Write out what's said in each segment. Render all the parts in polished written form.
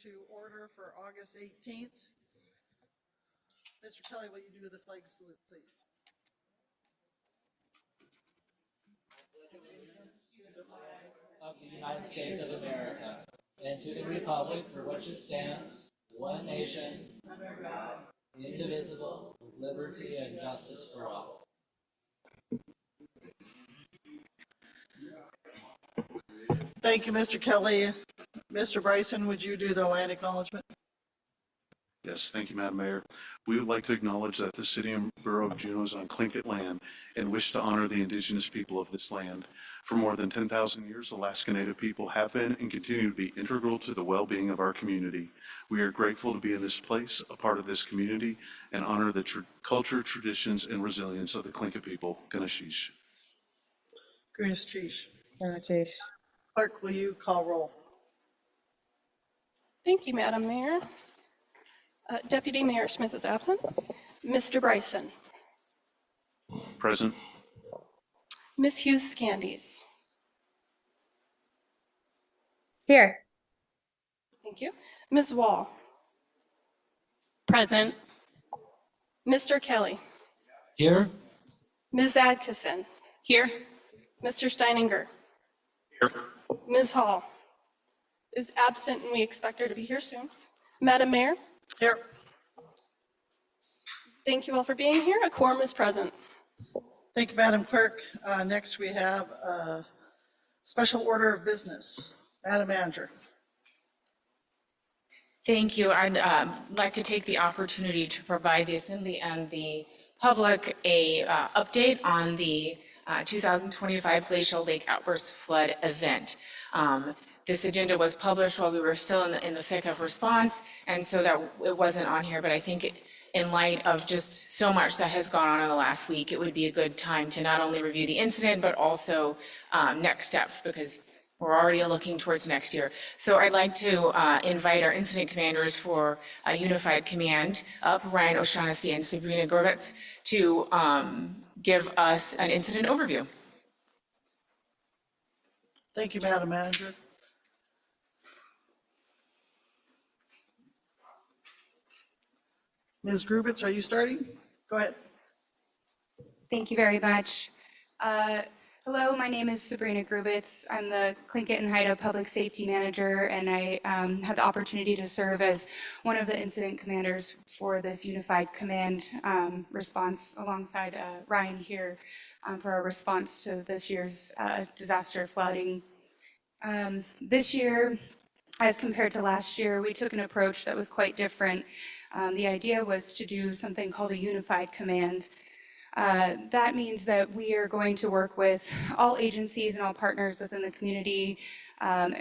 to order for August 18th. Mr. Kelly, will you do the flag salute, please? Of the United States of America, and to the republic for which it stands, one nation, indivisible, with liberty and justice for all. Thank you, Mr. Kelly. Mr. Bryson, would you do the land acknowledgement? Yes, thank you, Madam Mayor. We would like to acknowledge that the city and borough of Juneau is on Tlingit land and wish to honor the indigenous people of this land. For more than 10,000 years, Alaska Native people have been and continue to be integral to the well-being of our community. We are grateful to be in this place, a part of this community, and honor the culture, traditions, and resilience of the Tlingit people. Ganeshish. Ganeshish. Ganeshish. Clerk, will you call roll? Thank you, Madam Mayor. Deputy Mayor Smith is absent. Mr. Bryson. Present. Ms. Hughes-Scandies. Here. Thank you. Ms. Wall. Present. Mr. Kelly. Here? Ms. Adkisson. Here. Mr. Steininger. Here. Ms. Hall is absent, and we expect her to be here soon. Madam Mayor, Here. thank you all for being here. A quorum is present. Thank you, Madam Clerk. Next, we have a special order of business. Madam Manager. Thank you. I'd like to take the opportunity to provide the Assembly and the public a update on the 2025 Glacial Lake Outburst Flood event. This agenda was published while we were still in the thick of response, and so that it wasn't on here, but I think in light of just so much that has gone on in the last week, it would be a good time to not only review the incident, but also next steps, because we're already looking towards next year. So I'd like to invite our incident commanders for a unified command up, Ryan O'Shaughnessy and Sabrina Grubitz, to give us an incident overview. Thank you, Madam Manager. Ms. Grubitz, are you starting? Go ahead. Thank you very much. Hello, my name is Sabrina Grubitz. I'm the Tlingit and Haida Public Safety Manager, and I had the opportunity to serve as one of the incident commanders for this unified command response alongside Ryan here for our response to this year's disaster flooding. This year, as compared to last year, we took an approach that was quite different. The idea was to do something called a unified command. That means that we are going to work with all agencies and all partners within the community,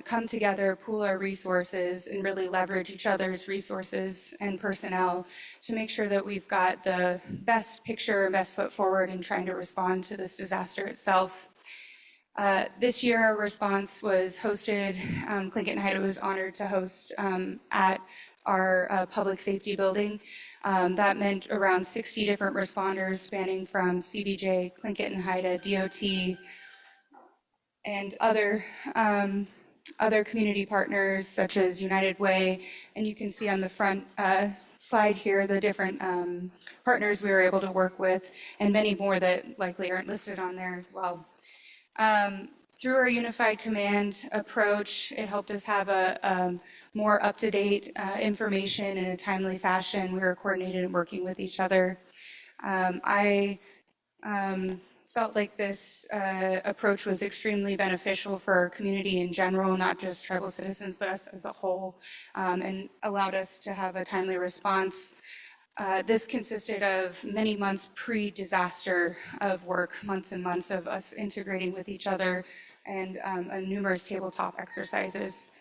come together, pool our resources, and really leverage each other's resources and personnel to make sure that we've got the best picture and best foot forward in trying to respond to this disaster itself. This year, our response was hosted, Tlingit and Haida was honored to host at our public safety building. That meant around 60 different responders spanning from CBJ, Tlingit and Haida, DOT, and other community partners such as United Way. And you can see on the front slide here the different partners we were able to work with, and many more that likely aren't listed on there as well. Through our unified command approach, it helped us have a more up-to-date information in a timely fashion. We were coordinated and working with each other. I felt like this approach was extremely beneficial for our community in general, not just tribal citizens, but us as a whole, and allowed us to have a timely response. This consisted of many months pre-disaster of work, months and months of us integrating with each other, and numerous tabletop exercises.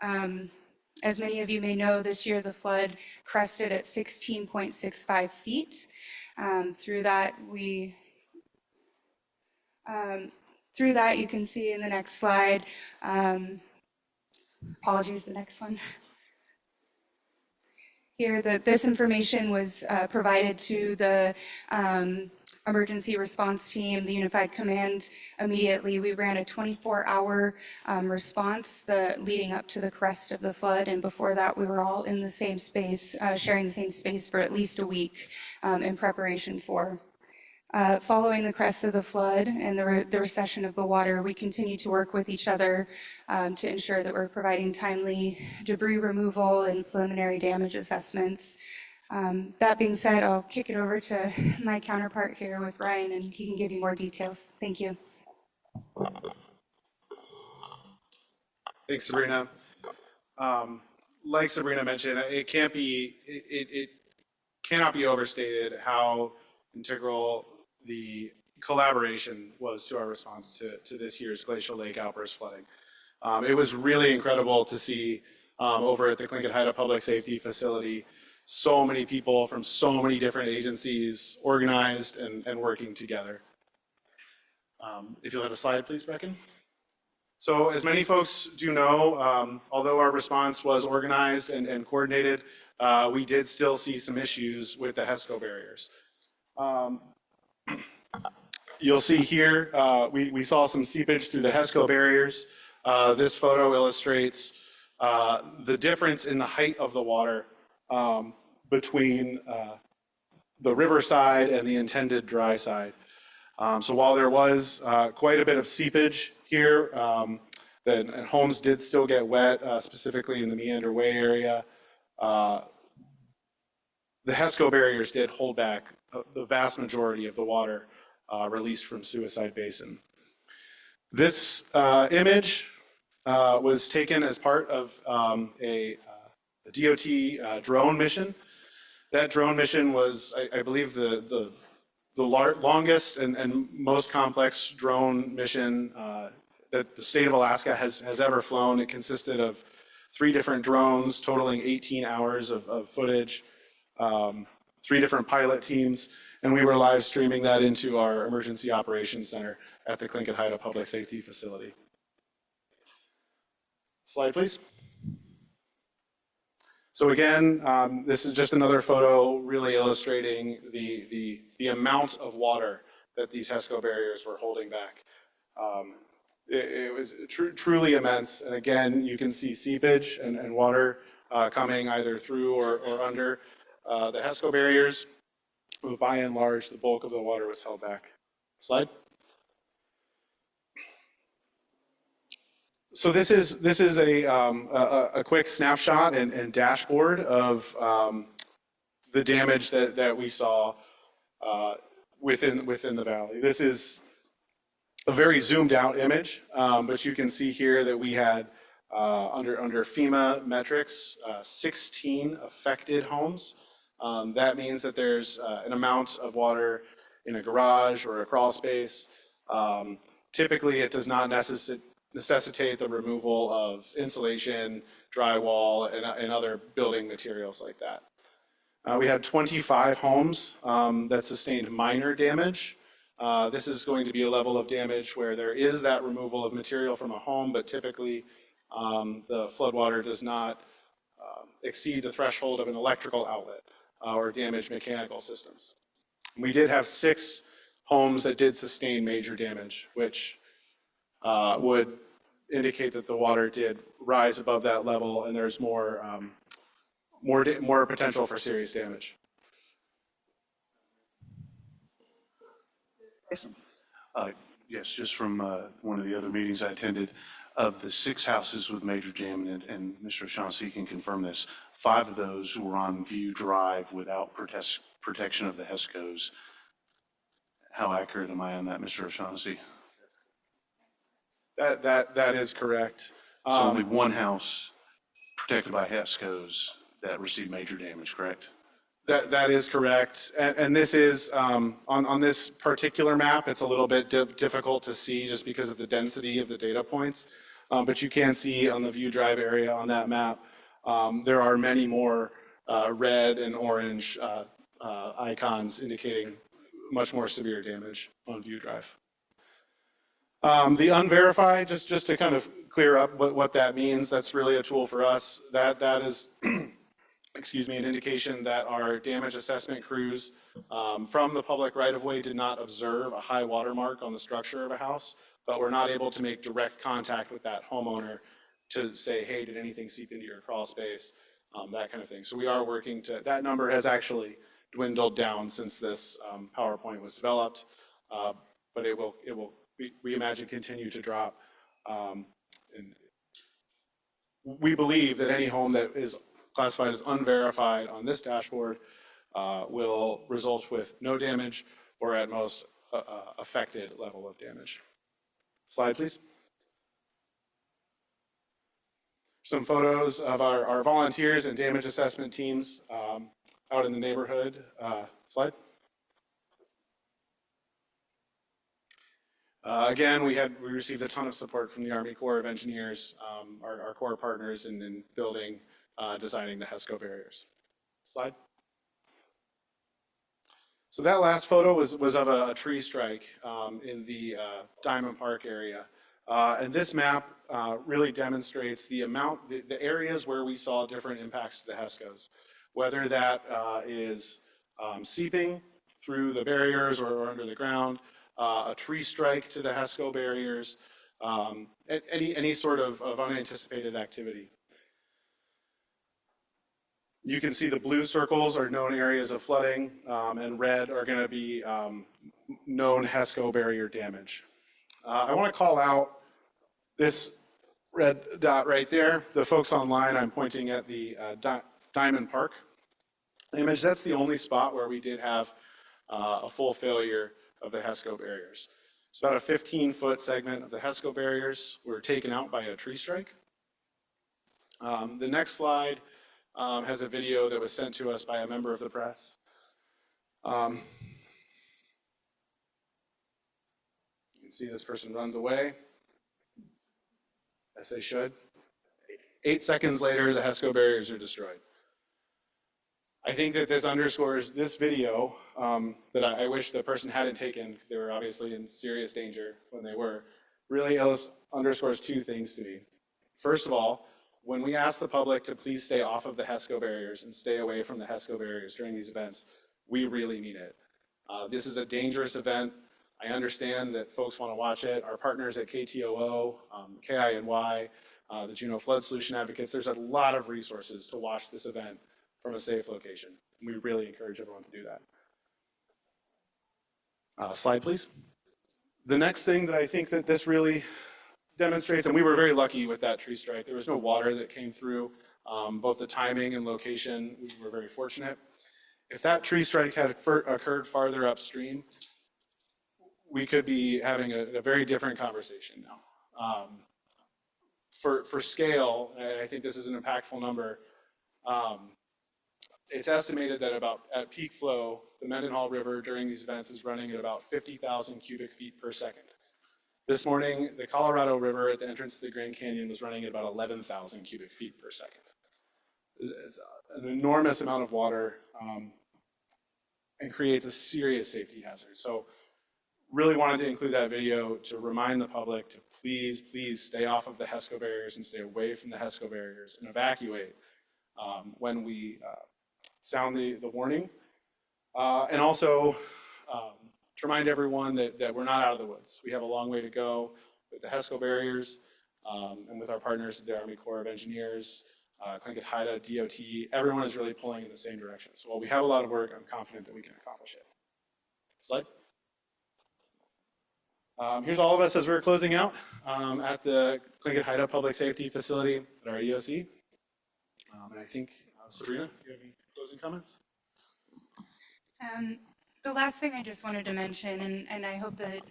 As many of you may know, this year the flood crested at 16.65 feet. Through that, you can see in the next slide, apologies, the next one. Here, this information was provided to the emergency response team, the Unified Command, immediately we ran a 24-hour response leading up to the crest of the flood. And before that, we were all in the same space, sharing the same space for at least a week in preparation for. Following the crest of the flood and the recession of the water, we continue to work with each other to ensure that we're providing timely debris removal and preliminary damage assessments. That being said, I'll kick it over to my counterpart here with Ryan, and he can give you more details. Thank you. Thanks, Sabrina. Like Sabrina mentioned, it cannot be overstated how integral the collaboration was to our response to this year's glacial lake outburst flooding. It was really incredible to see over at the Tlingit Haida Public Safety Facility so many people from so many different agencies organized and working together. If you'll have a slide, please, Brecken. So as many folks do know, although our response was organized and coordinated, we did still see some issues with the HESCO barriers. You'll see here, we saw some seepage through the HESCO barriers. This photo illustrates the difference in the height of the water between the river side and the intended dry side. So while there was quite a bit of seepage here, and homes did still get wet, specifically in the Meander Way area, the HESCO barriers did hold back the vast majority of the water released from Suicide Basin. This image was taken as part of a DOT drone mission. That drone mission was, I believe, the longest and most complex drone mission that the state of Alaska has ever flown. It consisted of 3 different drones totaling 18 hours of footage, 3 different pilot teams, and we were live streaming that into our Emergency Operations Center at the Tlingit Haida Public Safety Facility. Slide, please. So again, this is just another photo really illustrating the amount of water that these HESCO barriers were holding back. It was truly immense, and again, you can see seepage and water coming either through or under the HESCO barriers. But by and large, the bulk of the water was held back. Slide. So this is a quick snapshot and dashboard of the damage that we saw within the valley. This is a very zoomed out image, but you can see here that we had under FEMA metrics 16 affected homes. That means that there's an amount of water in a garage or a crawl space. Typically, it does not necessitate the removal of insulation, drywall, and other building materials like that. We had 25 homes that sustained minor damage. This is going to be a level of damage where there is that removal of material from a home, but typically the floodwater does not exceed the threshold of an electrical outlet or damage mechanical systems. We did have 6 homes that did sustain major damage, which would indicate that the water did rise above that level and there's more potential for serious damage. Jason. Yes, just from one of the other meetings I attended, of the 6 houses with major damage, and Mr. O'Shaughnessy can confirm this, 5 of those were on View Drive without protection of the HESCOs. How accurate am I on that, Mr. O'Shaughnessy? That is correct. So only 1 house protected by HESCOs that received major damage, correct? That is correct. And this is, on this particular map, it's a little bit difficult to see just because of the density of the data points. But you can see on the View Drive area on that map, there are many more red and orange icons indicating much more severe damage on View Drive. The unverified, just to kind of clear up what that means, that's really a tool for us. That is an indication that our damage assessment crews from the public right-of-way did not observe a high water mark on the structure of a house, but were not able to make direct contact with that homeowner to say, hey, did anything seep into your crawl space, that kind of thing. So we are working to, that number has actually dwindled down since this PowerPoint was developed, but it will, we imagine, continue to drop. And we believe that any home that is classified as unverified on this dashboard will result with no damage or at most affected level of damage. Slide, please. Some photos of our volunteers and damage assessment teams out in the neighborhood. Slide. Again, we received a ton of support from the Army Corps of Engineers, our core partners in building, designing the HESCO barriers. Slide. So that last photo was of a tree strike in the Diamond Park area. And this map really demonstrates the areas where we saw different impacts to the HESCOs, whether that is seeping through the barriers or under the ground, a tree strike to the HESCO barriers, any sort of unanticipated activity. You can see the blue circles are known areas of flooding, and red are going to be known HESCO barrier damage. I want to call out this red dot right there. The folks online, I'm pointing at the Diamond Park image. That's the only spot where we did have a full failure of the HESCO barriers. It's about a 15-foot segment of the HESCO barriers were taken out by a tree strike. The next slide has a video that was sent to us by a member of the press. You can see this person runs away, as they should. 8 seconds later, the HESCO barriers are destroyed. I think that this underscores this video that I wish the person hadn't taken because they were obviously in serious danger when they were, really underscores two things to me. First of all, when we ask the public to please stay off of the HESCO barriers and stay away from the HESCO barriers during these events, we really mean it. This is a dangerous event. I understand that folks want to watch it. Our partners at KTOO, KINY, the Juneau Flood Solution Advocates, there's a lot of resources to watch this event from a safe location. We really encourage everyone to do that. Slide, please. The next thing that I think that this really demonstrates, and we were very lucky with that tree strike. There was no water that came through. Both the timing and location, we were very fortunate. If that tree strike had occurred farther upstream, we could be having a very different conversation now. For scale, and I think this is an impactful number, it's estimated that at peak flow, the Mendenhall River during these events is running at about 50,000 cubic feet per second. This morning, the Colorado River at the entrance to the Grand Canyon was running at about 11,000 cubic feet per second. It's an enormous amount of water and creates a serious safety hazard. So really wanted to include that video to remind the public to please, please stay off of the HESCO barriers and stay away from the HESCO barriers and evacuate when we sound the warning. And also to remind everyone that we're not out of the woods. We have a long way to go with the HESCO barriers and with our partners at the Army Corps of Engineers, Tlingit Haida, DOT. Everyone is really pulling in the same direction. So while we have a lot of work, I'm confident that we can accomplish it. Slide. Here's all of us as we're closing out at the Tlingit Haida Public Safety Facility at our EOC. And I think, Sabrina, do you have any closing comments? The last thing I just wanted to mention, and I hope that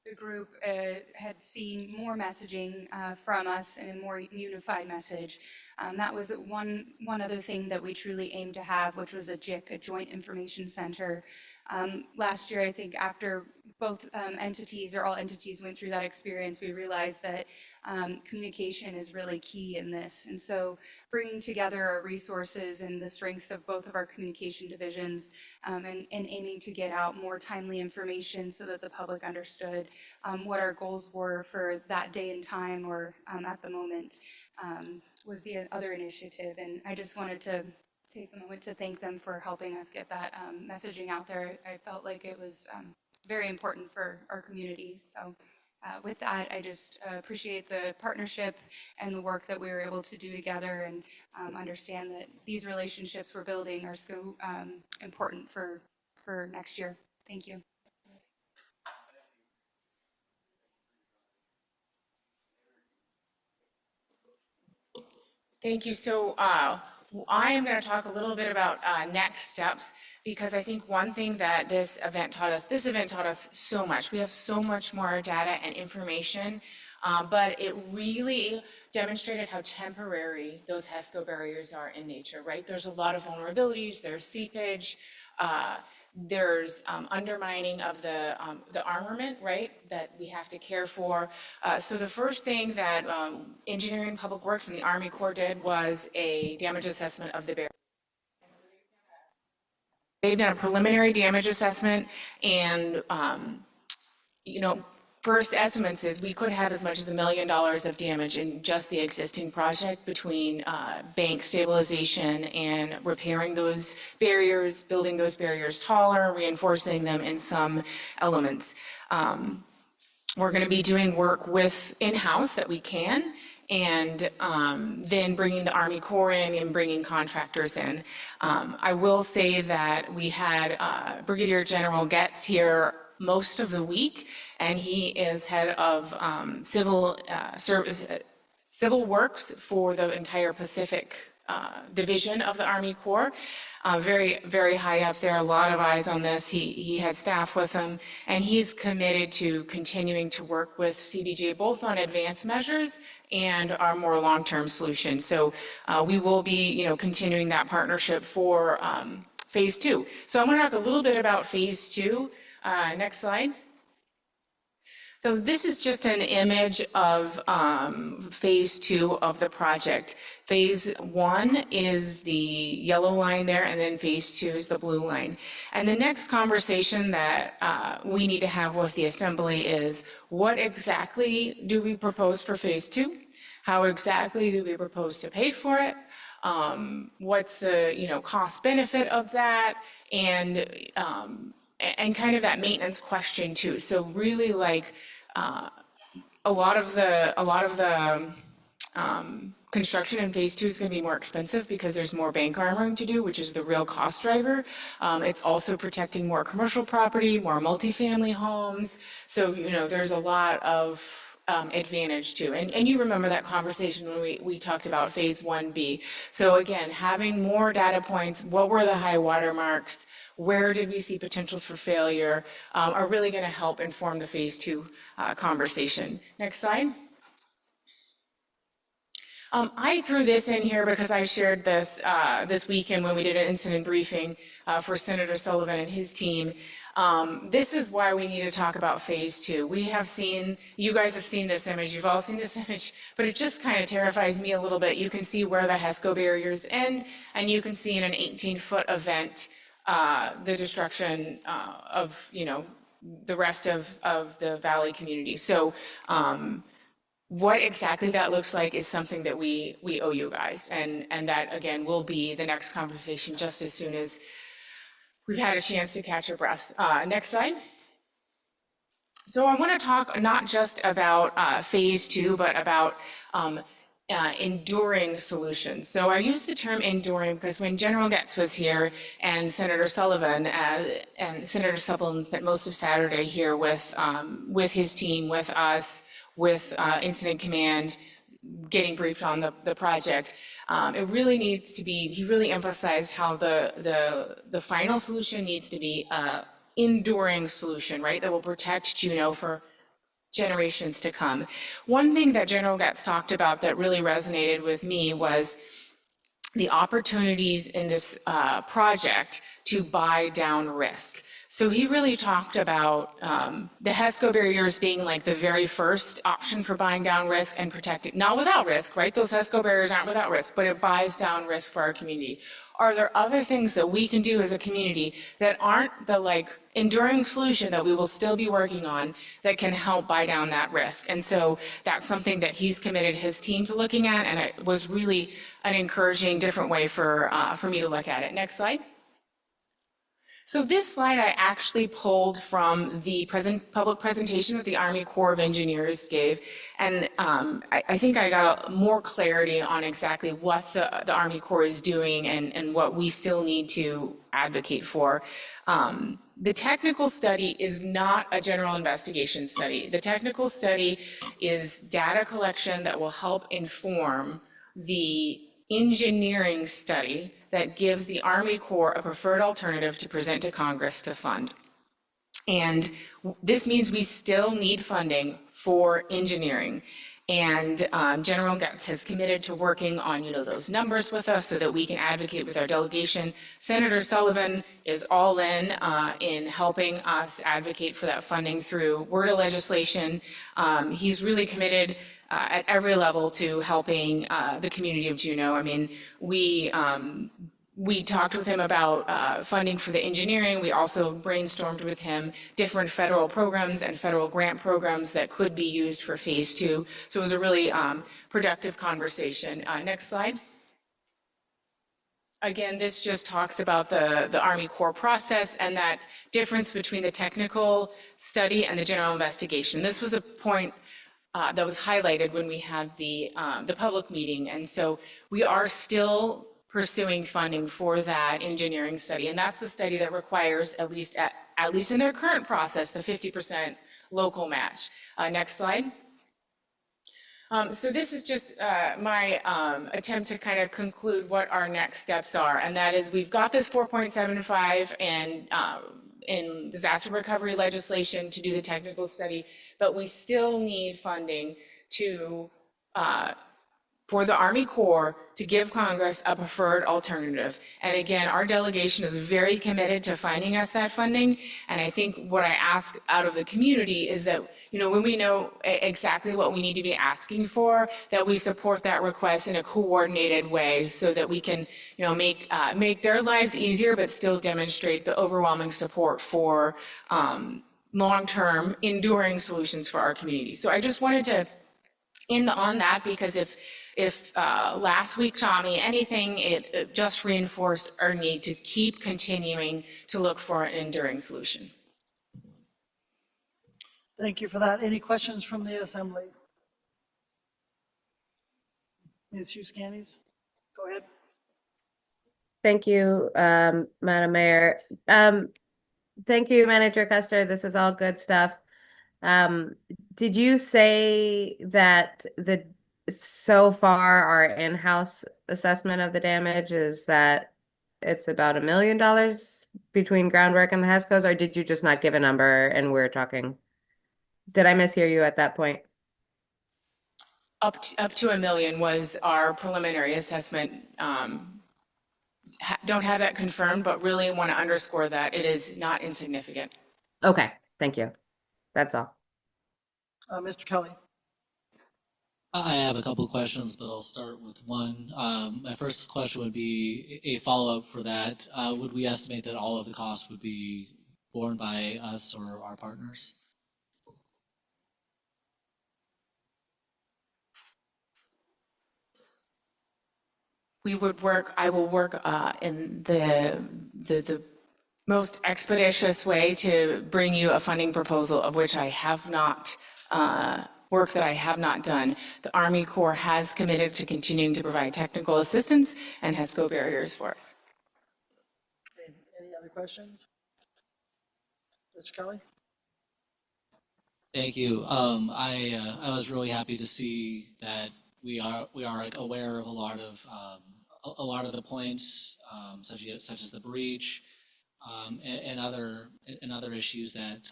the group had seen more messaging from us and a more unified message. That was one other thing that we truly aimed to have, which was a JIC, a Joint Information Center. Last year, I think after both entities or all entities went through that experience, we realized that communication is really key in this. And so bringing together our resources and the strengths of both of our communication divisions and aiming to get out more timely information so that the public understood what our goals were for that day and time or at the moment was the other initiative. And I just wanted to take a moment to thank them for helping us get that messaging out there. I felt like it was very important for our community. So with that, I just appreciate the partnership and the work that we were able to do together, and understand that these relationships we're building are so important for next year. Thank you. Thank you. So I am going to talk a little bit about next steps, because I think one thing that this event taught us so much. We have so much more data and information, but it really demonstrated how temporary those HESCO barriers are in nature, right? There's a lot of vulnerabilities, there's seepage, there's undermining of the armament, right, that we have to care for. So the first thing that Engineering Public Works and the Army Corps did was a damage assessment of the barrier. They've done a preliminary damage assessment, and first estimates is we could have as much as $1 million of damage in just the existing project between bank stabilization and repairing those barriers, building those barriers taller, reinforcing them in some elements. We're going to be doing work with in-house that we can, and then bringing the Army Corps in and bringing contractors in. I will say that we had Brigadier General Getz here most of the week, and he is head of civil works for the entire Pacific division of the Army Corps. Very, very high up there, a lot of eyes on this. He had staff with him, and he's committed to continuing to work with CDJ both on advanced measures and our more long-term solutions. So we will be, continuing that partnership for phase 2. So I'm going to talk a little bit about phase 2. Next slide. So this is just an image of phase 2 of the project. Phase 1 is the yellow line there, and then phase 2 is the blue line. And the next conversation that we need to have with the Assembly is, what exactly do we propose for phase 2? How exactly do we propose to pay for it? What's the cost benefit of that? And kind of that maintenance question too. So really, like a lot of the construction in phase 2 is going to be more expensive because there's more bank armoring to do, which is the real cost driver. It's also protecting more commercial property, more multifamily homes. So there's a lot of advantage too. And you remember that conversation when we talked about phase 1B. So again, having more data points, what were the high water marks, where did we see potentials for failure, are really going to help inform the phase 2 conversation. Next slide. I threw this in here because I shared this this weekend when we did an incident briefing for Senator Sullivan and his team. This is why we need to talk about phase 2. You guys have seen this image, you've all seen this image, but it just kind of terrifies me a little bit. You can see where the HESCO barriers end, and you can see in an 18-foot event the destruction of the rest of the valley community. So what exactly that looks like is something that we owe you guys, and that again will be the next conversation just as soon as we've had a chance to catch our breath. Next slide. So I want to talk not just about phase 2, but about enduring solutions. So I use the term enduring because when General Getz was here and Senator Sullivan spent most of Saturday here with his team, with us, with Incident Command, getting briefed on the project. It really needs to be, he really emphasized how the final solution needs to be an enduring solution, right? That will protect Juneau for generations to come. One thing that General Getz talked about that really resonated with me was the opportunities in this project to buy down risk. So he really talked about the HESCO barriers being like the very first option for buying down risk and protecting, not without risk, right? Those HESCO barriers aren't without risk, but it buys down risk for our community. Are there other things that we can do as a community that aren't the like enduring solution that we will still be working on that can help buy down that risk? And so that's something that he's committed his team to looking at, and it was really an encouraging, different way for me to look at it. Next slide. So this slide I actually pulled from the public presentation that the Army Corps of Engineers gave. And I think I got more clarity on exactly what the Army Corps is doing and what we still need to advocate for. The technical study is not a general investigation study. The technical study is data collection that will help inform the engineering study that gives the Army Corps a preferred alternative to present to Congress to fund. And this means we still need funding for engineering. And General Getz has committed to working on, those numbers with us so that we can advocate with our delegation. Senator Sullivan is all in helping us advocate for that funding through word of legislation. He's really committed at every level to helping the community of Juneau. I mean, we talked with him about funding for the engineering. We also brainstormed with him different federal programs and federal grant programs that could be used for phase 2. So it was a really productive conversation. Next slide. Again, this just talks about the Army Corps process and that difference between the technical study and the general investigation. This was a point that was highlighted when we had the public meeting. And so we are still pursuing funding for that engineering study. And that's the study that requires, at least in their current process, the 50% local match. Next slide. So this is just my attempt to kind of conclude what our next steps are. And that is we've got this 4.75 and in disaster recovery legislation to do the technical study, but we still need funding to for the Army Corps to give Congress a preferred alternative. And again, our delegation is very committed to finding us that funding. And I think what I ask out of the community is that, when we know exactly what we need to be asking for, that we support that request in a coordinated way so that we can, make their lives easier, but still demonstrate the overwhelming support for long-term enduring solutions for our community. So I just wanted to end on that because if last week taught me anything, it just reinforced our need to keep continuing to look for an enduring solution. Thank you for that. Any questions from the Assembly? Ms. Hughes-Candies, go ahead. Thank you, Madam Mayor. Thank you, Manager Custer. This is all good stuff. Did you say that so far our in-house assessment of the damage is that it's about $1 million between groundwork and the HESCOs, or did you just not give a number and we're talking? Did I mishear you at that point? Up to $1 million was our preliminary assessment. Don't have that confirmed, but really want to underscore that it is not insignificant. Okay, thank you. That's all. Mr. Kelly. I have a couple of questions, but I'll start with one. My first question would be a follow-up for that. Would we estimate that all of the costs would be borne by us or our partners? I will work in the most expeditious way to bring you a funding proposal, of which I have not, work that I have not done. The Army Corps has committed to continuing to provide technical assistance and has HESCO barriers for us. Okay, any other questions? Mr. Kelly? Thank you. I was really happy to see that we are aware of a lot of the points, such as the breach, and other issues that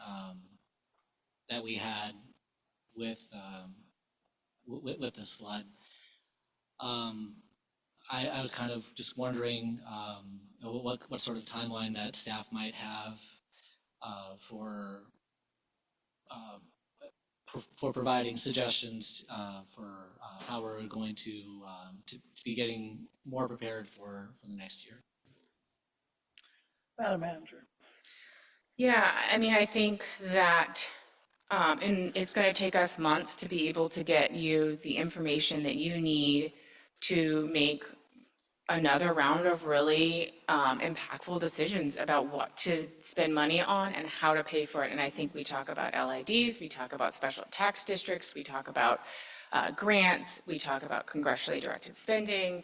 we had with this flood. I was kind of just wondering what sort of timeline that staff might have for for providing suggestions for how we're going to be getting more prepared for the next year. Madam Manager. Yeah, I mean, I think that, and it's going to take us months to be able to get you the information that you need to make another round of really impactful decisions about what to spend money on and how to pay for it. And I think we talk about LIDs, we talk about special tax districts, we talk about grants, we talk about congressionally directed spending.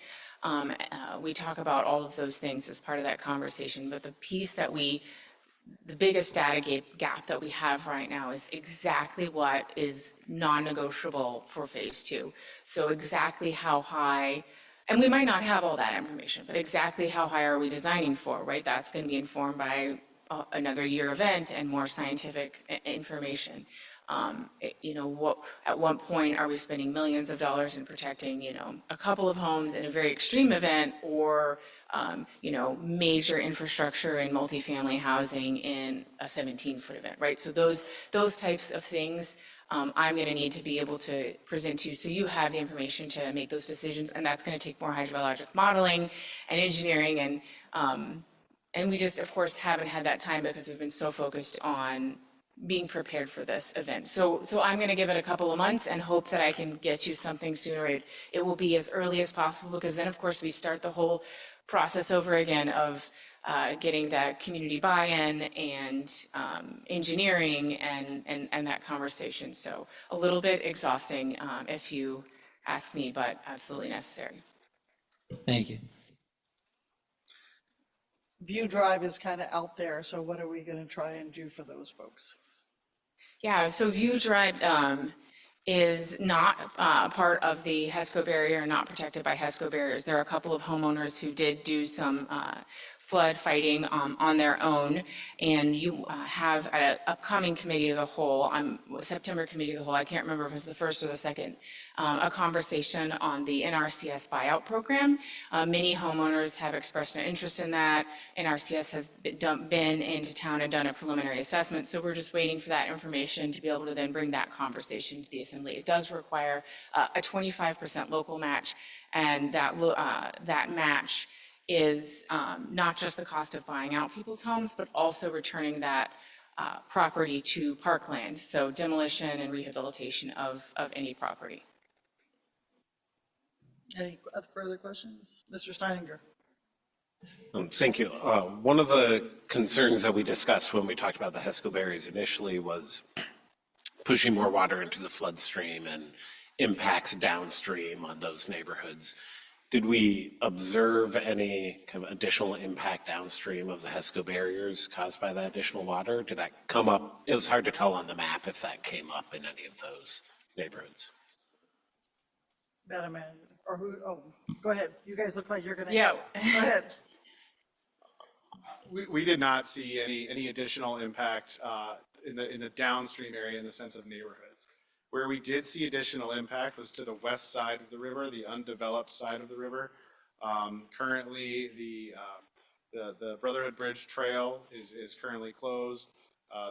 We talk about all of those things as part of that conversation. But the piece that the biggest data gap that we have right now is exactly what is non-negotiable for phase two. So exactly how high, and we might not have all that information, but exactly how high are we designing for, right? That's going to be informed by another year event and more scientific information. At one point are we spending millions of dollars in protecting, a couple of homes in a very extreme event, or major infrastructure and multifamily housing in a 17-foot event, right? So those types of things, I'm going to need to be able to present to you so you have the information to make those decisions, and that's going to take more hydrologic modeling and engineering, and we just, of course, haven't had that time because we've been so focused on being prepared for this event. So I'm going to give it a couple of months and hope that I can get you something sooner. It will be as early as possible, because then, of course, we start the whole process over again of getting that community buy-in and engineering and that conversation. So a little bit exhausting, if you ask me, but absolutely necessary. Thank you. View Drive is kind of out there, so what are we going to try and do for those folks? Yeah, so View Drive is not part of the HESCO barrier, not protected by HESCO barriers. There are a couple of homeowners who did do some flood fighting on their own, and you have at an upcoming committee of the whole, September committee of the whole, I can't remember if it's the first or the second, a conversation on the NRCS buyout program. Many homeowners have expressed an interest in that. NRCS has been into town and done a preliminary assessment, so we're just waiting for that information to be able to then bring that conversation to the assembly. It does require a 25% local match, and that match is not just the cost of buying out people's homes, but also returning that property to parkland, so demolition and rehabilitation of any property. Any further questions? Mr. Steininger. Thank you. One of the concerns that we discussed when we talked about the HESCO barriers initially was pushing more water into the flood stream and impacts downstream on those neighborhoods. Did we observe any kind of additional impact downstream of the HESCO barriers caused by that additional water? Did that come up? It was hard to tell on the map if that came up in any of those neighborhoods. Madam Manager, or who, oh, go ahead. You guys look like you're going to. Yeah. Go ahead. We did not see any additional impact in the downstream area in the sense of neighborhoods. Where we did see additional impact was to the west side of the river, the undeveloped side of the river. Currently, the Brotherhood Bridge Trail is currently closed.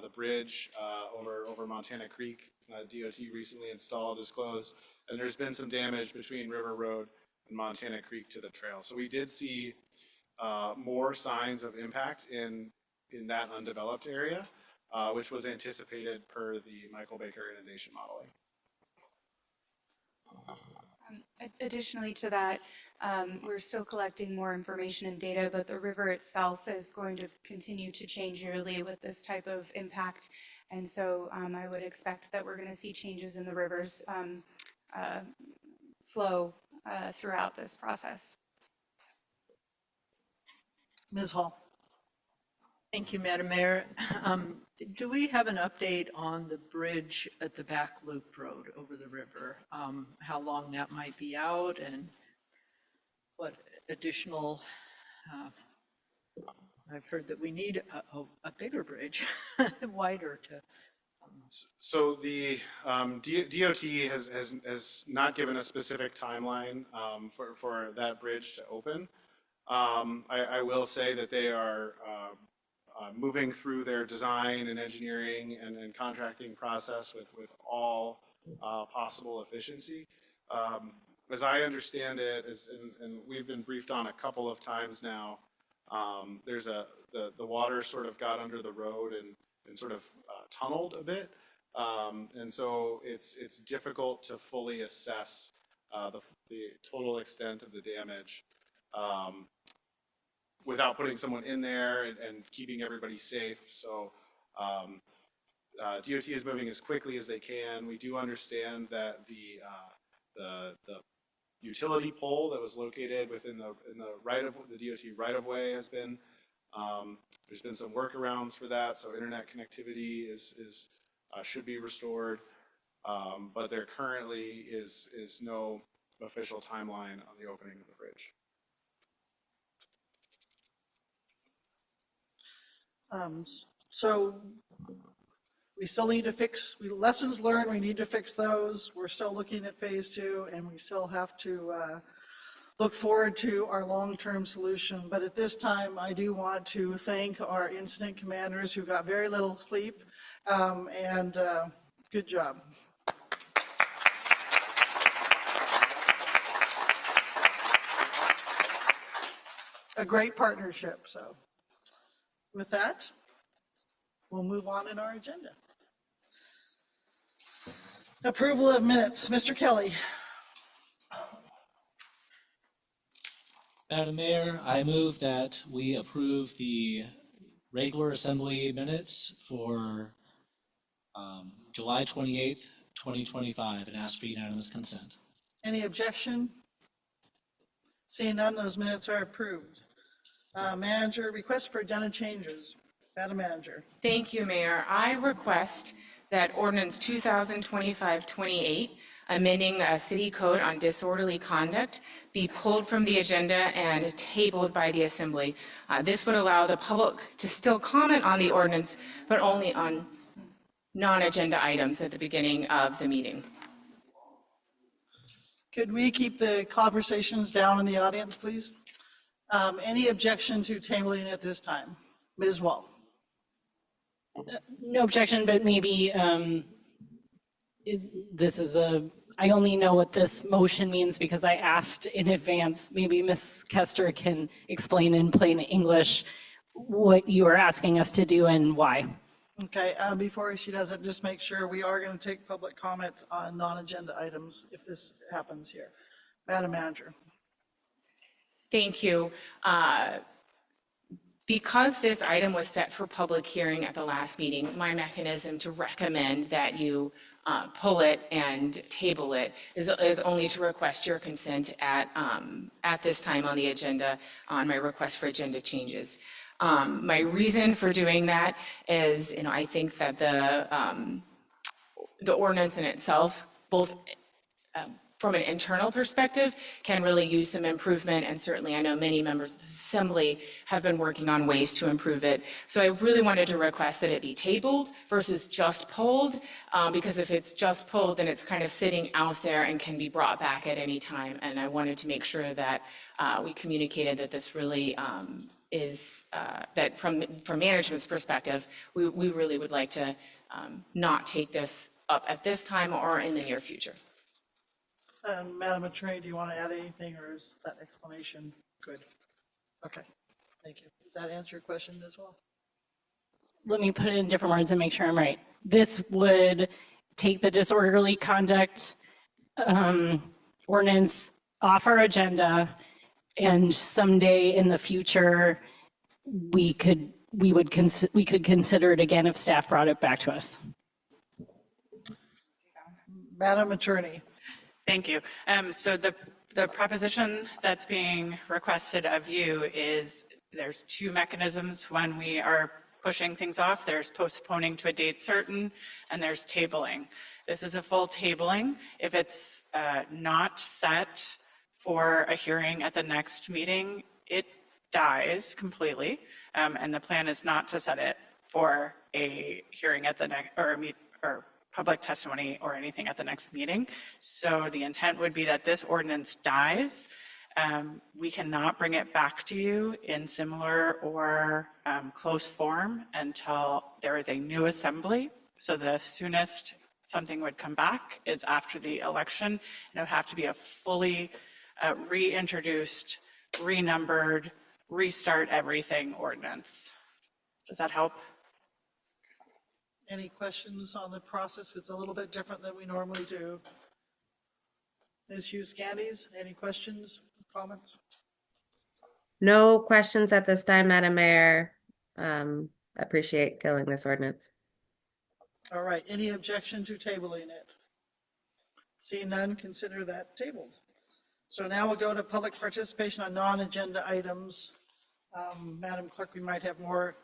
The bridge over Montana Creek, DOT recently installed, is closed. And there's been some damage between River Road and Montana Creek to the trail. So we did see more signs of impact in that undeveloped area, which was anticipated per the Michael Baker inundation modeling. Additionally to that, we're still collecting more information and data, but the river itself is going to continue to change yearly with this type of impact. And so I would expect that we're going to see changes in the river's flow throughout this process. Ms. Hall. Thank you, Madam Mayor. Do we have an update on the bridge at the back loop road over the river? How long that might be out and what additional, I've heard that we need a bigger bridge, wider to. So the DOT has not given a specific timeline for that bridge to open. I will say that they are moving through their design and engineering and contracting process with all possible efficiency. As I understand it, and we've been briefed on a couple of times now, there's the water sort of got under the road and sort of tunneled a bit. And so it's difficult to fully assess the total extent of the damage without putting someone in there and keeping everybody safe. So DOT is moving as quickly as they can. We do understand that the utility pole that was located within the DOT right-of-way has been, there's been some workarounds for that, so internet connectivity should be restored, but there currently is no official timeline on the opening of the bridge. So we still need to lessons learned, we need to fix those. We're still looking at phase 2, and we still have to look forward to our long-term solution. But at this time, I do want to thank our incident commanders who got very little sleep, and good job. A great partnership, so. With that, we'll move on in our agenda. Approval of minutes. Mr. Kelly. Madam Mayor, I move that we approve the regular assembly minutes for July 28th, 2025, and ask for unanimous consent. Any objection? Seeing none, those minutes are approved. Manager, request for agenda changes. Madam Manager. Thank you, Mayor. I request that ordinance 2025-28, amending a city code on disorderly conduct, be pulled from the agenda and tabled by the Assembly. This would allow the public to still comment on the ordinance, but only on non-agenda items at the beginning of the meeting. Could we keep the conversations down in the audience, please? Any objection to tabling at this time? Ms. Wall. No objection, but maybe I only know what this motion means because I asked in advance. Maybe Ms. Kester can explain in plain English what you are asking us to do and why. Okay, before she does it, just make sure we are going to take public comment on non-agenda items if this happens here. Madam Manager. Thank you. Because this item was set for public hearing at the last meeting, my mechanism to recommend that you pull it and table it is only to request your consent at this time on the agenda on my request for agenda changes. My reason for doing that is, I think that the ordinance in itself, both from an internal perspective, can really use some improvement, and certainly I know many members of the Assembly have been working on ways to improve it. So I really wanted to request that it be tabled versus just pulled, because if it's just pulled, then it's kind of sitting out there and can be brought back at any time. And I wanted to make sure that we communicated that this really is, that from management's perspective, we really would like to not take this up at this time or in the near future. Madam Attorney, do you want to add anything, or is that explanation good? Okay, thank you. Does that answer your question as well? Let me put it in different words and make sure I'm right. This would take the disorderly conduct ordinance off our agenda, and someday in the future, we could consider it again if staff brought it back to us. Madam Attorney. Thank you. So the proposition that's being requested of you is there's two mechanisms when we are pushing things off. There's postponing to a date certain, and there's tabling. This is a full tabling. If it's not set for a hearing at the next meeting, it dies completely, and the plan is not to set it for a hearing at the next, or public testimony or anything at the next meeting. So the intent would be that this ordinance dies, We cannot bring it back to you in similar or close form until there is a new assembly. So the soonest something would come back is after the election, and it would have to be a fully reintroduced, renumbered, restart everything ordinance. Does that help? Any questions on the process? It's a little bit different than we normally do. Ms. Hughes Candies, any questions, comments? No questions at this time, Madam Mayor. Appreciate killing this ordinance. All right, any objection to tabling it? Seeing none, consider that tabled. So now we'll go to public participation on non-agenda items. Madam Clerk, we might have more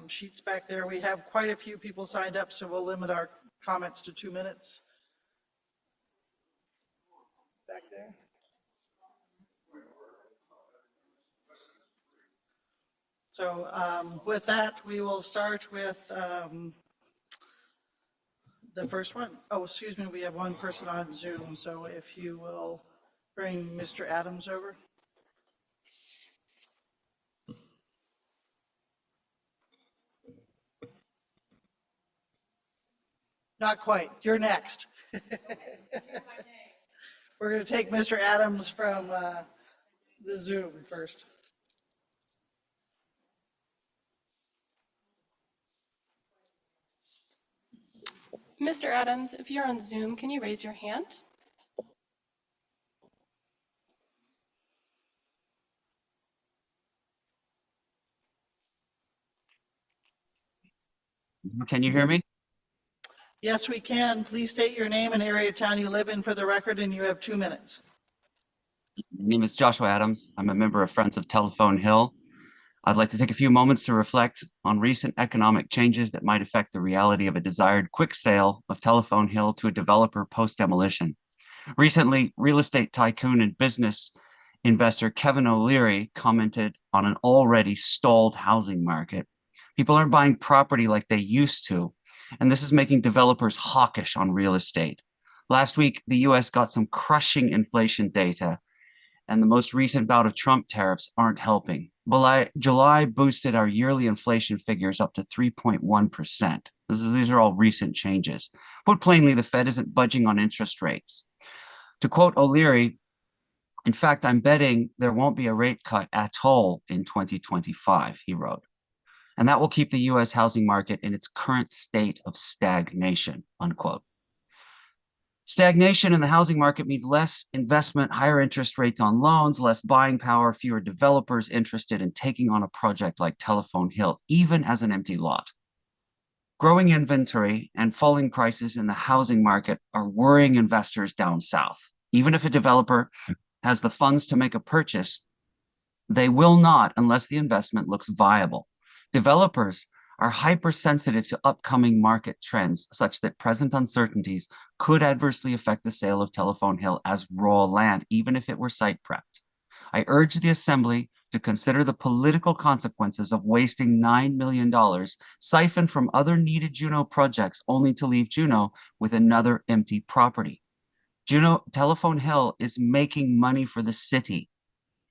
sheets back there. We have quite a few people signed up, so we'll limit our comments to 2 minutes. Back there. So with that, we will start with the first one. Oh, excuse me, we have one person on Zoom, so if you will bring Mr. Adams over. Not quite. You're next. We're going to take Mr. Adams from the Zoom first. Mr. Adams, if you're on Zoom, can you raise your hand? Can you hear me? Yes, we can. Please state your name and area of town you live in for the record, and you have 2 minutes. My name is Joshua Adams. I'm a member of Friends of Telephone Hill. I'd like to take a few moments to reflect on recent economic changes that might affect the reality of a desired quick sale of Telephone Hill to a developer post-demolition. Recently, real estate tycoon and business investor Kevin O'Leary commented on an already stalled housing market. People aren't buying property like they used to, and this is making developers hawkish on real estate. Last week, the US got some crushing inflation data, and the most recent bout of Trump tariffs aren't helping. July boosted our yearly inflation figures up to 3.1%. These are all recent changes. Put plainly, the Fed isn't budging on interest rates. To quote O'Leary, in fact, I'm betting there won't be a rate cut at all in 2025, he wrote. And that will keep the US housing market in its current state of stagnation, unquote. Stagnation in the housing market means less investment, higher interest rates on loans, less buying power, fewer developers interested in taking on a project like Telephone Hill, even as an empty lot. Growing inventory and falling prices in the housing market are worrying investors down south. Even if a developer has the funds to make a purchase, they will not unless the investment looks viable. Developers are hypersensitive to upcoming market trends such that present uncertainties could adversely affect the sale of Telephone Hill as raw land, even if it were site prepped. I urge the Assembly to consider the political consequences of wasting $9 million siphoned from other needed Juneau projects only to leave Juneau with another empty property. Telephone Hill is making money for the city.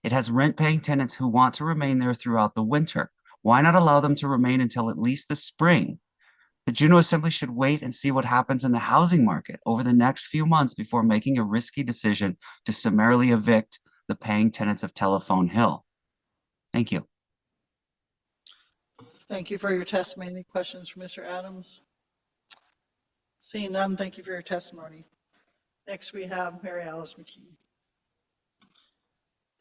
It has rent-paying tenants who want to remain there throughout the winter. Why not allow them to remain until at least the spring? The Juneau Assembly should wait and see what happens in the housing market over the next few months before making a risky decision to summarily evict the paying tenants of Telephone Hill. Thank you. Thank you for your testimony. Any questions for Mr. Adams? Seeing none, thank you for your testimony. Next, we have Mary Alice McKee.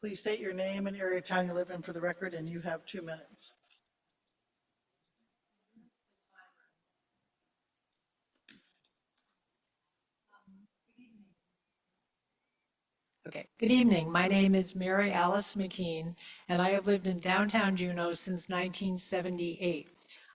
Please state your name and area of town you live in for the record, and you have 2 minutes. Okay, good evening. My name is Mary Alice McKean, and I have lived in downtown Juneau since 1978.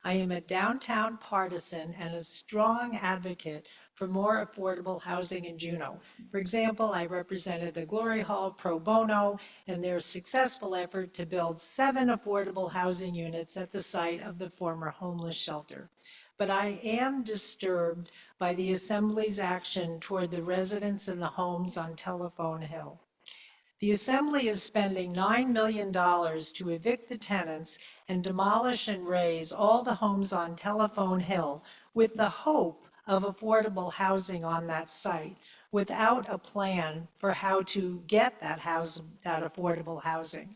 I am a downtown partisan and a strong advocate for more affordable housing in Juneau. For example, I represented the Glory Hall pro bono and their successful effort to build 7 affordable housing units at the site of the former homeless shelter. But I am disturbed by the Assembly's action toward the residents in the homes on Telephone Hill. The Assembly is spending $9 million to evict the tenants and demolish and raze all the homes on Telephone Hill with the hope of affordable housing on that site, without a plan for how to get that affordable housing.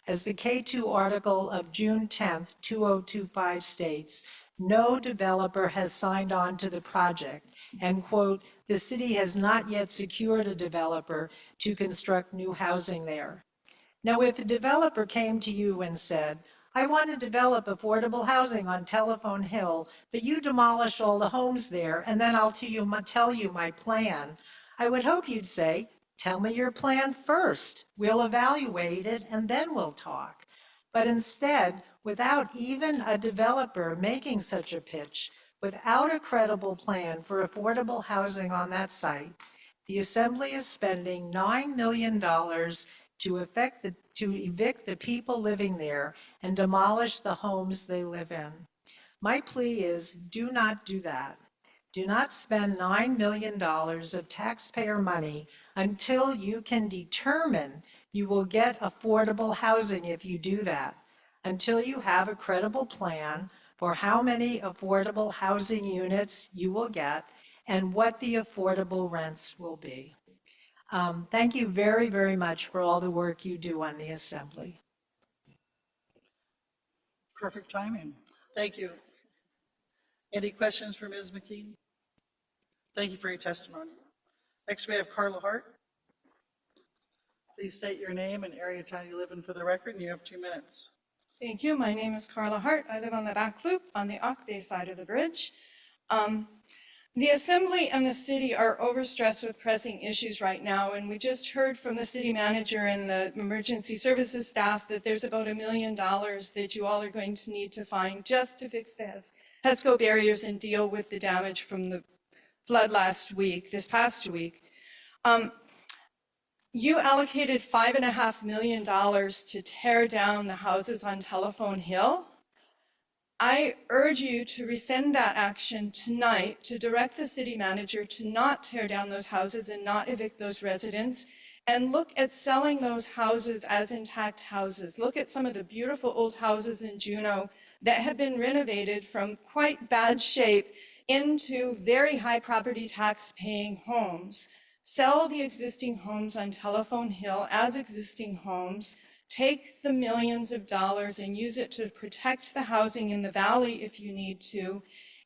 As the K2 article of June 10th, 2025 states, no developer has signed on to the project, and quote, the city has not yet secured a developer to construct new housing there. Now, if a developer came to you and said, I want to develop affordable housing on Telephone Hill, but you demolish all the homes there, and then I'll tell you my plan, I would hope you'd say, tell me your plan first. We'll evaluate it, and then we'll talk. But instead, without even a developer making such a pitch, without a credible plan for affordable housing on that site, the Assembly is spending $9 million to evict the people living there and demolish the homes they live in. My plea is, do not do that. Do not spend $9 million of taxpayer money until you can determine you will get affordable housing if you do that, until you have a credible plan for how many affordable housing units you will get and what the affordable rents will be. Thank you very, very much for all the work you do on the Assembly. Perfect timing. Thank you. Any questions for Ms. McKean? Thank you for your testimony. Next, we have Carla Hart. Please state your name and area of town you live in for the record, and you have 2 minutes. Thank you. My name is Carla Hart. I live on the back loop on the Ock Bay side of the bridge. The Assembly and the city are overstressed with pressing issues right now, and we just heard from the city manager and the emergency services staff that there's about $1 million that you all are going to need to find just to fix the HESCO barriers and deal with the damage from the flood this past week. You allocated $5.5 million to tear down the houses on Telephone Hill. I urge you to rescind that action tonight, to direct the city manager to not tear down those houses and not evict those residents, and look at selling those houses as intact houses. Look at some of the beautiful old houses in Juneau that have been renovated from quite bad shape into very high property tax paying homes. Sell the existing homes on Telephone Hill as existing homes, take the millions of dollars and use it to protect the housing in the valley if you need to,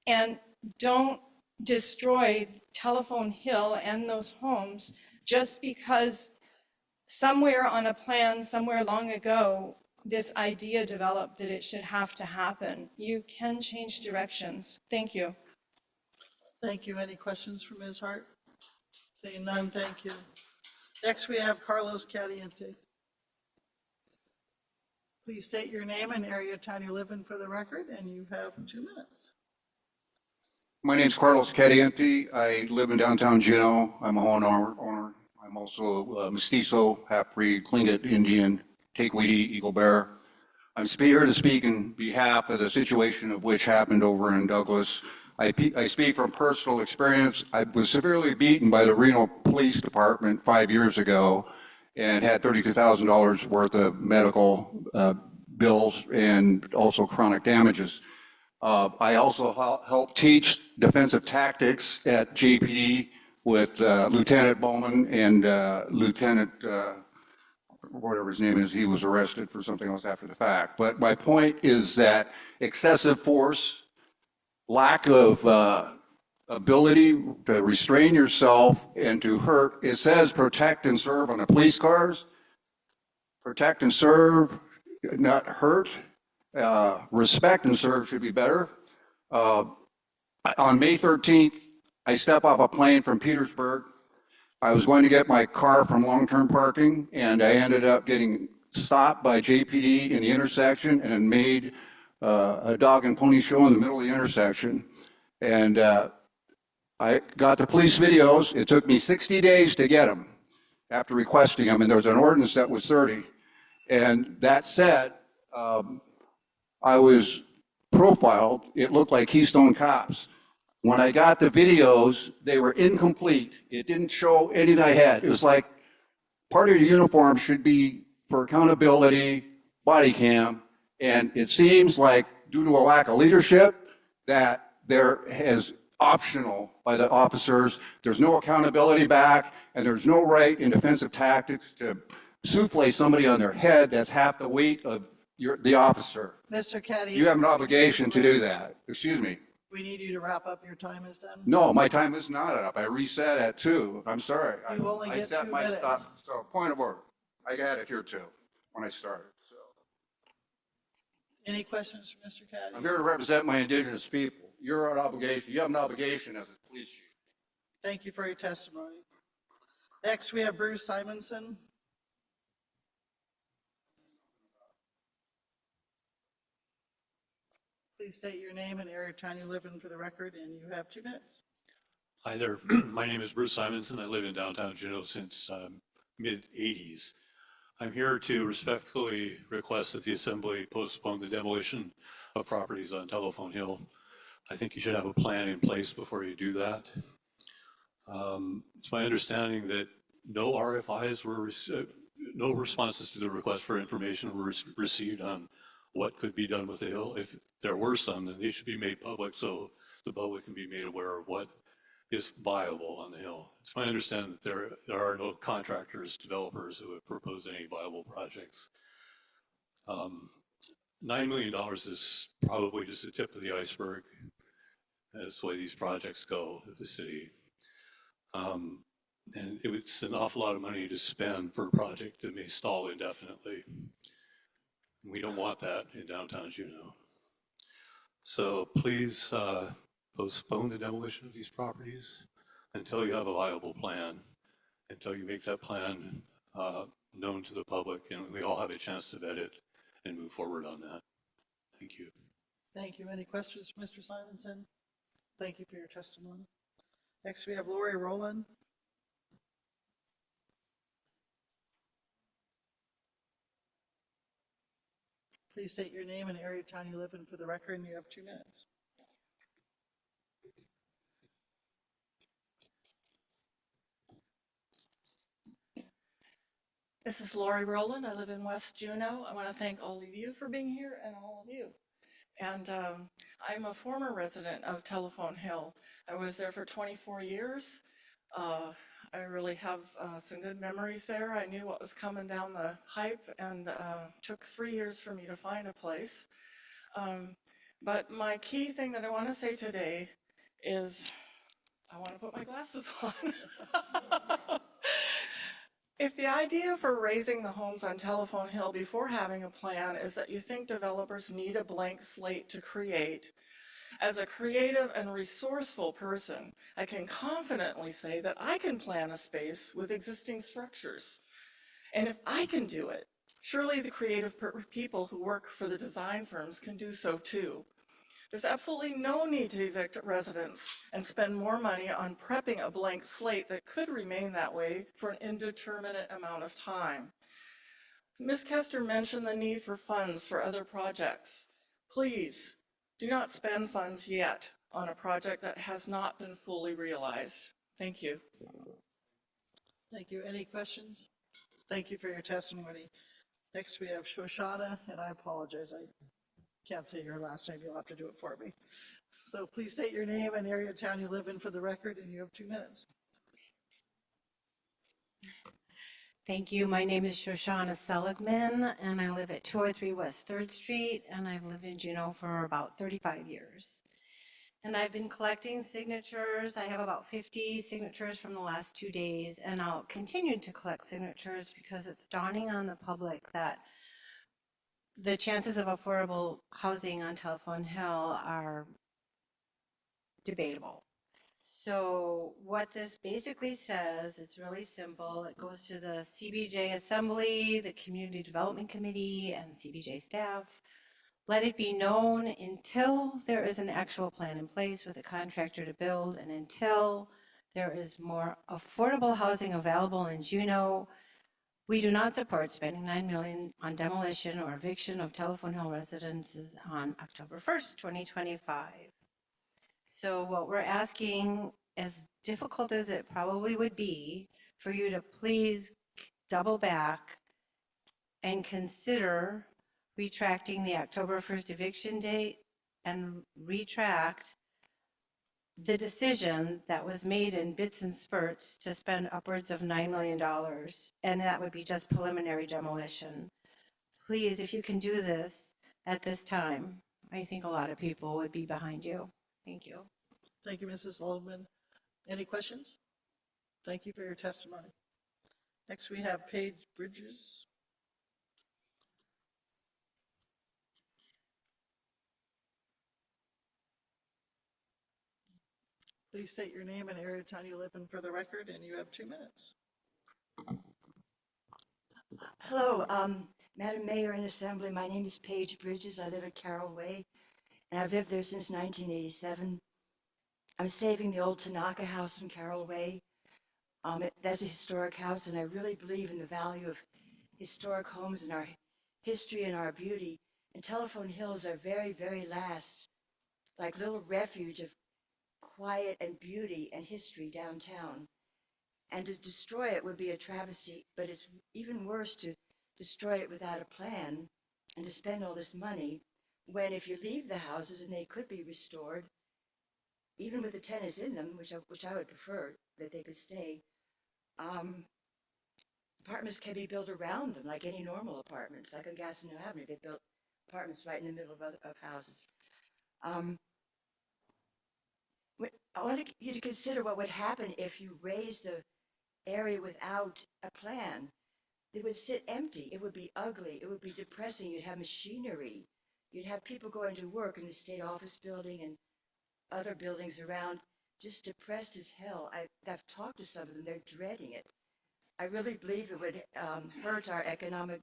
and don't destroy Telephone Hill and those homes just because somewhere on a plan somewhere long ago this idea developed that it should have to happen. You can change directions. Thank you. Thank you. Any questions for Ms. Hart? Seeing none, thank you. Next, we have Carlos Caliente. Please state your name and area of town you live in for the record, and you have 2 minutes. My name's Carlos Caliente. I live in downtown Juneau. I'm a homeowner. I'm also a mestizo, half-breed, Tlingit Indian, Taquiti, Eagle Bear. I'm here to speak in behalf of the situation of which happened over in Douglas. I speak from personal experience. I was severely beaten by the Reno Police Department 5 years ago and had $32,000 worth of medical bills and also chronic damages. I also helped teach defensive tactics at JPD with Lieutenant Bowman and Lieutenant, whatever his name is, he was arrested for something else after the fact. But my point is that excessive force, lack of ability to restrain yourself and to hurt. It says protect and serve on the police cars. Protect and serve, not hurt. Respect and serve should be better. On May 13th, I step off a plane from Petersburg. I was going to get my car from long-term parking, and I ended up getting stopped by JPD in the intersection and made a dog and pony show in the middle of the intersection. And I got the police videos. It took me 60 days to get them after requesting them, and there was an ordinance that was 30. And that said, I was profiled. It looked like Keystone Cops. When I got the videos, they were incomplete. It didn't show anything I had. It was like part of your uniform should be for accountability, body cam, and it seems like due to a lack of leadership that there is optional by the officers. There's no accountability back, and there's no right in defensive tactics to souffle somebody on their head that's half the weight of the officer. Mr. Caddy. You have an obligation to do that. Excuse me. We need you to wrap up. Your time is done. No, my time is not up. I reset at 2. I'm sorry. You only I get set 2 my minutes. stop. So point of order. I got it here too when I started. So Any questions for Mr. Caddy? I'm here to represent my indigenous people. You're an obligation. You have an obligation as a police chief. Thank you for your testimony. Next, we have Bruce Simonson. Please state your name and area of town you live in for the record, and you have 2 minutes. Hi there. My name is Bruce Simonson. I live in downtown Juneau since mid-'80s. I'm here to respectfully request that the Assembly postpone the demolition of properties on Telephone Hill. I think you should have a plan in place before you do that. It's my understanding that no RFIs were, no responses to the request for information were received on what could be done with the hill. If there were some, then they should be made public so the public can be made aware of what is viable on the hill. It's my understanding that there are no contractors, developers who have proposed any viable projects. $9 million is probably just the tip of the iceberg. That's the way these projects go at the city. And it's an awful lot of money to spend for a project that may stall indefinitely. We don't want that in downtown Juneau. So please postpone the demolition of these properties until you have a viable plan, until you make that plan known to the public and we all have a chance to vet it and move forward on that. Thank you. Thank you. Any questions for Mr. Simonson? Thank you for your testimony. Next, we have Lori Rowland. Please state your name and area of town you live in for the record, and you have 2 minutes. This is Lori Rowland. I live in West Juneau. I want to thank all of you for being here and all of you. And I'm a former resident of Telephone Hill. I was there for 24 years. I really have some good memories there. I knew what was coming down the pipe, and took 3 years for me to find a place. But my key thing that I want to say today is I want to put my glasses on. If the idea for raising the homes on Telephone Hill before having a plan is that you think developers need a blank slate to create, as a creative and resourceful person, I can confidently say that I can plan a space with existing structures. And if I can do it, surely the creative people who work for the design firms can do so too. There's absolutely no need to evict residents and spend more money on prepping a blank slate that could remain that way for an indeterminate amount of time. Ms. Kester mentioned the need for funds for other projects. Please do not spend funds yet on a project that has not been fully realized. Thank you. Thank you. Any questions? Thank you for your testimony. Next, we have Shoshana, and I apologize. I can't say your last name. You'll have to do it for me. So please state your name and area of town you live in for the record, and you have 2 minutes. Thank you. My name is Shoshana Seligman, and I live at 203 West 3rd Street, and I've lived in Juneau for about 35 years. And I've been collecting signatures. I have about 50 signatures from the last 2 days, and I'll continue to collect signatures because it's dawning on the public that the chances of affordable housing on Telephone Hill are debatable. So what this basically says, it's really simple. It goes to the CBJ Assembly, the Community Development Committee, and CBJ staff. Let it be known until there is an actual plan in place with a contractor to build, and until there is more affordable housing available in Juneau, we do not support spending $9 million on demolition or eviction of Telephone Hill residences on October 1st, 2025. So what we're asking, as difficult as it probably would be, for you to please double back and consider retracting the October 1st eviction date and retract the decision that was made in bits and spurts to spend upwards of $9 million, and that would be just preliminary demolition. Please, if you can do this at this time, I think a lot of people would be behind you. Thank you. Thank you, Mrs. Sullivan. Any questions? Thank you for your testimony. Next, we have Paige Bridges. Please state your name and area of town you live in for the record, and you have 2 minutes. Hello, Madam Mayor and Assembly. My name is Paige Bridges. I live at Carroll Way, and I've lived there since 1987. I'm saving the old Tanaka House in Carroll Way. That's a historic house, and I really believe in the value of historic homes and our history and our beauty. And Telephone Hill is our very, very last, like, little refuge of quiet and beauty and history downtown. And to destroy it would be a travesty, but it's even worse to destroy it without a plan and to spend all this money when, if you leave the houses and they could be restored, even with the tenants in them, which I would prefer that they could stay, apartments can be built around them like any normal apartments. Like on Gastineau Avenue, they built apartments right in the middle of houses. I want you to consider what would happen if you raised the area without a plan. It would sit empty. It would be ugly. It would be depressing. You'd have machinery. You'd have people going to work in the state office building and other buildings around, just depressed as hell. I've talked to some of them. They're dreading it. I really believe it would hurt our economic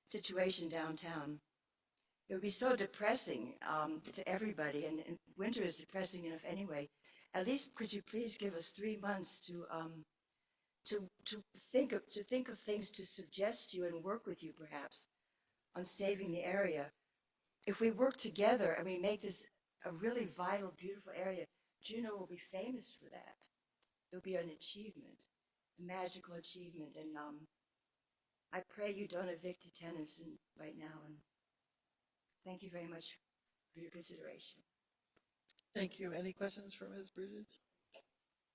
situation downtown. It would be so depressing to everybody, and winter is depressing enough anyway. At least could you please give us 3 months to think of things to suggest to you and work with you perhaps on saving the area. If we work together and we make this a really vital, beautiful area, Juneau will be famous for that. It'll be an achievement, a magical achievement, and I pray you don't evict the tenants right now. And thank you very much for your consideration. Thank you. Any questions for Ms. Bridges?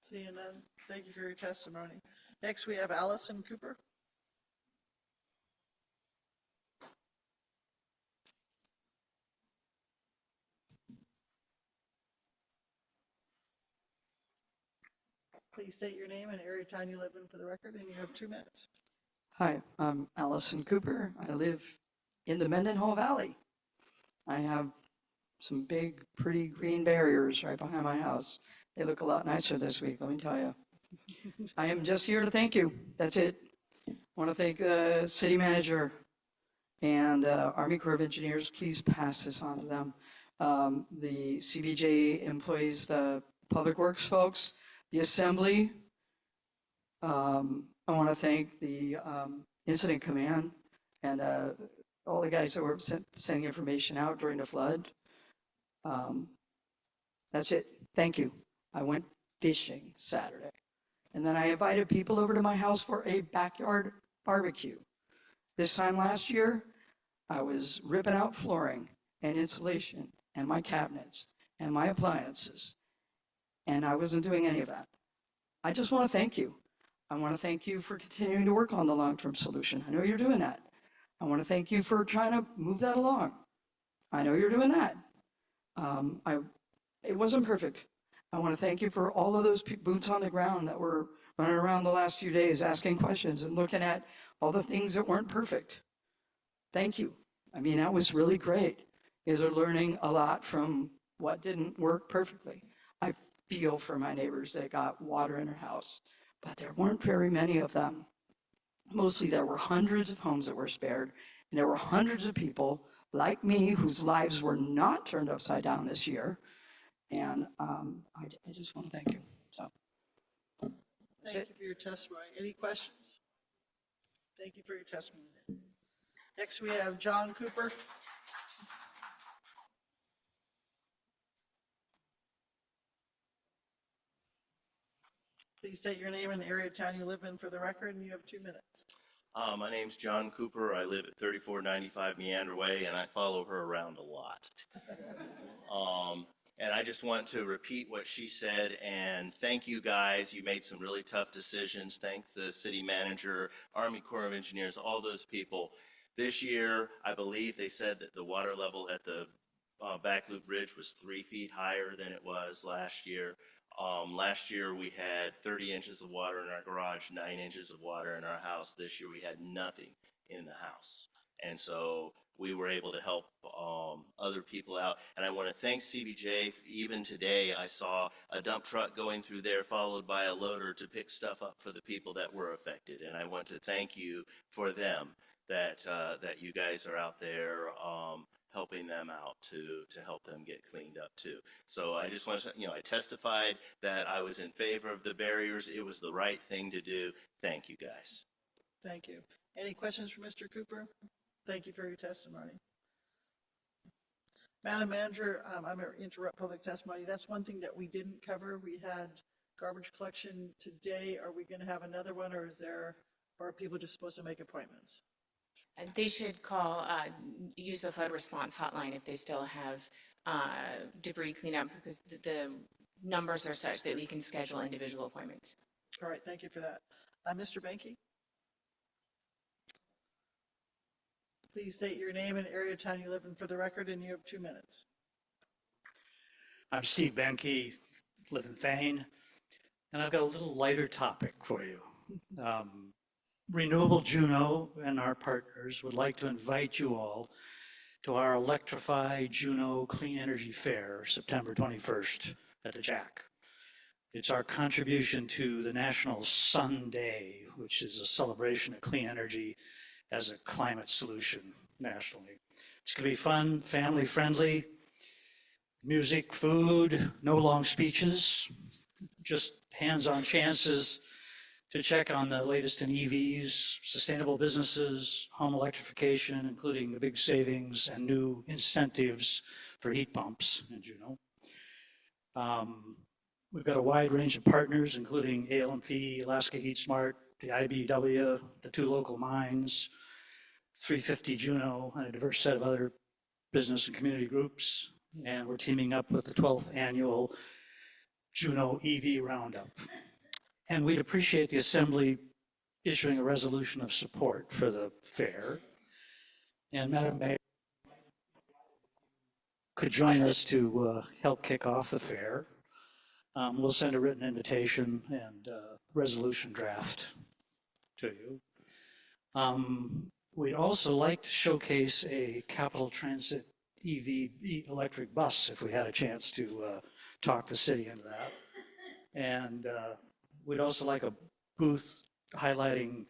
Seeing none, thank you for your testimony. Next, we have Allison Cooper. Please state your name and area of town you live in for the record, and you have 2 minutes. Hi, I'm Allison Cooper. I live in the Mendenhall Valley. I have some big, pretty green barriers right behind my house. They look a lot nicer this week, let me tell you. I am just here to thank you. That's it. I want to thank the city manager and Army Corps of Engineers. Please pass this on to them. The CBJ employees, the Public Works folks, the Assembly. I want to thank the Incident Command and all the guys that were sending information out during the flood. That's it. Thank you. I went fishing Saturday. And then I invited people over to my house for a backyard barbecue. This time last year, I was ripping out flooring and insulation and my cabinets and my appliances. And I wasn't doing any of that. I just want to thank you. I want to thank you for continuing to work on the long-term solution. I know you're doing that. I want to thank you for trying to move that along. I know you're doing that. It wasn't perfect. I want to thank you for all of those boots on the ground that were running around the last few days asking questions and looking at all the things that weren't perfect. Thank you. I mean, that was really great. You guys are learning a lot from what didn't work perfectly. I feel for my neighbors that got water in their house, but there weren't very many of them. Mostly there were hundreds of homes that were spared, and there were hundreds of people like me whose lives were not turned upside down this year. And I just want to thank you. So, Thank you for your testimony. Any questions? Thank you for your testimony. Next, we have John Cooper. Please state your name and area of town you live in for the record, and you have 2 minutes. My name's John Cooper. I live at 3495 Meander Way, and I follow her around a lot. And I just want to repeat what she said and thank you guys. You made some really tough decisions. Thank the city manager, Army Corps of Engineers, all those people. This year, I believe they said that the water level at the Back Loop Bridge was 3 feet higher than it was last year. Last year we had 30 inches of water in our garage, 9 inches of water in our house. This year we had nothing in the house. And so we were able to help other people out. And I want to thank CBJ. Even today I saw a dump truck going through there followed by a loader to pick stuff up for the people that were affected. And I want to thank you for them, that you guys are out there helping them out to help them get cleaned up too. So I just want to, I testified that I was in favor of the barriers. It was the right thing to do. Thank you guys. Thank you. Any questions for Mr. Cooper? Thank you for your testimony. Madam Manager, I'm going to interrupt public testimony. That's one thing that we didn't cover. We had garbage collection today. Are we going to have another one, or are people just supposed to make appointments? They should call, use the flood response hotline if they still have debris cleanup, because the numbers are such that we can schedule individual appointments. All right, thank you for that. Mr. Banky? Please state your name and area of town you live in for the record, and you have 2 minutes. I'm Steve Benke, live in Thane, and I've got a little lighter topic for you. Renewable Juneau and our partners would like to invite you all to our Electrify Juneau Clean Energy Fair, September 21st at the Jack. It's our contribution to the National Sun Day, which is a celebration of clean energy as a climate solution nationally. It's going to be fun, family friendly, music, food, no long speeches, just hands-on chances to check on the latest in EVs, sustainable businesses, home electrification, including the big savings and new incentives for heat pumps in Juneau. We've got a wide range of partners, including ALMP, Alaska Heat Smart, the IBEW, the 2 local mines, 350 Juneau, and a diverse set of other business and community groups. And we're teaming up with the 12th annual Juneau EV Roundup. And we'd appreciate the Assembly issuing a resolution of support for the fair. And Madam Mayor could join us to help kick off the fair. We'll send a written invitation and resolution draft to you. We'd also like to showcase a Capital Transit EV electric bus if we had a chance to talk the city into that. And we'd also like a booth highlighting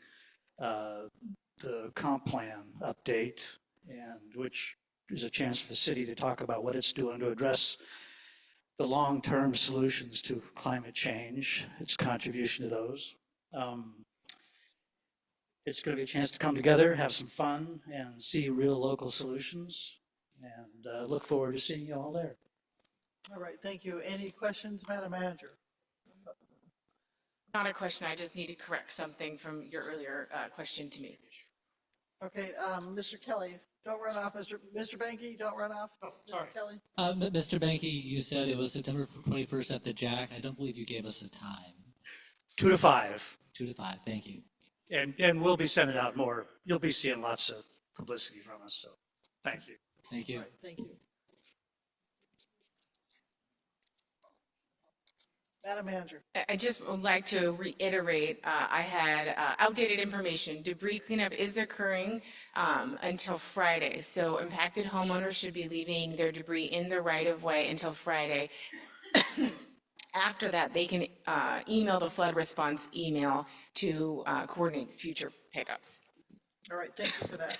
the comp plan update, and which is a chance for the city to talk about what it's doing to address the long-term solutions to climate change, its contribution to those. It's going to be a chance to come together, have some fun, and see real local solutions. And look forward to seeing you all there. All right, thank you. Any questions, Madam Manager? Not a question, I just need to correct something from your earlier question to me. Okay, Mr. Kelly, don't run off. Mr. Banky, don't run off. Oh, sorry. Mr. Kelly? Mr. Banky, you said it was September 21st at the Jack. I don't believe you gave us a time. 2 to 5. 2 to 5, thank you. And we'll be sending out more. You'll be seeing lots of publicity from us, so thank you. Thank you. All right, thank you. Madam Manager. I just would like to reiterate, I had outdated information. Debris cleanup is occurring until Friday. So impacted homeowners should be leaving their debris in the right-of-way until Friday. After that, they can email the flood response email to coordinate future pickups. All right, thank you for that.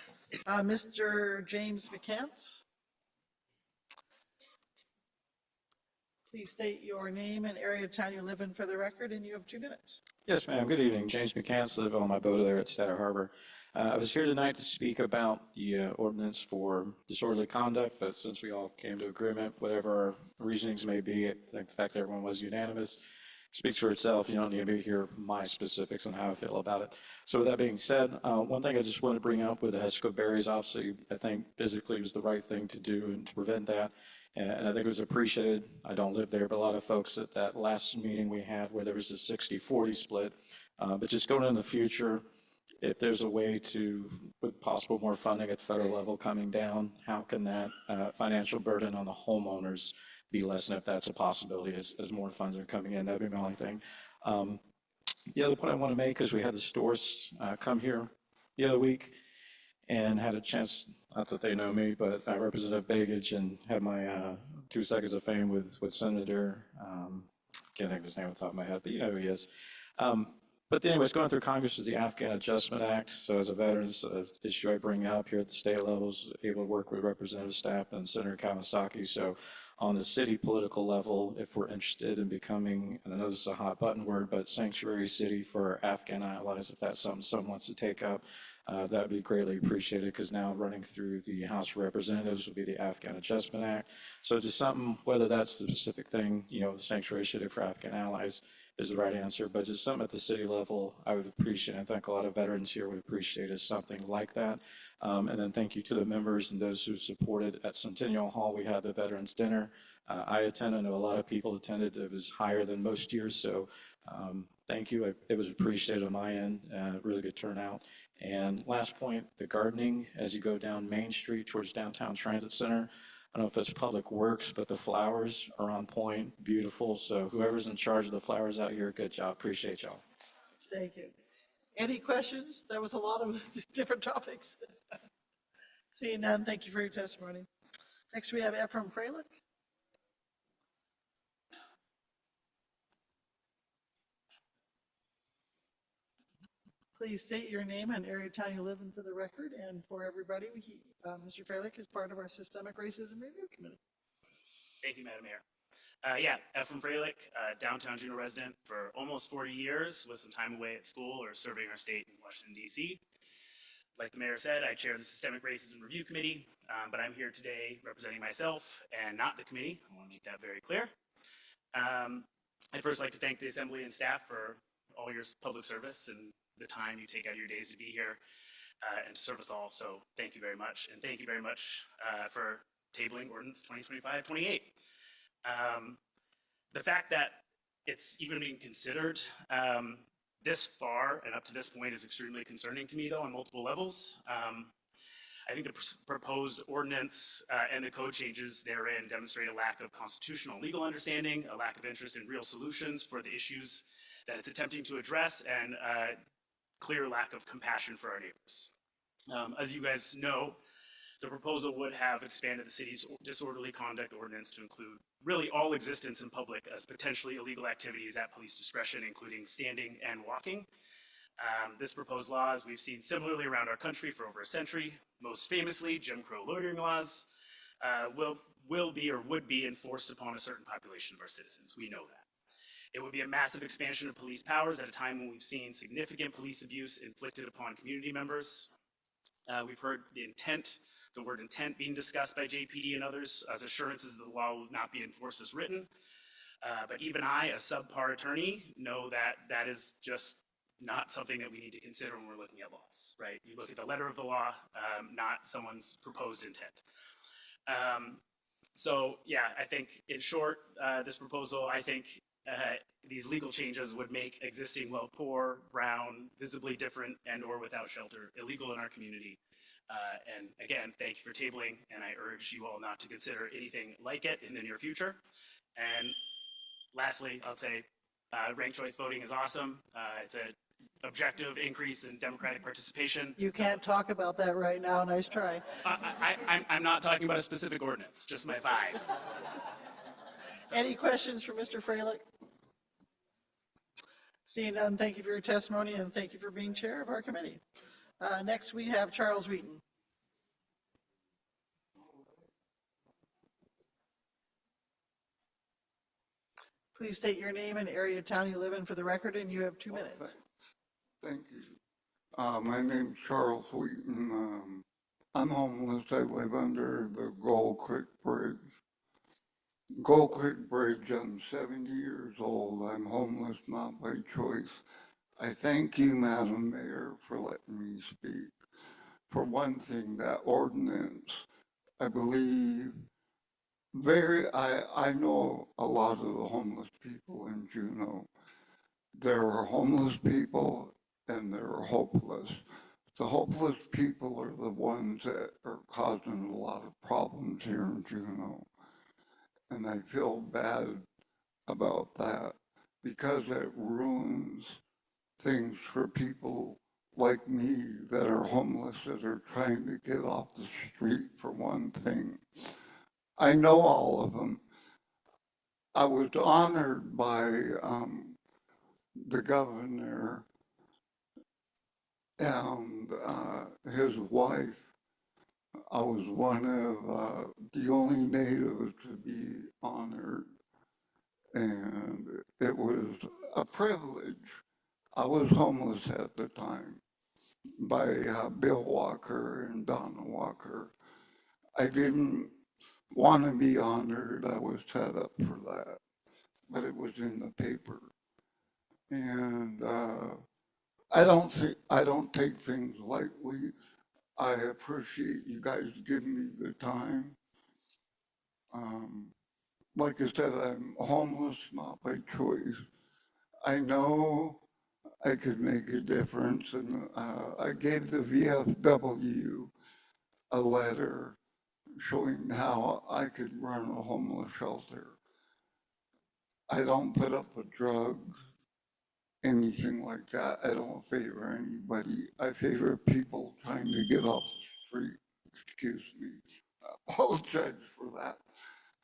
Mr. James McCants? Please state your name and area of town you live in for the record, and you have 2 minutes. Yes, ma'am. Good evening. James McCants, live on my boat there at Statter Harbor. I was here tonight to speak about the ordinance for disorderly conduct, but since we all came to agreement, whatever our reasonings may be, I think the fact that everyone was unanimous, speaks for itself. You don't need me to hear my specifics on how I feel about it. So with that being said, one thing I just want to bring up with the Hesco berries, obviously, I think physically was the right thing to do and to prevent that. And I think it was appreciated. I don't live there, but a lot of folks at that last meeting we had where there was a 60-40 split. But just going in the future, if there's a way to, with possible more funding at the federal level coming down, how can that financial burden on the homeowners be lessened if that's a possibility as more funds are coming in? That'd be my only thing. The other point I want to make is we had the stores come here the other week and had a chance, not that they know me, but Representative Begich, and had my 2 seconds of fame with Senator, can't think of his name off the top of my head, but you know who he is. But anyways, going through Congress is the Afghan Adjustment Act. So as a veterans issue I bring up here at the state levels, able to work with Representative Stapp and Senator Kawasaki. So on the city political level, if we're interested in becoming, and I know this is a hot button word, but sanctuary city for Afghan allies, if that's something someone wants to take up, that would be greatly appreciated, because now running through the House of Representatives would be the Afghan Adjustment Act. So just something, whether that's the specific thing, you know, the sanctuary city for Afghan allies is the right answer, but just something at the city level I would appreciate. I think a lot of veterans here would appreciate is something like that. And then thank you to the members and those who supported. At Centennial Hall, we had the Veterans Dinner. I attended, I know a lot of people attended. It was higher than most years, so thank you. It was appreciated on my end, really good turnout. And last point, the gardening as you go down Main Street towards Downtown Transit Center. I don't know if it's Public Works, but the flowers are on point, beautiful. So whoever's in charge of the flowers out here, good job. Appreciate y'all. Thank you. Any questions? That was a lot of different topics. Seeing none, thank you for your testimony. Next, we have Ephraim Freilich. Please state your name and area of town you live in for the record, and for everybody, Mr. Freilich is part of our Systemic Racism Review Committee. Thank you, Madam Mayor. Ephraim Freilich, downtown Juneau resident for almost 40 years, with some time away at school or serving our state in Washington, D.C. Like the mayor said, I chair the Systemic Racism Review Committee, but I'm here today representing myself and not the committee. I want to make that very clear. I'd first like to thank the Assembly and staff for all your public service and the time you take out of your days to be here and to serve us all. So thank you very much. And thank you very much for tabling Ordinance 2025-28. The fact that it's even being considered this far and up to this point is extremely concerning to me, though, on multiple levels. I think the proposed ordinance and the code changes therein demonstrate a lack of constitutional and legal understanding, a lack of interest in real solutions for the issues that it's attempting to address, and clear lack of compassion for our neighbors. As you guys know, the proposal would have expanded the city's disorderly conduct ordinance to include really all existence in public as potentially illegal activities at police discretion, including standing and walking. This proposed law, as we've seen similarly around our country for over a century, most famously Jim Crow loitering laws, will be or would be enforced upon a certain population of our citizens. We know that. It would be a massive expansion of police powers at a time when we've seen significant police abuse inflicted upon community members. We've heard the word intent being discussed by JPD and others as assurances that the law will not be enforced as written. But even I, a subpar attorney, know that that is just not something that we need to consider when we're looking at laws, right? You look at the letter of the law, not someone's proposed intent. So yeah, I think in short, this proposal, I think these legal changes would make existing poor, brown, visibly different, and or without shelter illegal in our community. And again, thank you for tabling, and I urge you all not to consider anything like it in the near future. And lastly, I'll say ranked choice voting is awesome. It's an objective increase in democratic participation. You can't talk about that right now. Nice try. I'm not talking about a specific ordinance, just my vibe. Any questions for Mr. Freilich? Seeing none, thank you for your testimony and thank you for being chair of our committee. Next, we have Charles Wheaton. Please state your name and area of town you live in for the record, and you have 2 minutes. Thank you. My name's Charles Wheaton. I'm homeless. I live under the Gold Creek Bridge. Gold Creek Bridge, I'm 70 years old. I'm homeless, not by choice. I thank you, Madam Mayor, for letting me speak. For one thing, that ordinance, I believe, I know a lot of the homeless people in Juneau. There are homeless people and there are hopeless. The hopeless people are the ones that are causing a lot of problems here in Juneau. And I feel bad about that because it ruins things for people like me that are homeless, that are trying to get off the street, for one thing. I know all of them. I was honored by the governor and his wife. I was one of the only natives to be honored, and it was a privilege. I was homeless at the time by Bill Walker and Donna Walker. I didn't want to be honored. I was set up for that, but it was in the paper. And I don't take things lightly. I appreciate you guys giving me the time. Like I said, I'm homeless, not by choice. I know I could make a difference, and I gave the VFW a letter showing how I could run a homeless shelter. I don't put up with drugs, anything like that. I don't favor anybody. I favor people trying to get off the street. Excuse me. I apologize for that.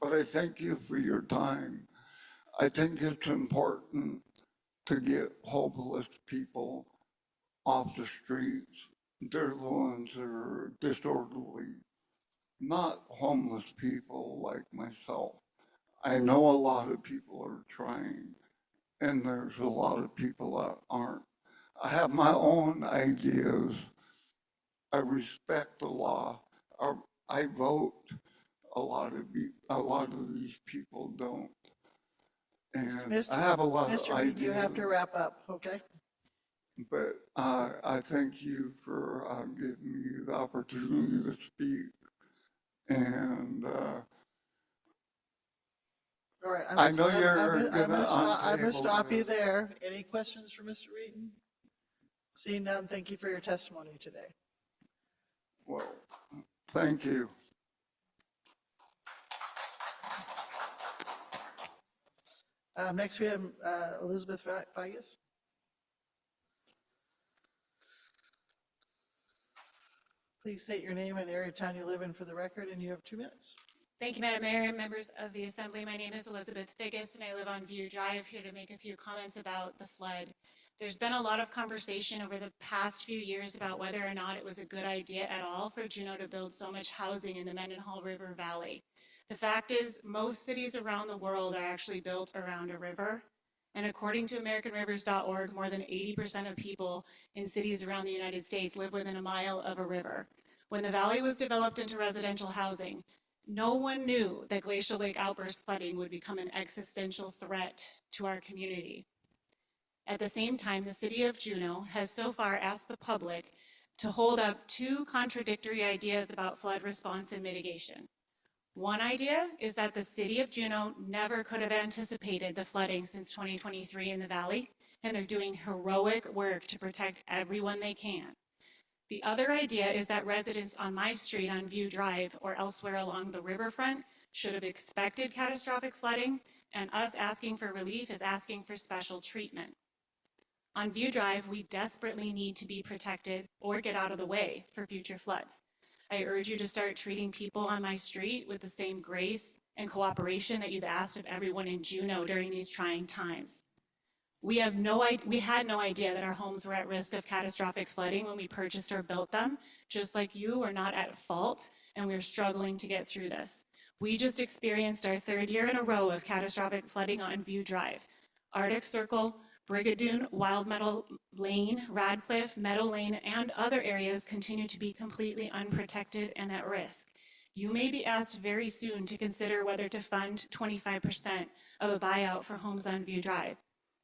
But I thank you for your time. I think it's important to get hopeless people off the streets. They're the ones that are disorderly, not homeless people like myself. I know a lot of people are trying, and there's a lot of people that aren't. I have my own ideas. I respect the law. I vote. A lot of these people don't. And I have a lot of Mr. ideas. Reed, you have to wrap up, okay? But I thank you for giving me the opportunity to speak. And All right, I know you're I'm gonna gonna stop you untable there. Any questions for Mr. Reeton? Seeing none, thank you for your testimony today. Well, thank you. Next, we have Elizabeth Vegas. Please state your name and area of town you live in for the record, and you have 2 minutes. Thank you, Madam Mayor and members of the Assembly. My name is Elizabeth Figgis, and I live on View Drive, here to make a few comments about the flood. There's been a lot of conversation over the past few years about whether or not it was a good idea at all for Juneau to build so much housing in the Mendenhall River Valley. The fact is, most cities around the world are actually built around a river. And according to AmericanRivers.org, more than 80% of people in cities around the United States live within a mile of a river. When the valley was developed into residential housing, no one knew that glacial lake outburst flooding would become an existential threat to our community. At the same time, the city of Juneau has so far asked the public to hold up 2 contradictory ideas about flood response and mitigation. One idea is that the city of Juneau never could have anticipated the flooding since 2023 in the valley, and they're doing heroic work to protect everyone they can. The other idea is that residents on my street on View Drive or elsewhere along the riverfront should have expected catastrophic flooding, and us asking for relief is asking for special treatment. On View Drive, we desperately need to be protected or get out of the way for future floods. I urge you to start treating people on my street with the same grace and cooperation that you've asked of everyone in Juneau during these trying times. We had no idea that our homes were at risk of catastrophic flooding when we purchased or built them. Just like you, we're not at fault, and we're struggling to get through this. We just experienced our 3rd year in a row of catastrophic flooding on View Drive. Arctic Circle, Brigadoon, Wild Meadow Lane, Radcliffe, Meadow Lane, and other areas continue to be completely unprotected and at risk. You may be asked very soon to consider whether to fund 25% of a buyout for homes on View Drive.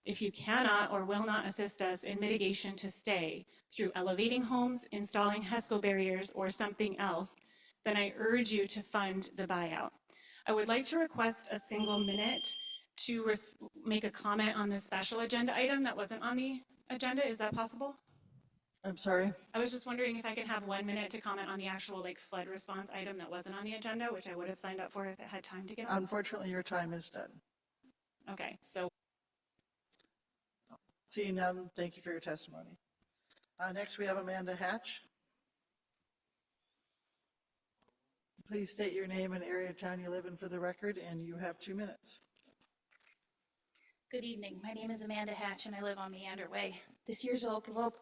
If you cannot or will not assist us in mitigation to stay through elevating homes, installing HESCO barriers, or something else, then I urge you to fund the buyout. I would like to request a single minute to make a comment on this special agenda item that wasn't on the agenda. Is that possible? I'm sorry. I was just wondering if I could have 1 minute to comment on the actual flood response item that wasn't on the agenda, which I would have signed up for if it had time to get on. Unfortunately, your time is done. Okay, so Seeing none, thank you for your testimony. Next, we have Amanda Hatch. Please state your name and area of town you live in for the record, and you have 2 minutes. Good evening. My name is Amanda Hatch and I live on Meander Way. This year's Oak Elope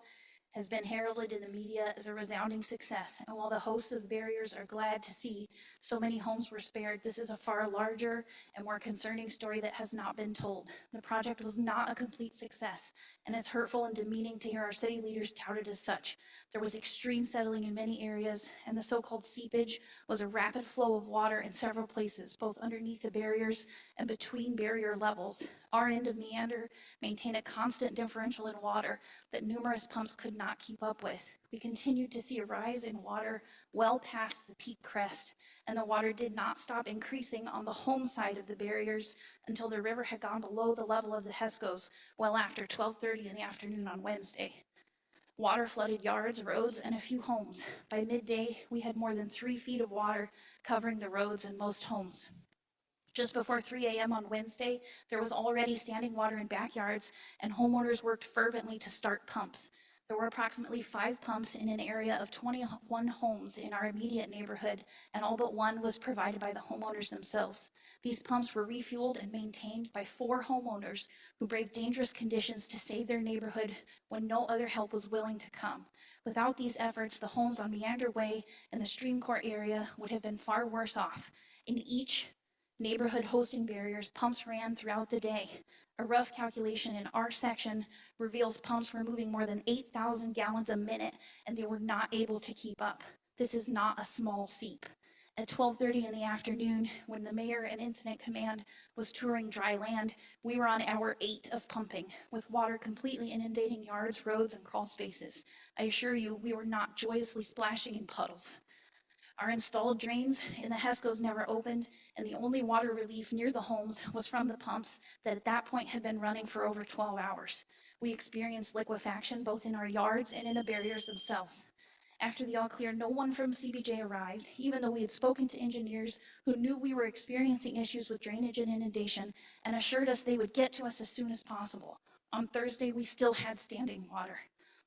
has been heralded in the media as a resounding success, and while the hosts of barriers are glad to see so many homes were spared, this is a far larger and more concerning story that has not been told. The project was not a complete success, and it's hurtful and demeaning to hear our city leaders touted as such. There was extreme settling in many areas, and the so-called seepage was a rapid flow of water in several places, both underneath the barriers and between barrier levels. Our end of Meander maintained a constant differential in water that numerous pumps could not keep up with. We continued to see a rise in water well past the peak crest, and the water did not stop increasing on the home side of the barriers until the river had gone below the level of the HESCOs well after 12:30 in the afternoon on Wednesday. Water flooded yards, roads, and a few homes. By midday, we had more than 3 feet of water covering the roads and most homes. Just before 3 a.m. on Wednesday, there was already standing water in backyards, and homeowners worked fervently to start pumps. There were approximately 5 pumps in an area of 21 homes in our immediate neighborhood, and all but one was provided by the homeowners themselves. These pumps were refueled and maintained by 4 homeowners who braved dangerous conditions to save their neighborhood when no other help was willing to come. Without these efforts, the homes on Meander Way and the Stream Court area would have been far worse off. In each neighborhood hosting barriers, pumps ran throughout the day. A rough calculation in our section reveals pumps were moving more than 8,000 gallons a minute, and they were not able to keep up. This is not a small seep. At 12:30 in the afternoon, when the mayor and incident command was touring dry land, we were on hour 8 of pumping, with water completely inundating yards, roads, and crawl spaces. I assure you, we were not joyously splashing in puddles. Our installed drains in the HESCOs never opened, and the only water relief near the homes was from the pumps that at that point had been running for over 12 hours. We experienced liquefaction both in our yards and in the barriers themselves. After the all clear, no one from CBJ arrived, even though we had spoken to engineers who knew we were experiencing issues with drainage and inundation and assured us they would get to us as soon as possible. On Thursday, we still had standing water.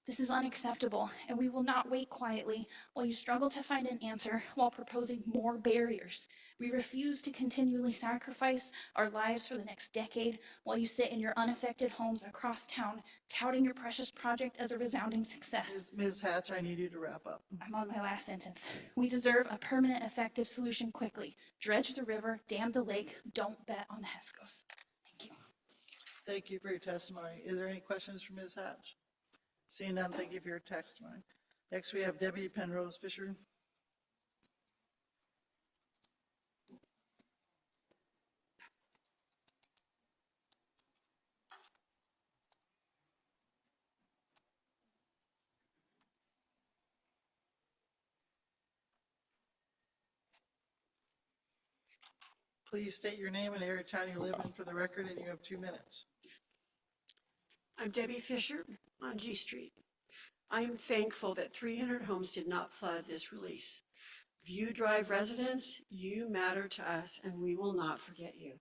This is unacceptable, and we will not wait quietly while you struggle to find an answer while proposing more barriers. We refuse to continually sacrifice our lives for the next decade while you sit in your unaffected homes across town, touting your precious project as a resounding success. Ms. Hatch, I need you to wrap up. I'm on my last sentence. We deserve a permanent, effective solution quickly. Dredge the river, dam the lake, don't bet on the HESCOs. Thank you. Thank you for your testimony. Is there any questions for Ms. Hatch? Seeing none, thank you for your testimony. Next, we have Debbie Penrose Fisher. Please state your name and area of town you live in for the record, and you have 2 minutes. I'm Debbie Fisher on G Street. I am thankful that 300 homes did not flood this release. View Drive residents, you matter to us, and we will not forget you.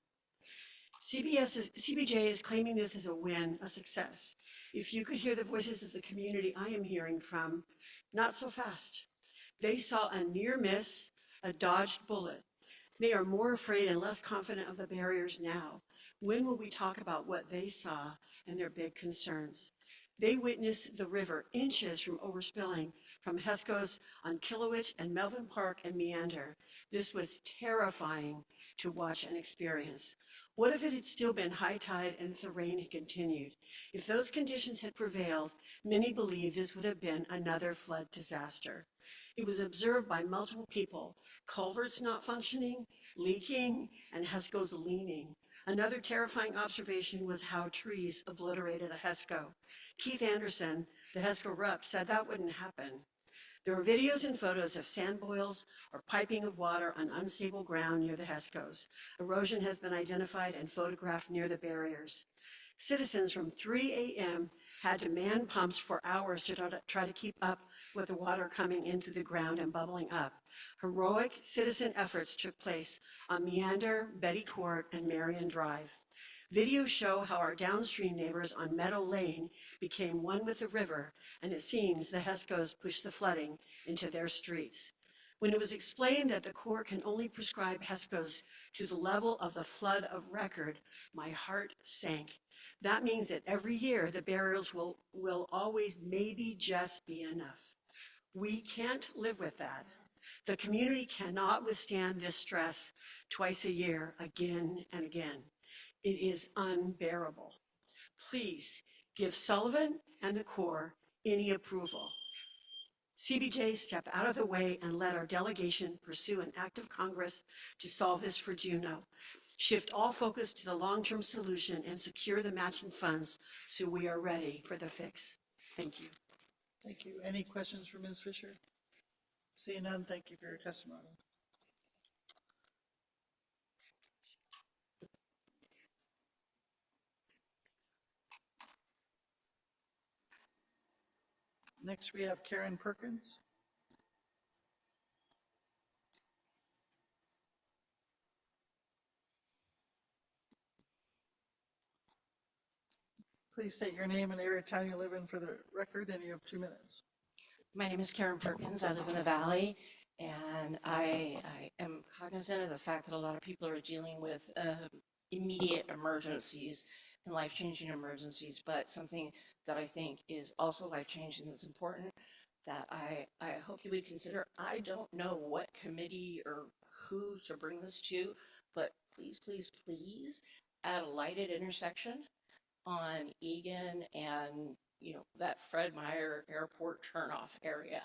CBJ is claiming this as a win, a success. If you could hear the voices of the community I am hearing from, not so fast. They saw a near miss, a dodged bullet. They are more afraid and less confident of the barriers now. When will we talk about what they saw and their big concerns? They witnessed the river inches from overspilling from HESCOs on Killowitch and Melvin Park and Meander. This was terrifying to watch and experience. What if it had still been high tide and if the rain had continued? If those conditions had prevailed, many believe this would have been another flood disaster. It was observed by multiple people, culverts not functioning, leaking, and HESCO's leaning. Another terrifying observation was how trees obliterated a HESCO. Keith Anderson, the HESCO rep, said that wouldn't happen. There are videos and photos of sand boils or piping of water on unstable ground near the HESCOs. Erosion has been identified and photographed near the barriers. Citizens from 3 a.m. had to man pumps for hours to try to keep up with the water coming into the ground and bubbling up. Heroic citizen efforts took place on Meander, Betty Court, and Marion Drive. Videos show how our downstream neighbors on Meadow Lane became one with the river, and it seems the HESCOs pushed the flooding into their streets. When it was explained that the Corps can only prescribe HESCOs to the level of the flood of record, my heart sank. That means that every year the barriers will always maybe just be enough. We can't live with that. The community cannot withstand this stress twice a year, again and again. It is unbearable. Please give Sullivan and the Corps any approval. CBJ, step out of the way and let our delegation pursue an act of Congress to solve this for Juneau. Shift all focus to the long-term solution and secure the matching funds so we are ready for the fix. Thank you. Thank you. Any questions for Ms. Fisher? Seeing none, thank you for your testimony. Next, we have Karen Perkins. Please state your name and area of town you live in for the record, and you have 2 minutes. My name is Karen Perkins. I live in the Valley, and I am cognizant of the fact that a lot of people are dealing with immediate emergencies and life-changing emergencies, but something that I think is also life-changing that's important that I hope you would consider. I don't know what committee or who to bring this to, but please, please, please add a lighted intersection on Egan and, you know, that Fred Meyer Airport turnoff area.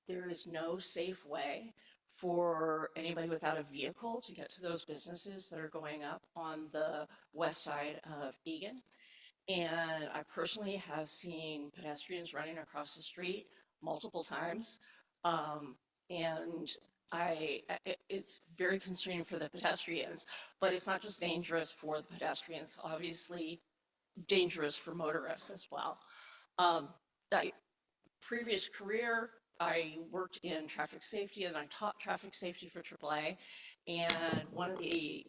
There is no safe way for anybody without a vehicle to get to those businesses that are going up on the west side of Egan. And I personally have seen pedestrians running across the street multiple times. And it's very concerning for the pedestrians, but it's not just dangerous for the pedestrians, obviously dangerous for motorists as well. Previous career, I worked in traffic safety and I taught traffic safety for AAA. And one of the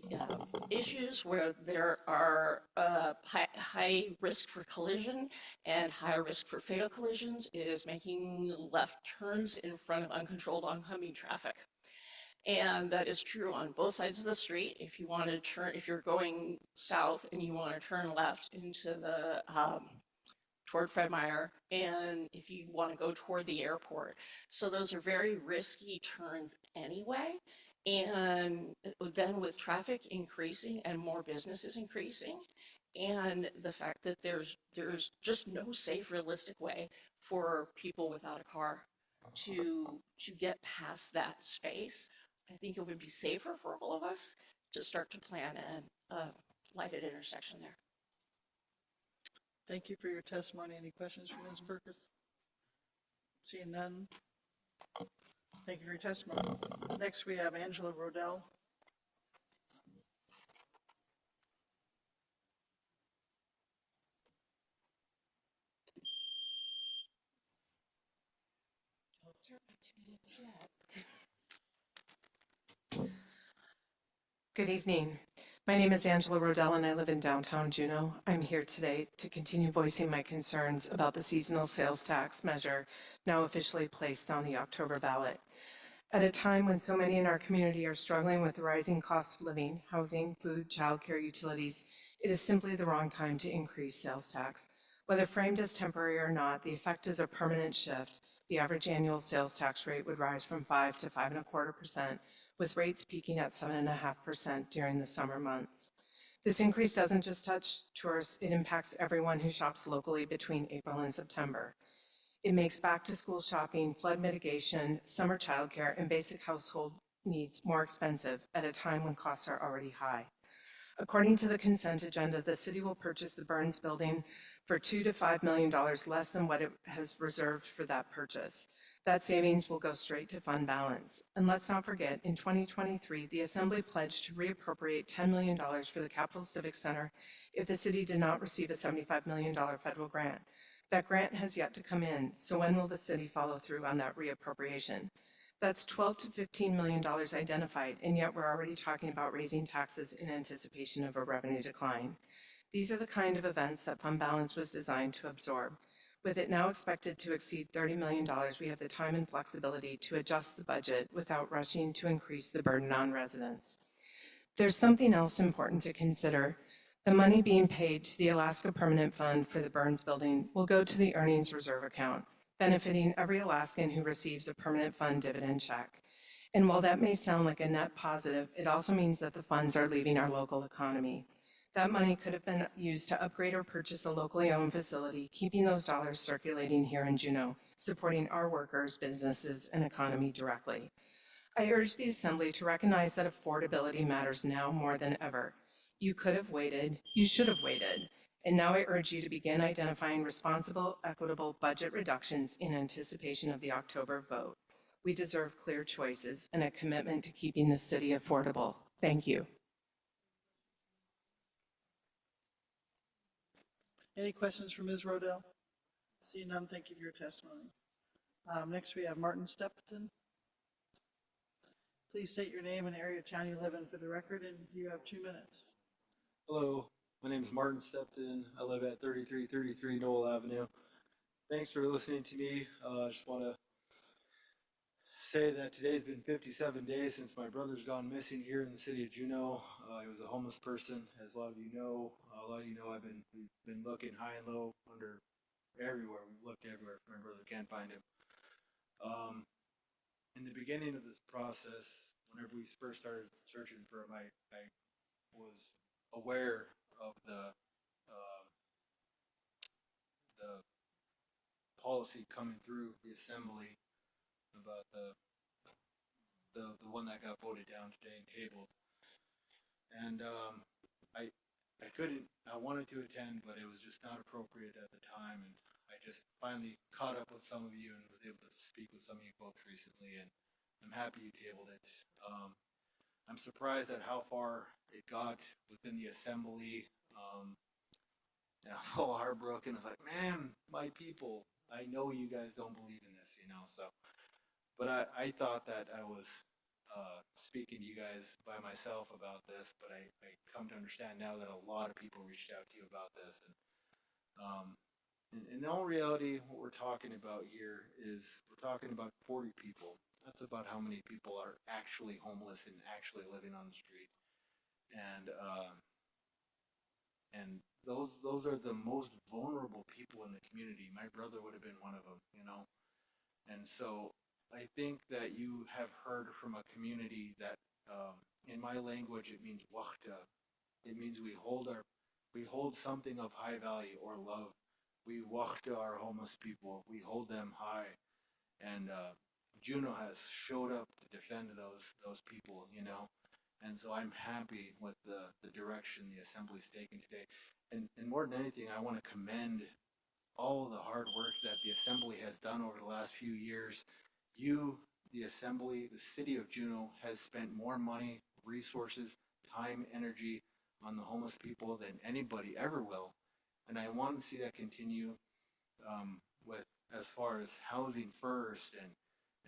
issues where there are high risk for collision and high risk for fatal collisions is making left turns in front of uncontrolled oncoming traffic. And that is true on both sides of the street. If you want to turn, if you're going south and you want to turn left into the toward Fred Meyer, and if you want to go toward the airport. So those are very risky turns anyway. And then with traffic increasing and more businesses increasing, and the fact that there's just no safe, realistic way for people without a car to get past that space, I think it would be safer for all of us to start to plan a lighted intersection there. Thank you for your testimony. Any questions for Ms. Perkins? Seeing none. Thank you for your testimony. Next, we have Angela Rodell. Don't start by 2 minutes yet. Good evening. My name is Angela Rodell and I live in downtown Juneau. I'm here today to continue voicing my concerns about the seasonal sales tax measure now officially placed on the October ballot. At a time when so many in our community are struggling with the rising cost of living, housing, food, childcare, utilities, it is simply the wrong time to increase sales tax. Whether framed as temporary or not, the effect is a permanent shift. The average annual sales tax rate would rise from 5 to 5.25%, with rates peaking at 7.5% during the summer months. This increase doesn't just touch tourists, it impacts everyone who shops locally between April and September. It makes back-to-school shopping, flood mitigation, summer childcare, and basic household needs more expensive at a time when costs are already high. According to the consent agenda, the city will purchase the Burns building for $2 to $5 million less than what it has reserved for that purchase. That savings will go straight to fund balance. And let's not forget, in 2023, the Assembly pledged to reappropriate $10 million for the Capitol Civic Center if the city did not receive a $75 million federal grant. That grant has yet to come in, so when will the city follow through on that reappropriation? That's $12 to $15 million identified, and yet we're already talking about raising taxes in anticipation of a revenue decline. These are the kind of events that fund balance was designed to absorb. With it now expected to exceed $30 million, we have the time and flexibility to adjust the budget without rushing to increase the burden on residents. There's something else important to consider. The money being paid to the Alaska Permanent Fund for the Burns building will go to the Earnings Reserve account, benefiting every Alaskan who receives a permanent fund dividend check. And while that may sound like a net positive, it also means that the funds are leaving our local economy. That money could have been used to upgrade or purchase a locally owned facility, keeping those dollars circulating here in Juneau, supporting our workers, businesses, and economy directly. I urge the Assembly to recognize that affordability matters now more than ever. You could have waited, you should have waited, and now I urge you to begin identifying responsible, equitable budget reductions in anticipation of the October vote. We deserve clear choices and a commitment to keeping the city affordable. Thank you. Any questions for Ms. Rodell? Seeing none, thank you for your testimony. Next, we have Martin Stepton. Please state your name and area of town you live in for the record, and you have 2 minutes. Hello, my name is Martin Stepton. I live at 3333 Noel Avenue. Thanks for listening to me. I just want to say that today's been 57 days since my brother's gone missing here in the city of Juneau. He was a homeless person, as a lot of you know. We've been looking high and low, under everywhere. We've looked everywhere for my brother. Can't find him. In the beginning of this process, whenever we first started searching for him, I was aware of the policy coming through the Assembly about the one that got voted down today and tabled. And I wanted to attend, but it was just not appropriate at the time. And I just finally caught up with some of you and was able to speak with some of you folks recently, and I'm happy you tabled it. I'm surprised at how far it got within the Assembly. And I was so heartbroken. I was like, man, my people, I know you guys don't believe in this, so. But I thought that I was speaking to you guys by myself about this, but I come to understand now that a lot of people reached out to you about this. And in all reality, what we're talking about here is we're talking about 40 people. That's about how many people are actually homeless and actually living on the street. And those are the most vulnerable people in the community. My brother would have been one of them, And so I think that you have heard from a community that, in my language, it means wachta. It means we hold something of high value or love. We wachta our homeless people. We hold them high. And Juneau has showed up to defend those people, And so I'm happy with the direction the Assembly's taken today. And more than anything, I want to commend all the hard work that the Assembly has done over the last few years. You, the Assembly, the city of Juneau has spent more money, resources, time, energy on the homeless people than anybody ever will. And I want to see that continue with as far as housing first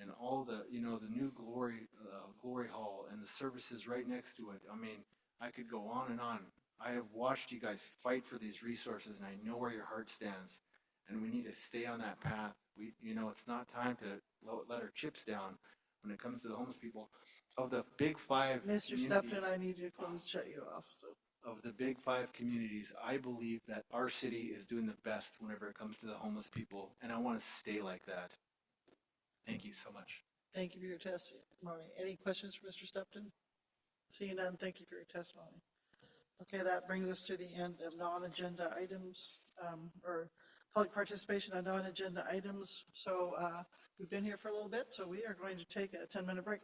and all the, the new glory hall and the services right next to it. I mean, I could go on and on. I have watched you guys fight for these resources, and I know where your heart stands. And we need to stay on that path. It's not time to let our chips down when it comes to the homeless people. Of the big five Mr. Stepton, I need to shut you off. So. Of the big five communities, I believe that our city is doing the best whenever it comes to the homeless people, and I want to stay like that. Thank you so much. Thank you for your testimony. Any questions for Mr. Stepton? Seeing none, thank you for your testimony. Okay, that brings us to the end of non-agenda items or public participation on non-agenda items. So we've been here for a little bit, so we are going to take a 10-minute break.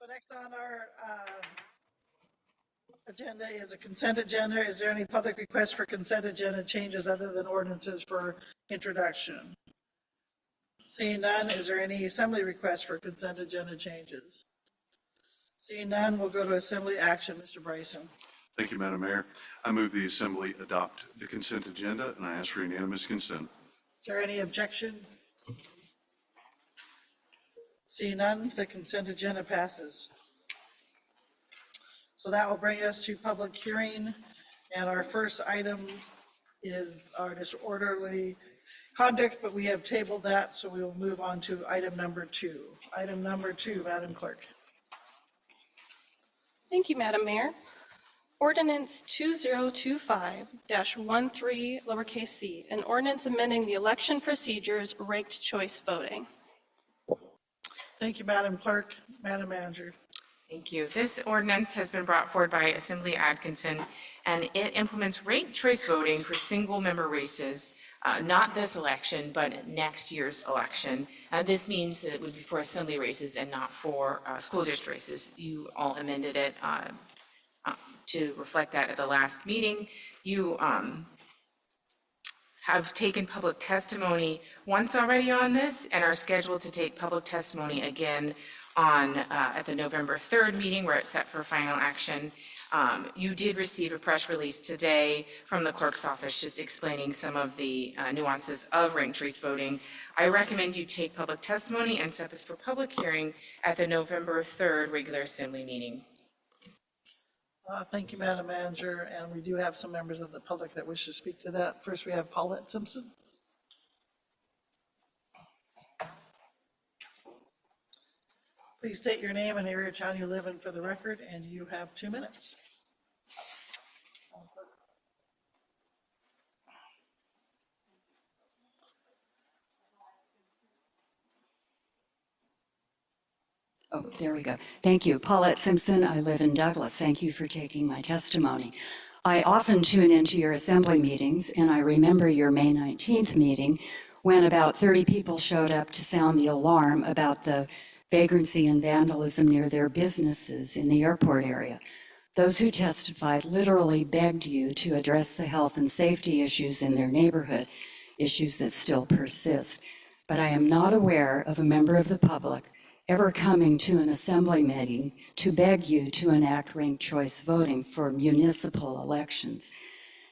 So next on our agenda is a consent agenda. Is there any public request for consent agenda changes other than ordinances for introduction? Seeing none, is there any assembly request for consent agenda changes? Seeing none, we'll go to assembly action. Mr. Bryson. Thank you, Madam Mayor. I move the Assembly adopt the consent agenda, and I ask for unanimous consent. Is there any objection? Seeing none, the consent agenda passes. So that will bring us to public hearing, and our first item is our disorderly conduct, but we have tabled that, so we will move on to item number 2. Item number 2, Madam Clerk. Thank you, Madam Mayor. Ordinance 2025-13 lowercase c, an ordinance amending the election procedures ranked choice voting. Thank you, Madam Clerk. Madam Manager. Thank you. This ordinance has been brought forward by Assembly Atkinson, and it implements ranked choice voting for single-member races, not this election, but next year's election. This means that it would be for Assembly races and not for school district races. You all amended it to reflect that at the last meeting. You have taken public testimony once already on this and are scheduled to take public testimony again on at the November 3rd meeting where it's set for final action. You did receive a press release today from the clerk's office just explaining some of the nuances of ranked choice voting. I recommend you take public testimony and set this for public hearing at the November 3rd regular assembly meeting. Thank you, Madam Manager, and we do have some members of the public that wish to speak to that. First, we have Paulette Simpson. Please state your name and area of town you live in for the record, and you have 2 minutes. Oh, there we go. Thank you. Paulette Simpson. I live in Douglas. Thank you for taking my testimony. I often tune into your assembly meetings, and I remember your May 19th meeting when about 30 people showed up to sound the alarm about the vagrancy and vandalism near their businesses in the airport area. Those who testified literally begged you to address the health and safety issues in their neighborhood, issues that still persist. But I am not aware of a member of the public ever coming to an assembly meeting to beg you to enact ranked choice voting for municipal elections.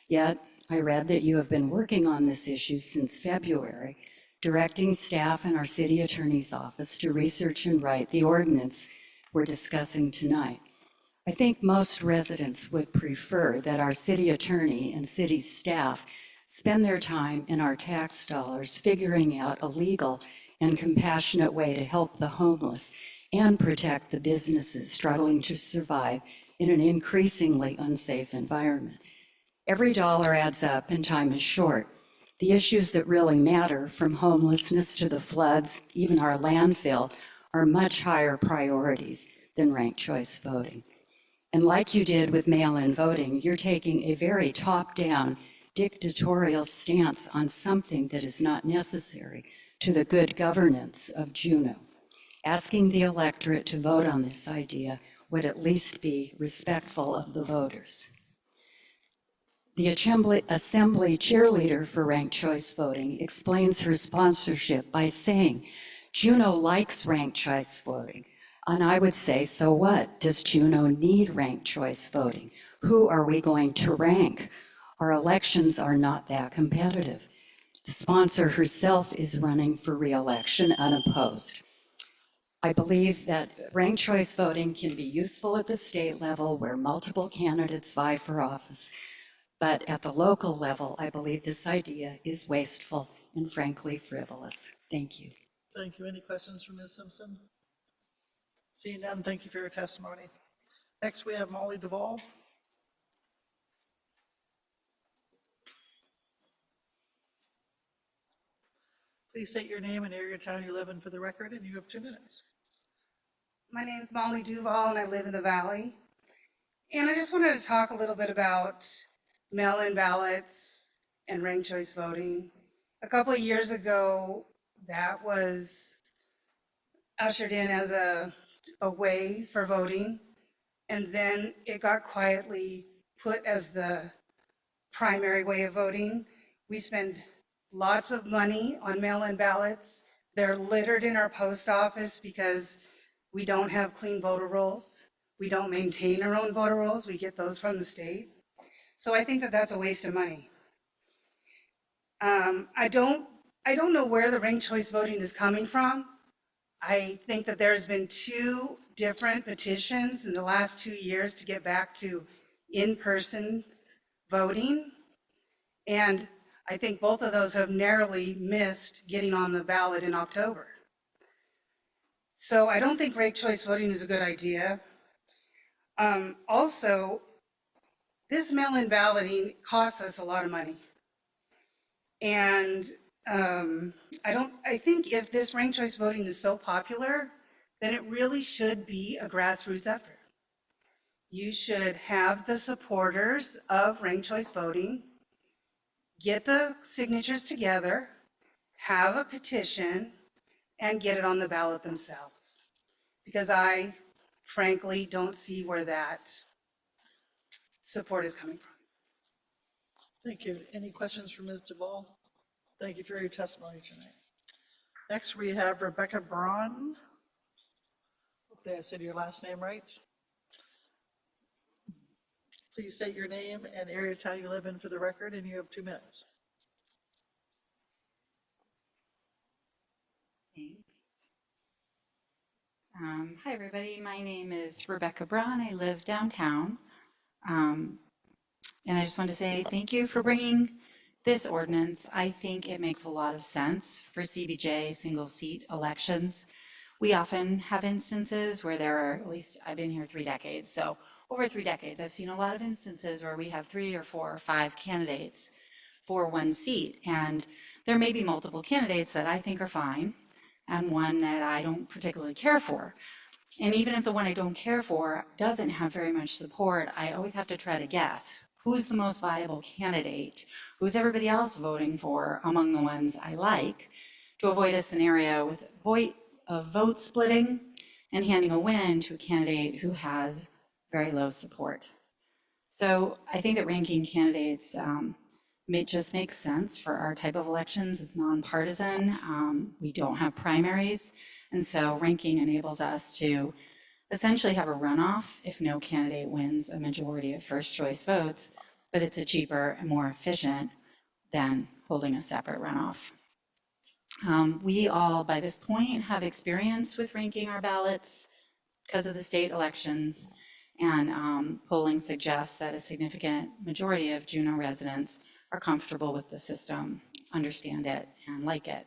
Yet, I read that you have been working on this issue since February, directing staff in our city attorney's office to research and write the ordinance we're discussing tonight. I think most residents would prefer that our city attorney and city staff spend their time and our tax dollars figuring out a legal and compassionate way to help the homeless and protect the businesses struggling to survive in an increasingly unsafe environment. Every dollar adds up and time is short. The issues that really matter, from homelessness to the floods, even our landfill, are much higher priorities than ranked choice voting. And like you did with mail-in voting, you're taking a very top-down, dictatorial stance on something that is not necessary to the good governance of Juneau. Asking the electorate to vote on this idea would at least be respectful of the voters. The assembly cheerleader for ranked choice voting explains her sponsorship by saying, Juneau likes ranked choice voting. And I would say, so what? Does Juneau need ranked choice voting? Who are we going to rank? Our elections are not that competitive. The sponsor herself is running for re-election unopposed. I believe that ranked choice voting can be useful at the state level where multiple candidates vie for office. But at the local level, I believe this idea is wasteful and frankly frivolous. Thank you. Thank you. Any questions for Ms. Simpson? Seeing none, thank you for your testimony. Next, we have Molly Duvall. Please state your name and area of town you live in for the record, and you have 2 minutes. My name is Molly Duvall, and I live in the Valley. And I just wanted to talk a little bit about mail-in ballots and ranked choice voting. A couple of years ago, that was ushered in as a a way for voting, and then it got quietly put as the primary way of voting. We spend lots of money on mail-in ballots. They're littered in our post office because we don't have clean voter rolls. We don't maintain our own voter rolls. We get those from the state. So I think that that's a waste of money. I don't know where the ranked choice voting is coming from. I think that there's been 2 different petitions in the last 2 years to get back to in-person voting. And I think both of those have narrowly missed getting on the ballot in October. So I don't think ranked choice voting is a good idea. Also, this mail-in balloting costs us a lot of money. And I think if this ranked choice voting is so popular, then it really should be a grassroots effort. You should have the supporters of ranked choice voting get the signatures together, have a petition, and get it on the ballot themselves. Because I frankly don't see where that support is coming from. Thank you. Any questions for Ms. Duvall? Thank you for your testimony tonight. Next, we have Rebecca Braun. Hopefully I said your last name right. Please state your name and area of town you live in for the record, and you have 2 minutes. Thanks. Hi, everybody. My name is Rebecca Braun. I live downtown. And I just want to say thank you for bringing this ordinance. I think it makes a lot of sense for CBJ single seat elections. We often have instances where there are, at least I've been here 3 decades, so over 3 decades, I've seen a lot of instances where we have 3 or 4 or 5 candidates for 1 seat. And there may be multiple candidates that I think are fine and one that I don't particularly care for. And even if the one I don't care for doesn't have very much support, I always have to try to guess who's the most viable candidate, who's everybody else voting for among the ones I like, to avoid a scenario with vote splitting and handing a win to a candidate who has very low support. So I think that ranking candidates just makes sense for our type of elections. It's nonpartisan. We don't have primaries. And so ranking enables us to essentially have a runoff if no candidate wins a majority of first choice votes, but it's a cheaper and more efficient than holding a separate runoff. We all, by this point, have experience with ranking our ballots because of the state elections, and polling suggests that a significant majority of Juneau residents are comfortable with the system, understand it, and like it.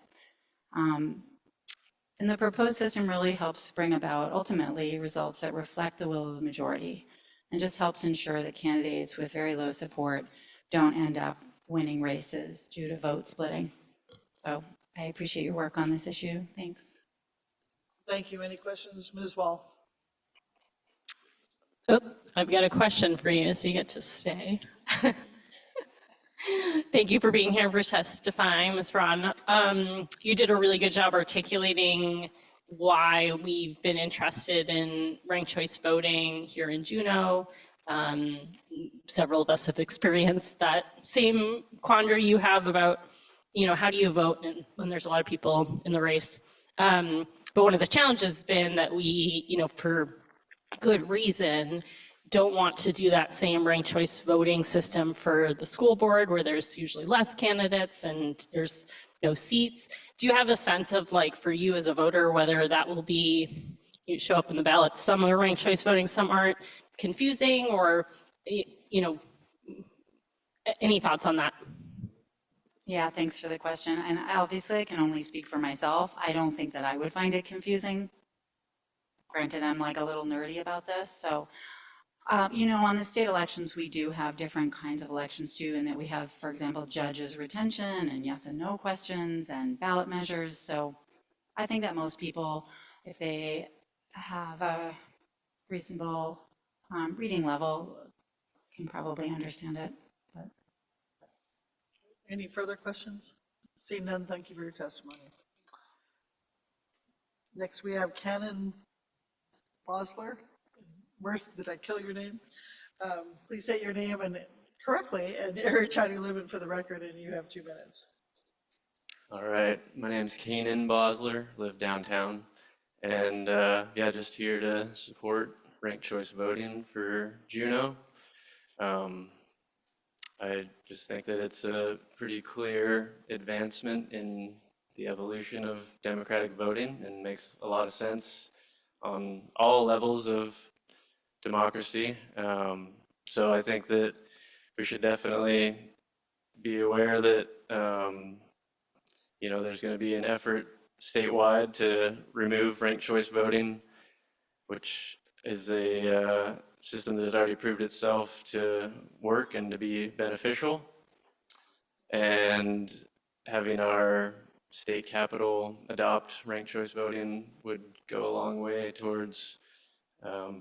And the proposed system really helps bring about, ultimately, results that reflect the will of the majority, and just helps ensure that candidates with very low support don't end up winning races due to vote splitting. So I appreciate your work on this issue. Thanks. Thank you. Any questions, Ms. Wall? Oh, I've got a question for you, so you get to stay. Thank you for being here for testifying, Ms. Braun. You did a really good job articulating why we've been interested in ranked choice voting here in Juneau. Several of us have experienced that same quandary you have about, how do you vote when there's a lot of people in the race. But one of the challenges has been that we, for good reason, don't want to do that same ranked choice voting system for the school board where there's usually less candidates and there's no seats. Do you have a sense of, like, for you as a voter, whether that will be, you show up in the ballot, some are ranked choice voting, some aren't, confusing, or, any thoughts on that? Yeah, thanks for the question. And obviously, I can only speak for myself. I don't think that I would find it confusing. Granted, I'm like a little nerdy about this. So, on the state elections, we do have different kinds of elections too, in that we have, for example, judges' retention and yes and no questions and ballot measures. So I think that most people, if they have a reasonable reading level, can probably understand it. But. Any further questions? Seeing none, thank you for your testimony. Next, we have Canon Bosler. Did I kill your name? Please state your name and correctly and area town you live in for the record, and you have 2 minutes. All right, my name's Keenan Bosler, live downtown, and yeah, just here to support ranked choice voting for Juneau. I just think that it's a pretty clear advancement in the evolution of democratic voting and makes a lot of sense on all levels of democracy. So I think that we should definitely be aware that you know, there's going to be an effort statewide to remove ranked choice voting, which is a system that has already proved itself to work and to be beneficial. And having our state capital adopt ranked choice voting would go a long way towards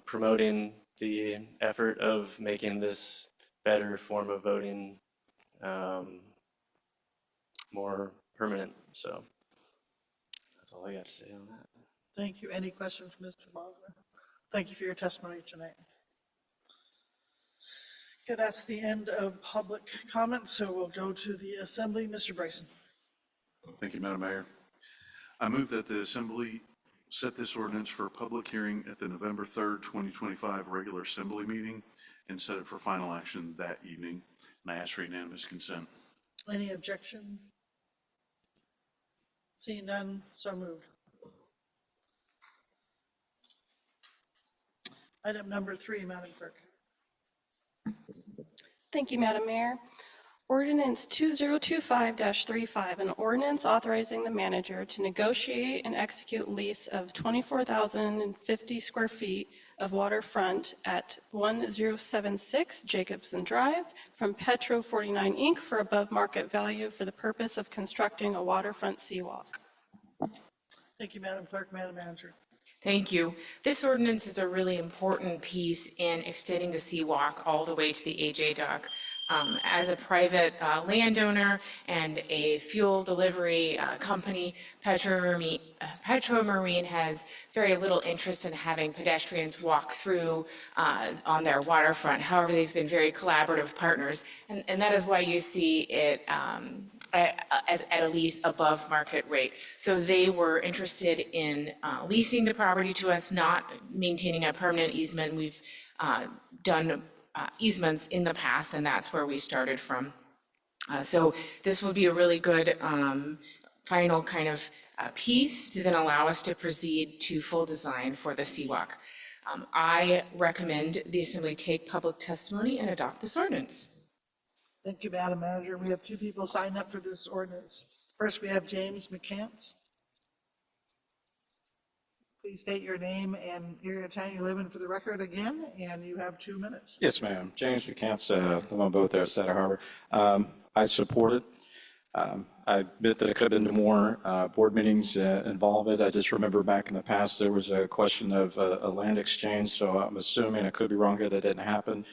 promoting the effort of making this better form of voting more permanent. So that's all I got to say on that. Thank you. Any questions for Mr. Bosler? Thank you for your testimony tonight. Okay, that's the end of public comments, so we'll go to the assembly. Mr. Bryson. Thank you, Madam Mayor. I move that the Assembly set this ordinance for a public hearing at the November 3rd, 2025 regular Assembly meeting and set it for final action that evening. And I ask for unanimous consent. Any objection? Seeing none, so moved. Item number 3, Madam Clerk. Thank you, Madam Mayor. Ordinance 2025-35, an ordinance authorizing the manager to negotiate and execute lease of 24,050 square feet of waterfront at 1076 Jacobson Drive from Petro 49 Inc. for above market value for the purpose of constructing a waterfront seawalk. Thank you, Madam Clerk. Madam Manager. Thank you. This ordinance is a really important piece in extending the seawalk all the way to the AJ dock. As a private landowner and a fuel delivery company, Petro Marine has very little interest in having pedestrians walk through on their waterfront. However, they've been very collaborative partners, and that is why you see it as at a lease above market rate. So they were interested in leasing the property to us, not maintaining a permanent easement. We've done easements in the past, and that's where we started from. So this would be a really good final kind of piece to then allow us to proceed to full design for the seawalk. I recommend the Assembly take public testimony and adopt this ordinance. Thank you, Madam Manager. We have 2 people signed up for this ordinance. First, we have James McCants. Please state your name and area of town you live in for the record again, and you have 2 minutes. Yes, ma'am. James McCants, live on both there at Santa Harbor. I support it. I admit that it could have been more board meetings involved in it. I just remember back in the past, there was a question of a land exchange, so I'm assuming, I could be wrong here, that didn't happen.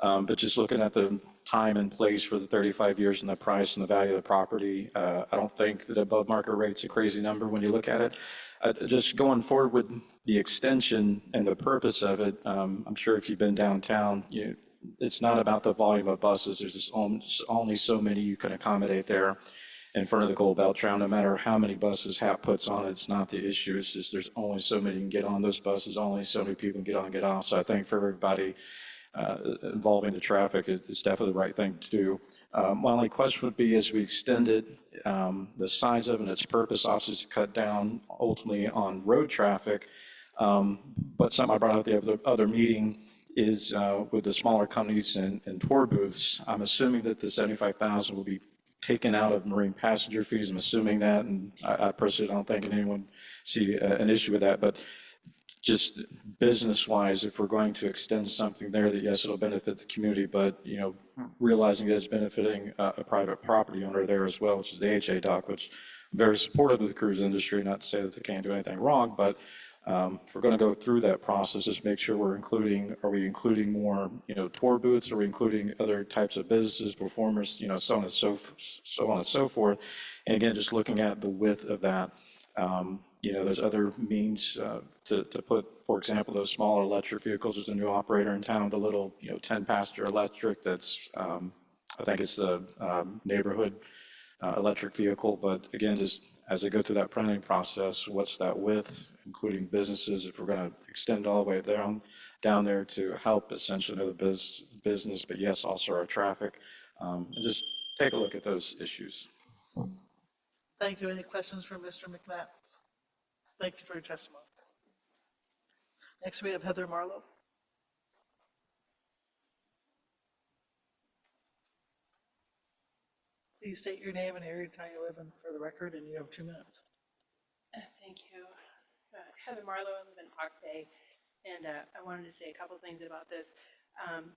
But just looking at the time and place for the 35 years and the price and the value of the property, I don't think that above market rate's a crazy number when you look at it. Just going forward with the extension and the purpose of it, I'm sure if you've been downtown, it's not about the volume of buses. There's just only so many you can accommodate there in front of the Gold Belt Trail. No matter how many buses HAP puts on it, it's not the issue. It's just there's only so many you can get on those buses, only so many people can get on and get off. So I think for everybody involving the traffic, it's definitely the right thing to do. My only question would be, as we extended the size of it and its purpose, obviously to cut down ultimately on road traffic. But something I brought up at the other meeting is with the smaller companies and tour booths, I'm assuming that the 75,000 will be taken out of marine passenger fees. I'm assuming that, and I personally don't think anyone see an issue with that. But just business-wise, if we're going to extend something there, that yes, it'll benefit the community, but realizing that it's benefiting a private property owner there as well, which is the AJ dock, which I'm very supportive of the cruise industry. Not to say that they can't do anything wrong, but if we're going to go through that process, just make sure we're including. Are we including more, tour booths? Are we including other types of businesses, performers, so on and so forth? And again, just looking at the width of that. There's other means to put, for example, those smaller electric vehicles. There's a new operator in town, the little, 10-passenger electric that's, I think it's the neighborhood electric vehicle. But again, just as they go through that planning process, what's that width, including businesses, if we're going to extend all the way down there to help essentially the business, but yes, also our traffic. And just take a look at those issues. Thank you. Any questions from Mr. McManus? Thank you for your testimony. Next, we have Heather Marlowe. Please state your name and area of town you live in for the record, and you have 2 minutes. Thank you. Heather Marlowe, I live in Hawk Bay, and I wanted to say a couple things about this.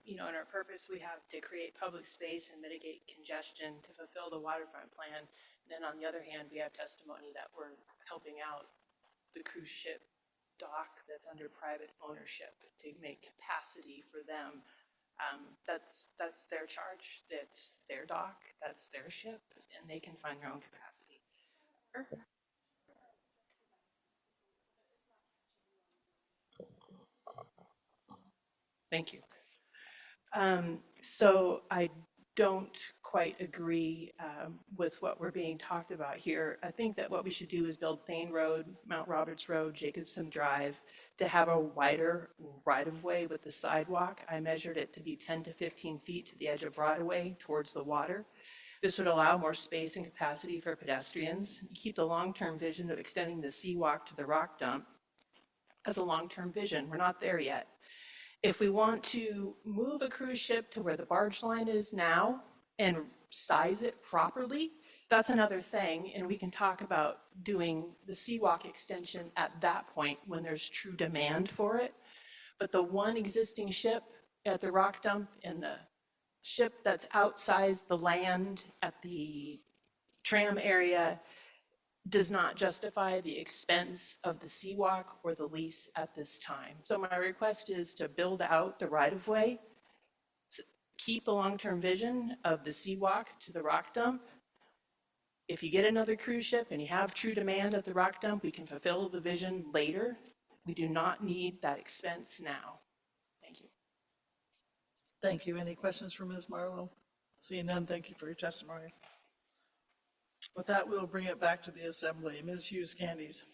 In our purpose, we have to create public space and mitigate congestion to fulfill the waterfront plan. And then on the other hand, we have testimony that we're helping out the cruise ship dock that's under private ownership to make capacity for them. That's their charge, that's their dock, that's their ship, and they can find their own capacity. Thank you. So I don't quite agree with what we're being talked about here. I think that what we should do is build Thane Road, Mount Roberts Road, Jacobson Drive to have a wider right-of-way with the sidewalk. I measured it to be 10 to 15 feet to the edge of right-of-way towards the water. This would allow more space and capacity for pedestrians, keep the long-term vision of extending the seawalk to the rock dump as a long-term vision. We're not there yet. If we want to move a cruise ship to where the barge line is now and size it properly, that's another thing, and we can talk about doing the seawalk extension at that point when there's true demand for it. But the one existing ship at the rock dump and the ship that's outsized the land at the tram area does not justify the expense of the seawalk or the lease at this time. So my request is to build out the right-of-way, keep the long-term vision of the seawalk to the rock dump. If you get another cruise ship and you have true demand at the rock dump, we can fulfill the vision later. We do not need that expense now. Thank you. Thank you. Any questions for Ms. Marlowe? Seeing none, thank you for your testimony. With that, we'll bring it back to the assembly. Ms. Hughes Candies.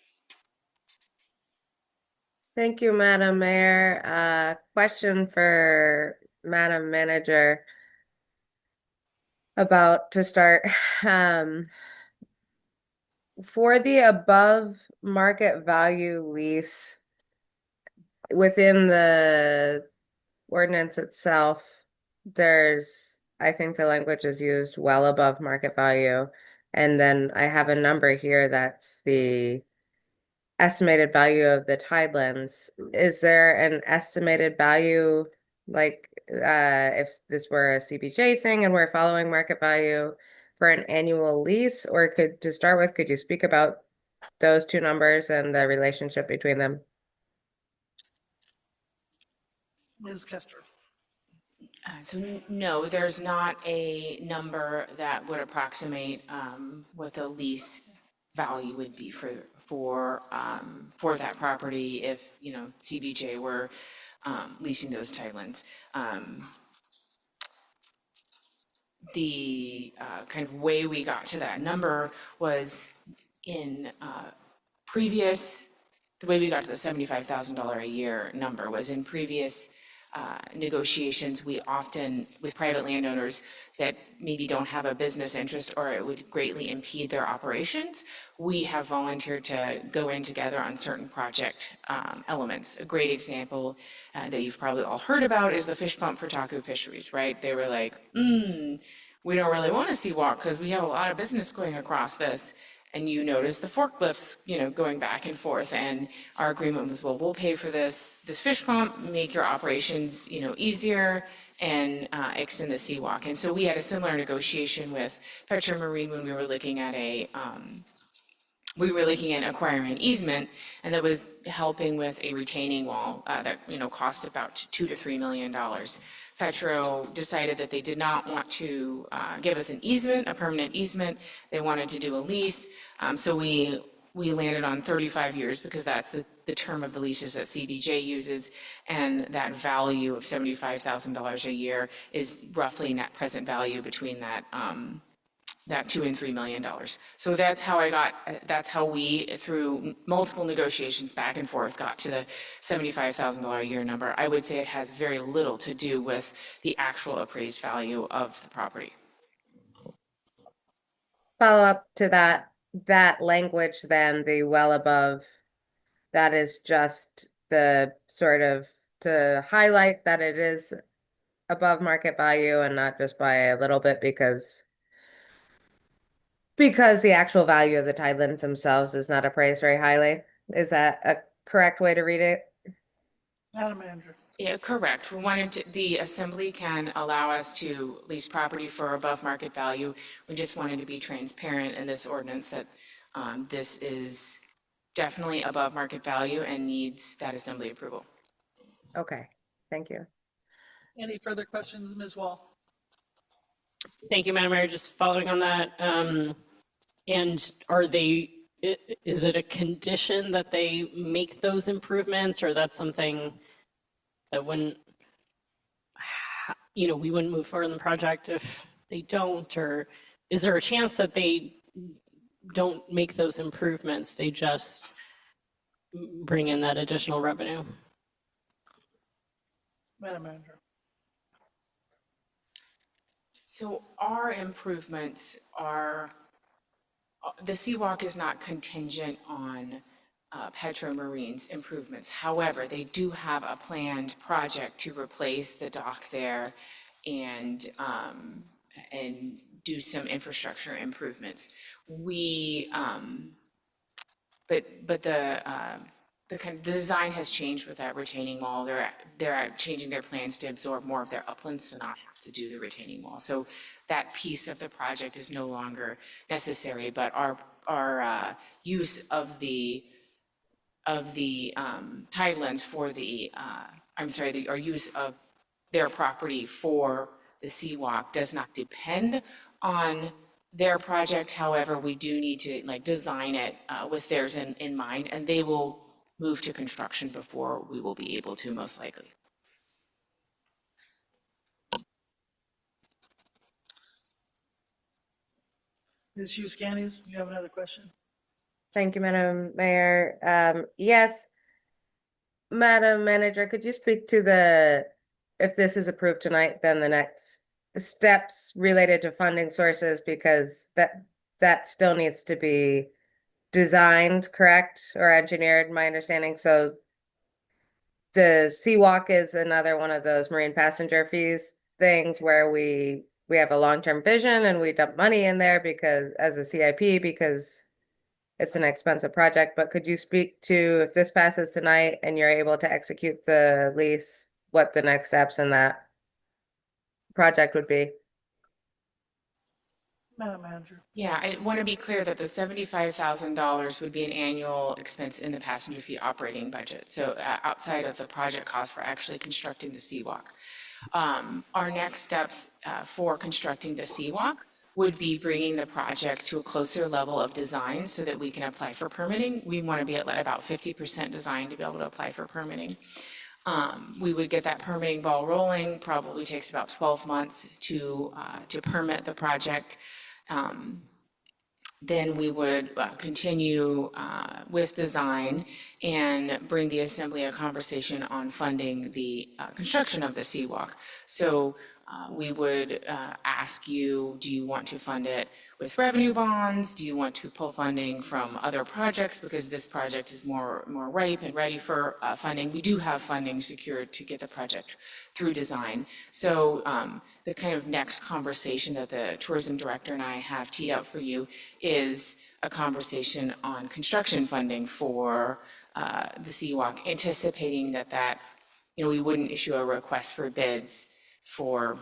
Thank you, Madam Mayor. Question for Madam Manager about to start. For the above market value lease within the ordinance itself, I think the language is used well above market value. And then I have a number here that's the estimated value of the tidelands. Is there an estimated value, like if this were a CBJ thing and we're following market value for an annual lease? Or could you speak about those two numbers and the relationship between them? Ms. Kester. So no, there's not a number that would approximate what the lease value would be for that property if, CBJ were leasing those tidelands. The kind of way we got to that number was in the way we got to the $75,000 a year number was in previous negotiations. We often, with private landowners that maybe don't have a business interest or it would greatly impede their operations, we have volunteered to go in together on certain project elements. A great example that you've probably all heard about is the fish pump for Taku Fisheries, right? They were like, we don't really want a seawalk because we have a lot of business going across this. And you notice the forklifts, going back and forth. And our agreement was, well, we'll pay for this fish pump, make your operations, easier, and extend the seawalk. And so we had a similar negotiation with Petra Marine when we were looking at acquiring an easement, and that was helping with a retaining wall that cost about $2 to $3 million. Petro decided that they did not want to give us an easement, a permanent easement. They wanted to do a lease. So we we landed on 35 years because that's the term of the leases that CDJ uses, and that value of $75,000 a year is roughly net present value between that that $2 and $3 million. So that's how we, through multiple negotiations back and forth, got to the $75,000 a year number. I would say it has very little to do with the actual appraised value of the property. Follow up to that language then, the well above, that is just the sort of to highlight that it is above market value and not just by a little bit because the actual value of the tidelands themselves is not appraised very highly. Is that a correct way to read it? Madam Manager. Yeah, correct. We wanted to, the assembly can allow us to lease property for above market value. We just wanted to be transparent in this ordinance that this is definitely above market value and needs that assembly approval. Okay, thank you. Any further questions, Ms. Wall? Thank you, Madam Mayor. Just following on that, and is it a condition that they make those improvements, or that's something that wouldn't, we wouldn't move forward in the project if they don't, or is there a chance that they don't make those improvements, they just bring in that additional revenue? Madam Manager. So our improvements are, the seawalk is not contingent on Petro Marine's improvements. However, they do have a planned project to replace the dock there and do some infrastructure improvements. But the design has changed with that retaining wall. They're changing their plans to absorb more of their uplands to not have to do the retaining wall. So that piece of the project is no longer necessary, but our use of the tidelands for our use of their property for the seawalk does not depend on their project. However, we do need to design it with theirs in mind, and they will move to construction before we will be able to, most likely. Ms. Hughes Gaines, you have another question? Thank you, Madam Mayor. Yes, Madam Manager, could you speak to if this is approved tonight, then the next steps related to funding sources, because that still needs to be designed, correct, or engineered, my understanding. So the Seawalk is another one of those marine passenger fees things where we have a long-term vision and we dump money in there because as a CIP because it's an expensive project. But could you speak to, if this passes tonight and you're able to execute the lease, what the next steps in that project would be? Madam Manager. Yeah, I want to be clear that the $75,000 would be an annual expense in the passenger fee operating budget. So outside of the project cost for actually constructing the seawalk. Our next steps for constructing the seawalk would be bringing the project to a closer level of design so that we can apply for permitting. We want to be at about 50% design to be able to apply for permitting. We would get that permitting ball rolling, probably takes about 12 months to permit the project. Then we would continue with design and bring the assembly a conversation on funding the construction of the seawalk. So we would ask you, do you want to fund it with revenue bonds? Do you want to pull funding from other projects because this project is more ripe and ready for funding? We do have funding secured to get the project through design. So the kind of next conversation that the tourism director and I have teed up for you is a conversation on construction funding for the seawalk, anticipating that we wouldn't issue a request for bids for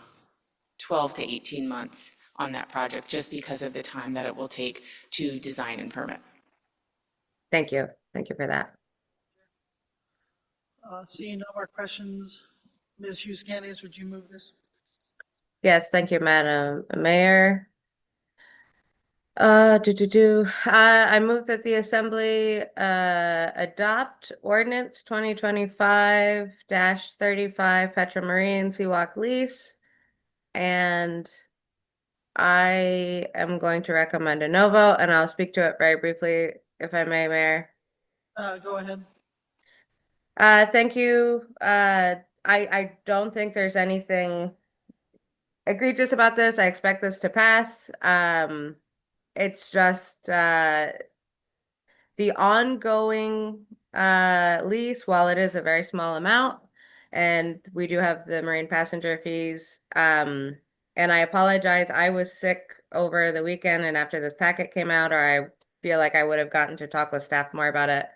12 to 18 months on that project just because of the time that it will take to design and permit. Thank you. Thank you for that. Seeing no more questions, Ms. Hughes Gaines, would you move this? Yes, thank you, Madam Mayor. I move that the Assembly adopt ordinance 2025-35 Petra Marine Seawalk lease. And I am going to recommend a no vote, and I'll speak to it very briefly, if I may, Mayor. Go ahead. Thank you. I don't think there's anything egregious about this. I expect this to pass. It's just the ongoing lease, while it is a very small amount, and we do have the marine passenger fees. And I apologize, I was sick over the weekend and after this packet came out, or I feel like I would have gotten to talk with staff more about it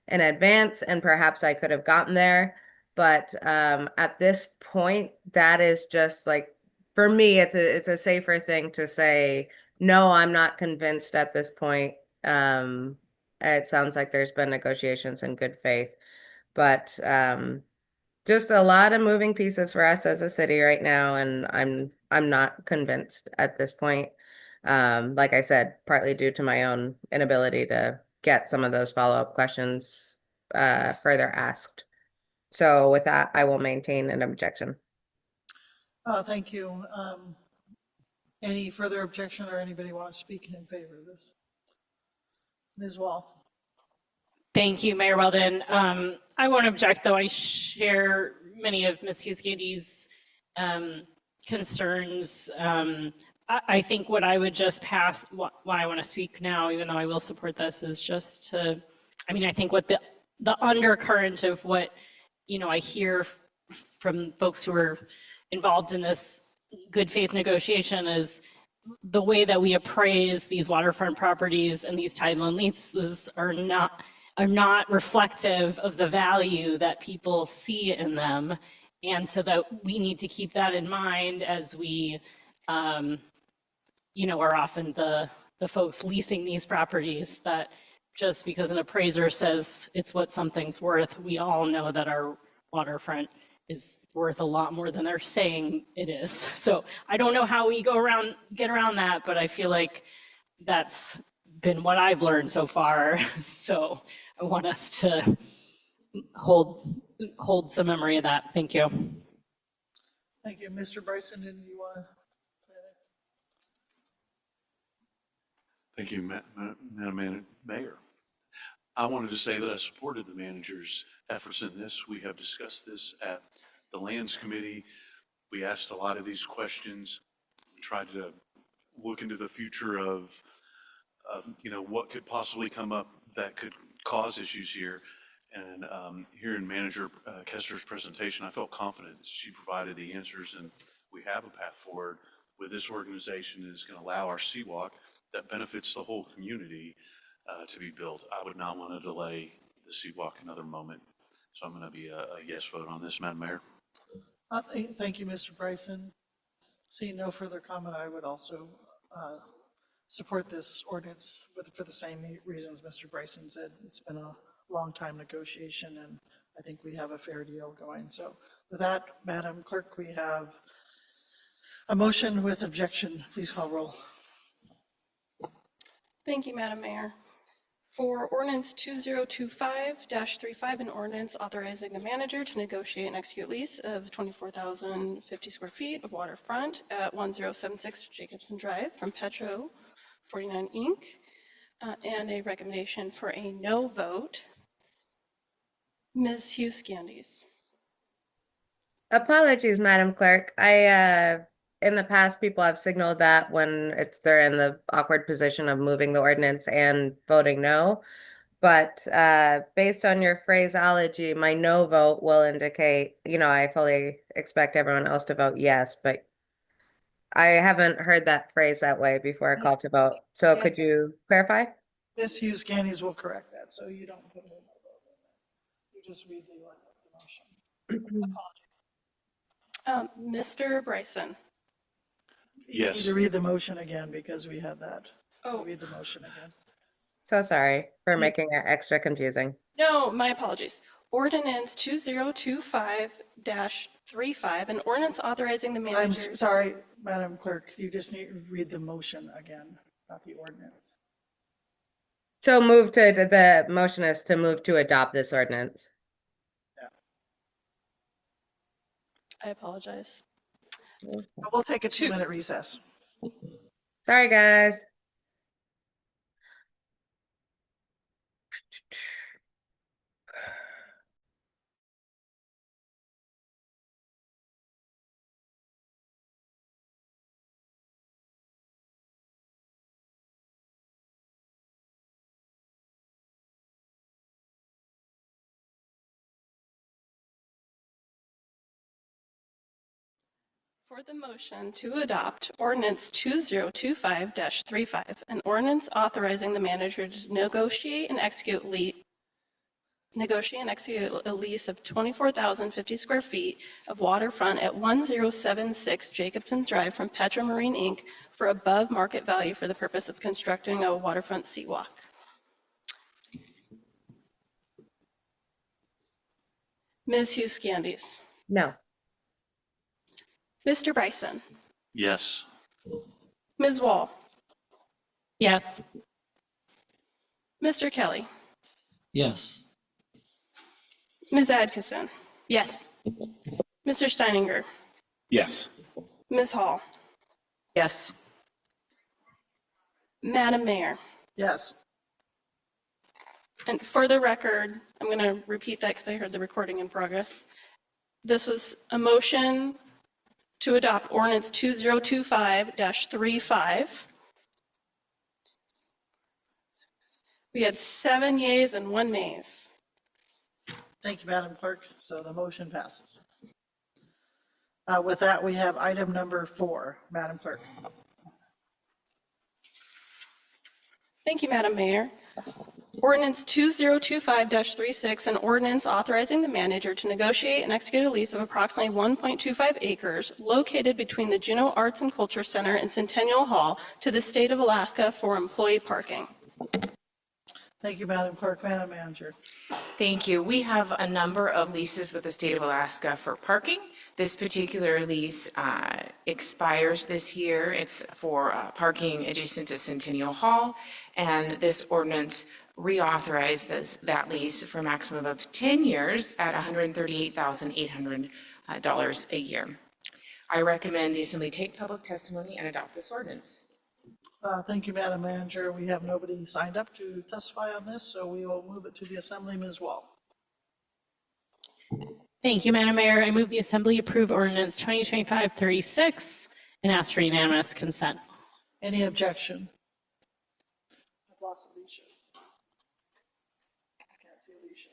in advance, and perhaps I could have gotten there. But at this point, that is just like, for me, it's a safer thing to say, no, I'm not convinced at this point. It sounds like there's been negotiations in good faith, but just a lot of moving pieces for us as a city right now, and I'm not convinced at this point. Like I said, partly due to my own inability to get some of those follow-up questions further asked. So with that, I will maintain an objection. Thank you. Any further objection or anybody want to speak in favor of this? Ms. Wall. Thank you, Mayor Weldon. I won't object, though I share many of Ms. Hughes-Gandy's concerns. I think what I would just pass, why I want to speak now, even though I will support this, is just to, I mean, I think what the undercurrent of what, you know, I hear from folks who are involved in this good faith negotiation is the way that we appraise these waterfront properties and these title and leases are not reflective of the value that people see in them. And so that we need to keep that in mind as we, you know, are often the folks leasing these properties, that just because an appraiser says it's what something's worth, we all know that our waterfront is worth a lot more than they're saying it is. So I don't know how we get around that, but I feel like that's been what I've learned so far. So I want us to hold some memory of that. Thank you. Thank you. Mr. Bryson, did you want to? Thank you, Madam Mayor. I wanted to say that I supported the manager's efforts in this. We have discussed this at the Lands Committee. We asked a lot of these questions. We tried to look into the future of, you know, what could possibly come up that could cause issues here. And here in Manager Kester's presentation, I felt confident she provided the answers, and we have a path forward with this organization that is going to allow our Seawalk that benefits the whole community to be built. I would not want to delay the Seawalk another moment. So I'm going to be a yes vote on this, Madam Mayor. Thank you, Mr. Bryson. Seeing no further comment, I would also support this ordinance for the same reasons Mr. Bryson said. It's been a long time negotiation, and I think we have a fair deal going. So with that, Madam Clerk, we have a motion with objection. Please call roll. Thank you, Madam Mayor. For ordinance 2025-35, an ordinance authorizing the manager to negotiate and execute lease of 24,050 square feet of waterfront at 1076 Jacobson Drive from Petro 49 Inc. And a recommendation for a no vote. Ms. Hughes-Gandy. Apologies, Madam Clerk. In the past, people have signaled that when they're in the awkward position of moving the ordinance and voting no. But based on your phraseology, my no vote will indicate, you know, I fully expect everyone else to vote yes, but I haven't heard that phrase that way before a call to vote. So could you clarify? Ms. Hughes-Gandy will correct that, so you don't put a no vote in there. You just read the motion. Mr. Bryson. You need to read the motion again because we had that. So Oh. read the motion again. So sorry for making it extra confusing. No, my apologies. Ordinance 2025-35, an ordinance authorizing the manager. I'm sorry, Madam Clerk, you just need to read the motion again. not the ordinance. So the motion is to move to adopt this ordinance. I apologize. We'll take a 2-minute recess. Sorry, guys. For the motion to adopt ordinance 2025-35, an ordinance authorizing the manager to negotiate and execute a lease of 24,050 square feet of waterfront at 1076 Jacobson Drive from Petra Marine Inc. for above market value for the purpose of constructing a waterfront seawalk. Ms. Hughes Candies. No. Mr. Bryson. Yes. Ms. Wall. Yes. Mr. Kelly. Yes. Ms. Adkisson. Yes. Mr. Steininger. Yes. Ms. Hall. Yes. Madam Mayor. Yes. And for the record, I'm going to repeat that because I heard the recording in progress. This was a motion to adopt ordinance 2025-35. We had 7 yeas and 1 nays. Thank you, Madam Clerk. So the motion passes. With that, we have item number 4, Madam Clerk. Thank you, Madam Mayor. Ordinance 2025-36, an ordinance authorizing the manager to negotiate and execute a lease of approximately 1.25 acres located between the Juneau Arts and Culture Center and Centennial Hall to the state of Alaska for employee parking. Thank you, Madam Clerk. Madam Manager. Thank you. We have a number of leases with the state of Alaska for parking. This particular lease expires this year. It's for parking adjacent to Centennial Hall, and this ordinance reauthorizes that lease for a maximum of 10 years at $138,800 a year. I recommend the Assembly take public testimony and adopt this ordinance. Thank you, Madam Manager. We have nobody signed up to testify on this, so we will move it to the Assembly. Ms. Wall. Thank you, Madam Mayor. I move the Assembly approve ordinance 2025-36 and ask for unanimous consent. Any objection? I've lost Alicia. I can't see Alicia.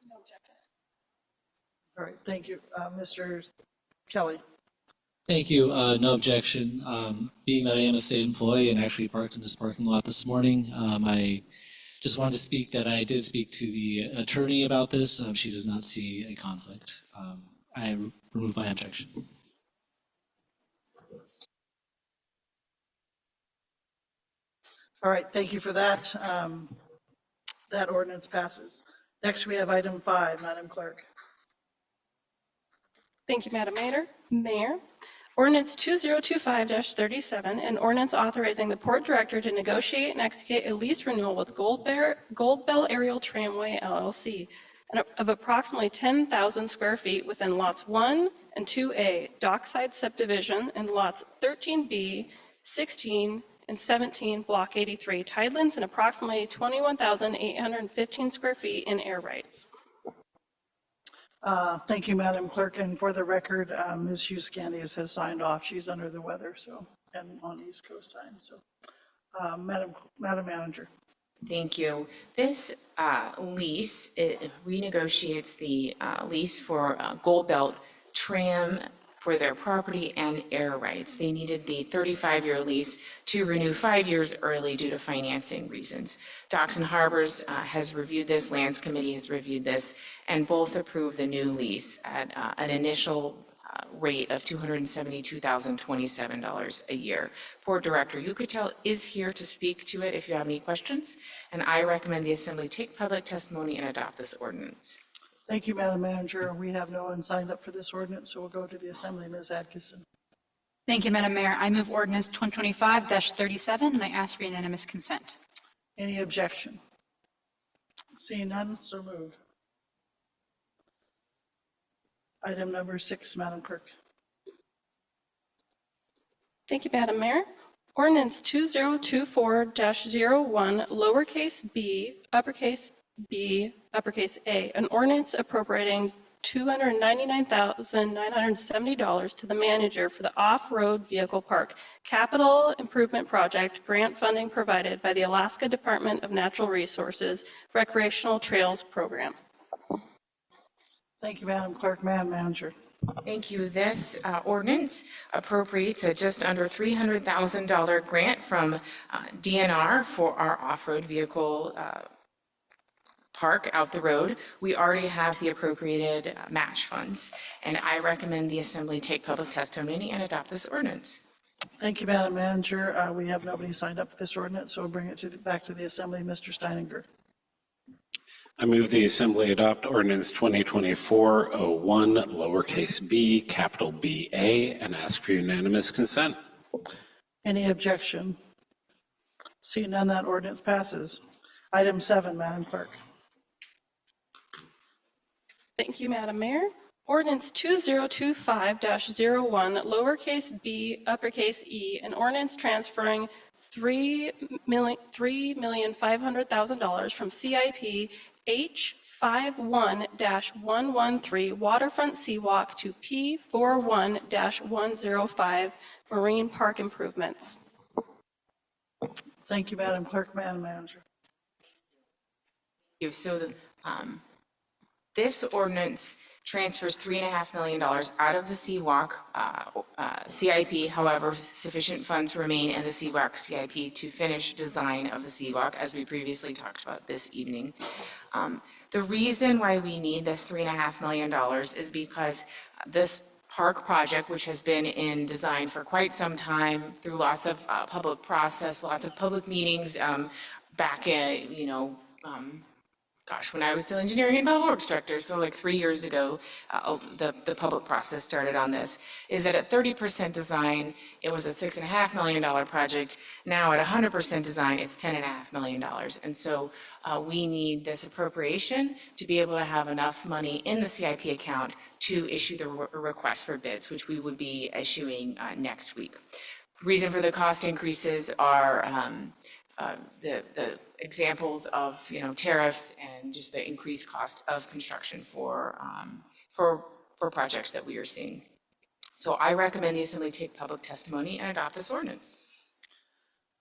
No objection. All right, thank you. Mr. Kelly. Thank you. No objection. Being that I am a state employee and actually parked in this parking lot this morning, I just wanted to speak that I did speak to the attorney about this. She does not see a conflict. I remove my objection. All right, thank you for that. That ordinance passes. Next, we have item 5, Madam Clerk. Thank you, Madam Mayor. Ordinance 2025-37, an ordinance authorizing the Port Director to negotiate and execute a lease renewal with Gold Bell Aerial Tramway LLC of approximately 10,000 square feet within lots 1 and 2A, Dockside Subdivision, and lots 13B, 16, and 17, Block 83, tidelands, and approximately 21,815 square feet in air rights. Thank you, Madam Clerk. And for the record, Ms. Hughes Candies has signed off. She's under the weather, so, and on East Coast time. So, Madam Manager. Thank you. This lease, it renegotiates the lease for Gold Belt Tram for their property and air rights. They needed the 35-year lease to renew 5 years early due to financing reasons. Docks and Harbors has reviewed this, Lands Committee has reviewed this, and both approved the new lease at an initial rate of $272,027 a year. Port Director Yucatel is here to speak to it if you have any questions, and I recommend the Assembly take public testimony and adopt this ordinance. Thank you, Madam Manager. We have no one signed up for this ordinance, so we'll go to the Assembly. Ms. Adkisson. Thank you, Madam Mayor. I move ordinance 2025-37, and I ask for unanimous consent. Any objection? Seeing none, so moved. Item number 6, Madam Clerk. Thank you, Madam Mayor. Ordinance 2024-01, lowercase b, uppercase A, an ordinance appropriating $299,970 to the manager for the off-road vehicle park capital improvement project grant funding provided by the Alaska Department of Natural Resources Recreational Trails Program. Thank you, Madam Clerk. Madam Manager. Thank you. This ordinance appropriates a just under $300,000 grant from DNR for our off-road vehicle park out the road. We already have the appropriated match funds, and I recommend the Assembly take public testimony and adopt this ordinance. Thank you, Madam Manager. We have nobody signed up for this ordinance, so we'll bring it back to the Assembly. Mr. Steininger. I move the Assembly adopt ordinance 2024-01, lowercase b, capital BA, and ask for unanimous consent. Any objection? Seeing none, that ordinance passes. Item 7, Madam Clerk. Thank you, Madam Mayor. Ordinance 2025-01, lowercase b, uppercase e, an ordinance transferring $3,500,000 from CIP H51-113 Waterfront Seawalk to P41-105 Marine Park Improvements. Thank you, Madam Clerk. Madam Manager. So this ordinance transfers $3.5 million out of the CWAC CIP. However, sufficient funds remain in the CWAC CIP to finish design of the CWAC, as we previously talked about this evening. The reason why we need this $3.5 million is because this park project, which has been in design for quite some time through lots of public process, lots of public meetings, back in, when I was still engineering and public works director, so like 3 years ago, the public process started on this, is that at 30% design, it was a $6.5 million project. Now at 100% design, it's $10.5 million. And so we need this appropriation to be able to have enough money in the CIP account to issue the request for bids, which we would be issuing next week. Reason for the cost increases are the examples of tariffs and just the increased cost of construction for projects that we are seeing. So I recommend the Assembly take public testimony and adopt this ordinance.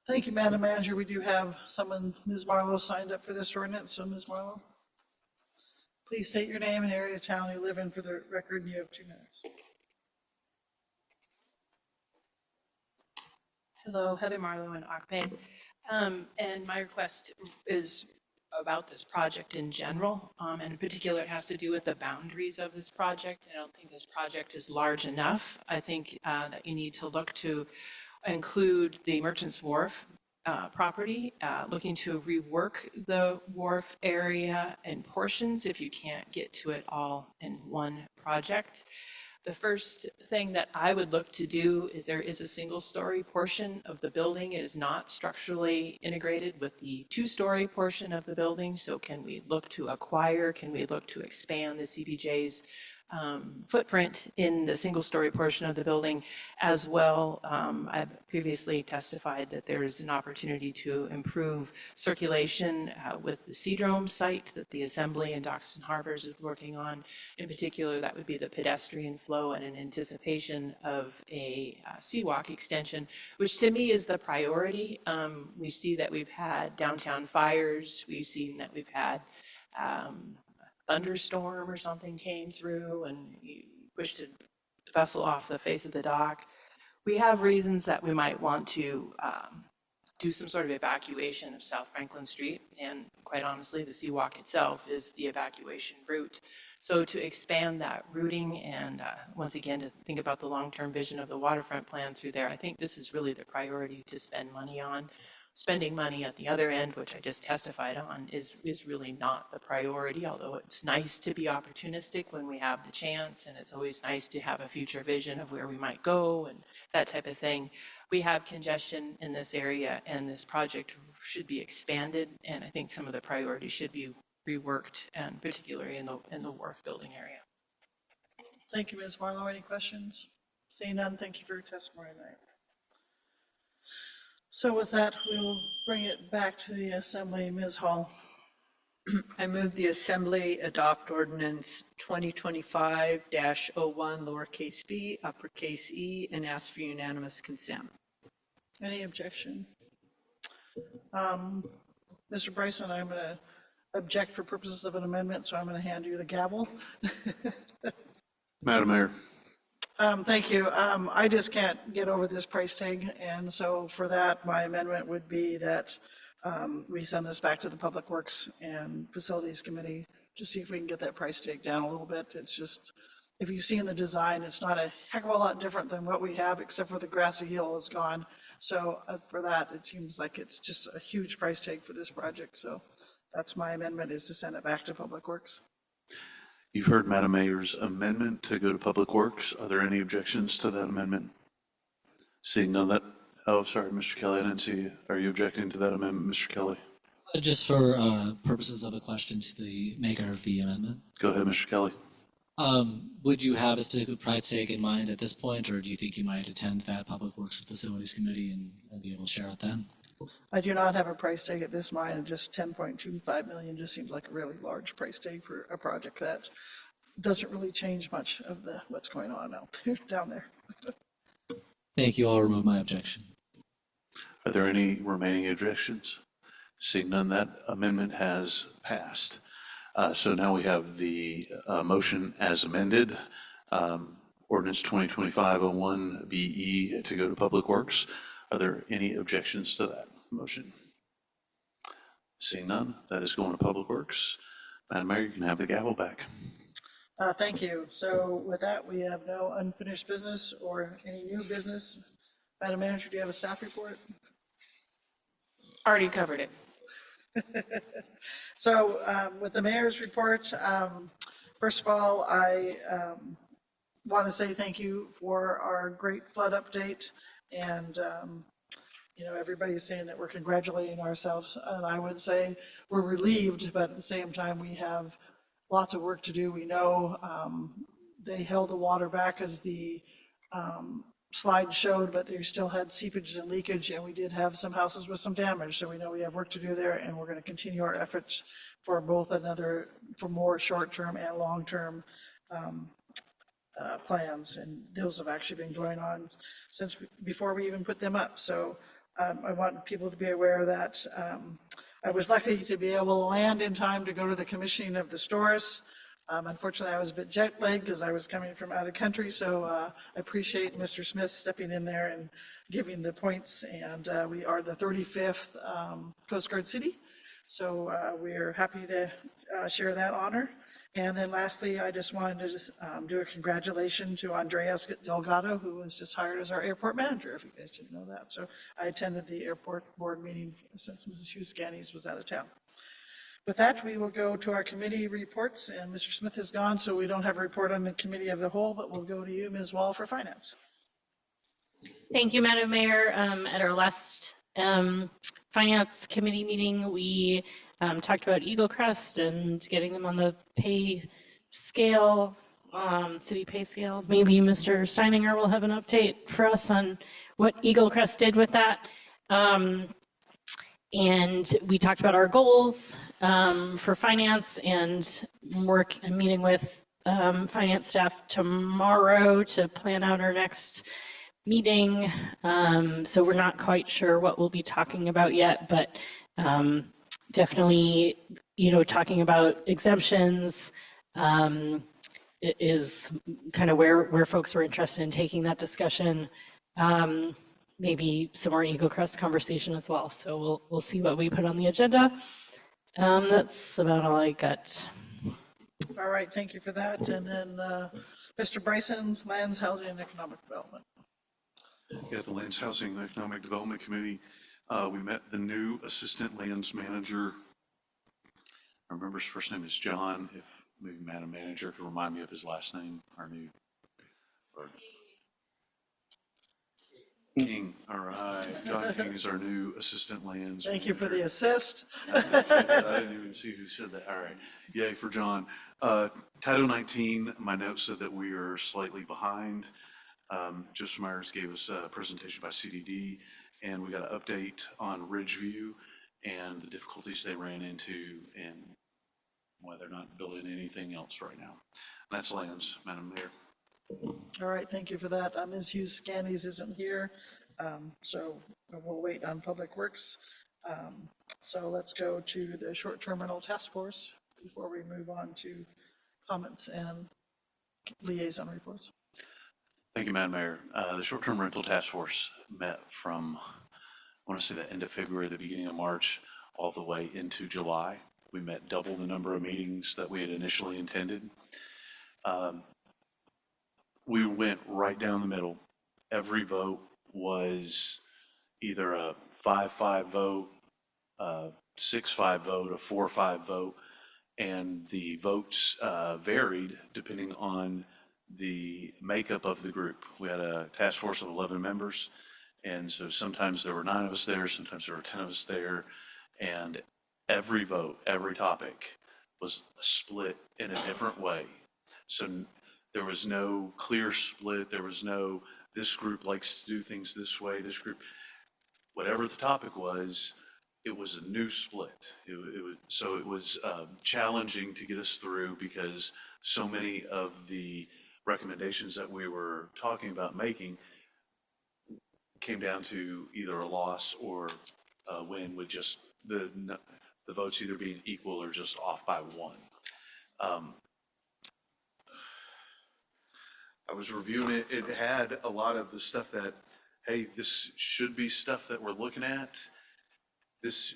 Thank you, Madam Manager. We do have someone, Ms. Marlowe, signed up for this ordinance. So Ms. Marlowe, please state your name and area of town you live in for the record, and you have 2 minutes. Hello, Heather Marlowe in Ockpay. And my request is about this project in general, and in particular, it has to do with the boundaries of this project. I don't think this project is large enough. I think that you need to look to include the Merchants Wharf property, looking to rework the wharf area in portions if you can't get to it all in one project. The first thing that I would look to do is there is a single-story portion of the building. It is not structurally integrated with the 2-story portion of the building. So can we look to acquire, can we look to expand the CBJ's footprint in the single-story portion of the building as well? I've previously testified that there is an opportunity to improve circulation with the Seadrome site that the Assembly and Docks and Harbors is working on. In particular, that would be the pedestrian flow and an anticipation of a Seawalk extension, which to me is the priority. We see that we've had downtown fires. We've seen that we've had thunderstorm or something came through and you pushed a vessel off the face of the dock. We have reasons that we might want to do some sort of evacuation of South Franklin Street, and quite honestly, the Seawalk itself is the evacuation route. So to expand that routing and once again to think about the long-term vision of the waterfront plan through there, I think this is really the priority to spend money on. spending money at the other end, which I just testified on, is really not the priority, although it's nice to be opportunistic when we have the chance, and it's always nice to have a future vision of where we might go and that type of thing. We have congestion in this area, and this project should be expanded, and I think some of the priorities should be reworked, and particularly in the wharf building area. Thank you, Ms. Marlowe. Any questions? Seeing none, thank you for your testimony tonight. So with that, we will bring it back to the assembly. Ms. Hall. I move the Assembly adopt ordinance 2025-01, lowercase b, uppercase e, and ask for unanimous consent. Any objection? Mr. Bryson, I'm going to object for purposes of an amendment, so I'm going to hand you the gavel. Madam Mayor. Thank you. I just can't get over this price tag, and so for that, my amendment would be that we send this back to the Public Works and Facilities Committee to see if we can get that price tag down a little bit. It's just, if you've seen the design, it's not a heck of a lot different than what we have, except for the grassy hill is gone. So for that, it seems like it's just a huge price tag for this project. So that's my amendment, is to send it back to Public Works. You've heard Madam Mayor's amendment to go to Public Works. Are there any objections to that amendment? Seeing none, that, oh, sorry, Mr. Kelly, I didn't see you. Are you objecting to that amendment, Mr. Kelly? Just for purposes of a question to the maker of the amendment. Go ahead, Mr. Kelly. Would you have a particular price tag in mind at this point, or do you think you might attend that Public Works and Facilities Committee and be able to share it then? I do not have a price tag at this mine, and just 10.25 million just seems like a really large price tag for a project that doesn't really change much of what's going on out there, down there. Thank you. I'll remove my objection. Are there any remaining objections? Seeing none, that amendment has passed. So now we have the motion as amended, ordinance 2025-01 BE to go to Public Works. Are there any objections to that motion? Seeing none, that is going to Public Works. Madam Mayor, you can have the gavel back. Thank you. So with that, we have no unfinished business or any new business. Madam Manager, do you have a staff report? Already covered it. So with the mayor's report, first of all, I want to say thank you for our great flood update. And, you know, everybody's saying that we're congratulating ourselves. And I would say we're relieved, but at the same time, we have lots of work to do. We know they held the water back as the slide showed, but they still had seepage and leakage, and we did have some houses with some damage. So we know we have work to do there, and we're going to continue our efforts for both for more short-term and long-term plans, and those have actually been going on since before we even put them up. So I want people to be aware that I was lucky to be able to land in time to go to the commissioning of the stores. Unfortunately, I was a bit jet lagged because I was coming from out of country, so I appreciate Mr. Smith stepping in there and giving the points. And we are the 35th Coast Guard city, so we're happy to share that honor. And then lastly, I just wanted to do a congratulations to Andreas Delgado, who was just hired as our airport manager, if you guys didn't know that. So I attended the airport board meeting since Mrs. Hughes Gannis was out of town. With that, we will go to our committee reports, and Mr. Smith is gone, so we don't have a report on the committee of the whole, but we'll go to you, Ms. Wall, for finance. Thank you, Madam Mayor. At our last Finance Committee meeting, we talked about Eagle Crest and getting them on the pay scale, city pay scale. Maybe Mr. Steininger will have an update for us on what Eagle Crest did with that. And we talked about our goals for finance, and I'm meeting with finance staff tomorrow to plan out our next meeting. So we're not quite sure what we'll be talking about yet, but definitely, you know, talking about exemptions is kind of where folks were interested in taking that discussion. Maybe some more Eagle Crest conversation as well. So we'll see what we put on the agenda. That's about all I got. All right, thank you for that. And then Mr. Bryson, Lands, Housing, and Economic Development. Yeah, the Lands, Housing, and Economic Development Committee We met the new assistant lands manager. I remember his first name is John. If maybe Madam Manager could remind me of his last name, King. All right, John King is our new assistant lands. Thank you for the manager. assist. I didn't even see who said that. All right, yay for John. Title 19, my note said that we are slightly behind. Joseph Myers gave us a presentation by CDD, and we got an update on Ridgeview and the difficulties they ran into and why they're not building anything else right now. And that's lands, Madam Mayor. All right, thank you for that. Ms. Hughes Scannies isn't here, so we'll wait on Public Works. So let's go to the short-term rental task force before we move on to comments and liaison reports. Thank you, Madam Mayor. The short-term rental task force met from, I want to say the end of February, the beginning of March, all the way into July. We met double the number of meetings that we had initially intended. We went right down the middle. Every vote was either a 5-5 vote, a 6-5 vote, a 4-5 vote, and the votes varied depending on the makeup of the group. We had a task force of 11 members, and so sometimes there were 9 of us there, sometimes there were 10 of us there, and every vote, every topic was split in a different way. So there was no clear split. There was no, this group likes to do things this way, this group, whatever the topic was, it was a new split. So it was challenging to get us through because so many of the recommendations that we were talking about making came down to either a loss or a win with just the votes either being equal or just off by 1. I was reviewing it. It had a lot of the stuff that, hey, this should be stuff that we're looking at. This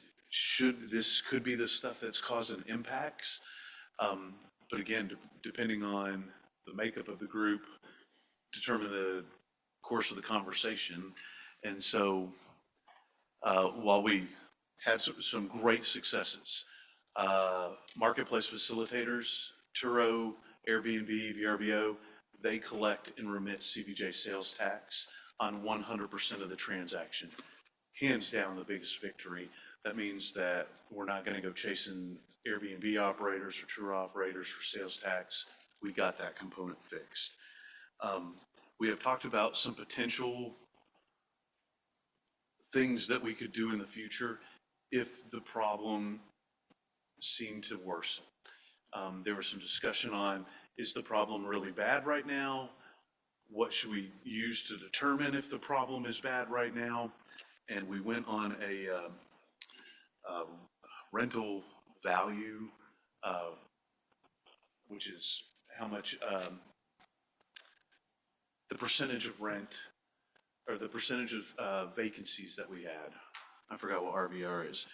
could be the stuff that's causing impacts. But again, depending on the makeup of the group, determine the course of the conversation. And so while we had some great successes, marketplace facilitators, Turo, Airbnb, VRBO, they collect and remit CVJ sales tax on 100% of the transaction. Hands down the biggest victory. That means that we're not going to go chasing Airbnb operators or Turo operators for sales tax. We got that component fixed. We have talked about some potential things that we could do in the future if the problem seemed to worsen. There was some discussion on, is the problem really bad right now? What should we use to determine if the problem is bad right now? And we went on a rental value, which is how much the percentage of rent or the percentage of vacancies that we had. I forgot what RVR is.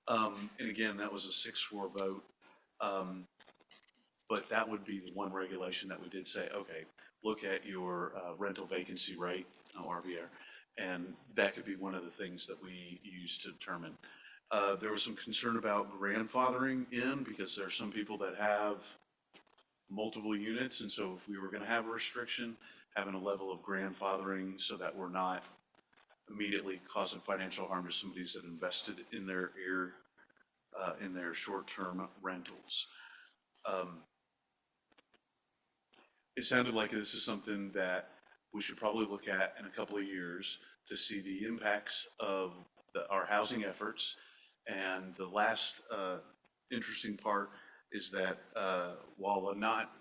And again, that was a 6-4 vote. But that would be the one regulation that we did say, okay, look at your rental vacancy rate, RVR, and that could be one of the things that we use to determine. There was some concern about grandfathering in because there are some people that have multiple units, and so if we were going to have a restriction, having a level of grandfathering so that we're not immediately causing financial harm to somebody that invested in their short-term rentals. It sounded like this is something that we should probably look at in a couple of years to see the impacts of our housing efforts. And the last interesting part is that while not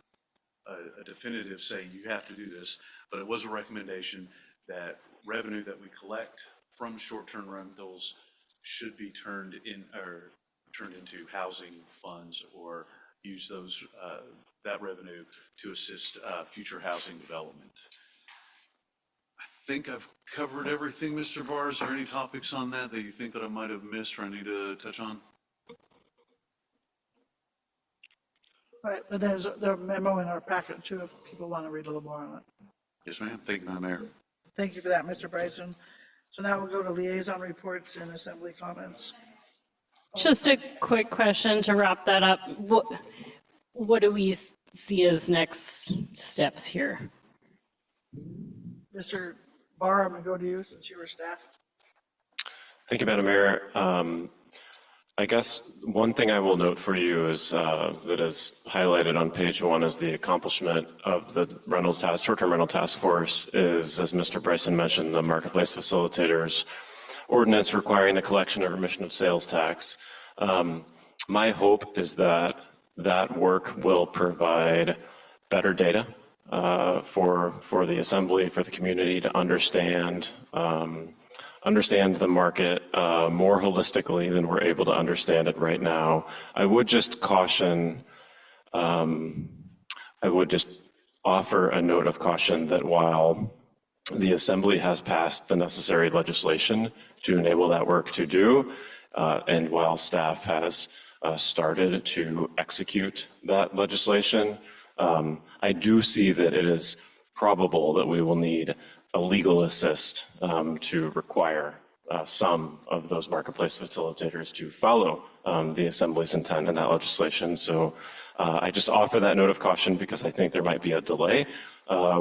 a definitive say you have to do this, but it was a recommendation that revenue that we collect from short-term rentals should be turned into housing funds or use those that revenue to assist future housing development. I think I've covered everything, Mr. Barr. Is there any topics on that you think that I might have missed or I need to touch on? Right, but there's the memo in our packet too, if people want to read a little more on it. Yes, ma'am. Thank you, Madam Mayor. Thank you for that, Mr. Bryson. So now we'll go to liaison reports and assembly comments. Just a quick question to wrap that up. What do we see as next steps here? Mr. Barr, I'm going to go to you since you were staff. Thank you, Madam Mayor. I guess one thing I will note for you is that is highlighted on page 1 as the accomplishment of the short-term rental task force is, as Mr. Bryson mentioned, the marketplace facilitators ordinance requiring the collection or remission of sales tax. My hope is that that work will provide better data for the assembly, for the community to understand the market more holistically than we're able to understand it right now. I would just caution, I would just offer a note of caution that while the Assembly has passed the necessary legislation to enable that work to do, and while staff has started to execute that legislation, I do see that it is probable that we will need a legal assist to require some of those marketplace facilitators to follow the Assembly's intent in that legislation. So I just offer that note of caution because I think there might be a delay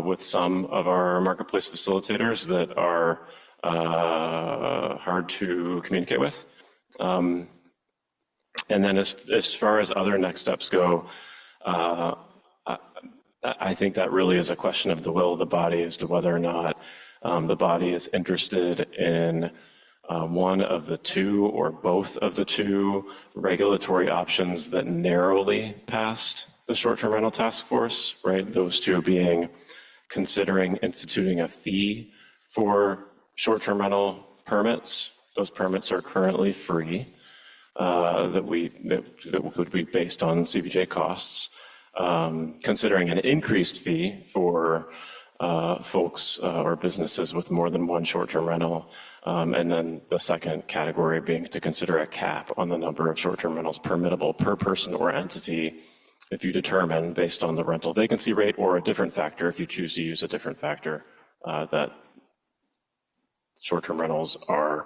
with some of our marketplace facilitators that are hard to communicate with. And then as far as other next steps go, I think that really is a question of the will of the body as to whether or not the body is interested in one of the two or both of the two regulatory options that narrowly passed the short-term rental task force, right? Those two being considering instituting a fee for short-term rental permits. Those permits are currently free, that would be based on CBJ costs. Considering an increased fee for folks or businesses with more than one short-term rental, and then the second category being to consider a cap on the number of short-term rentals permittable per person or entity if you determine based on the rental vacancy rate or a different factor, if you choose to use a different factor, that short-term rentals are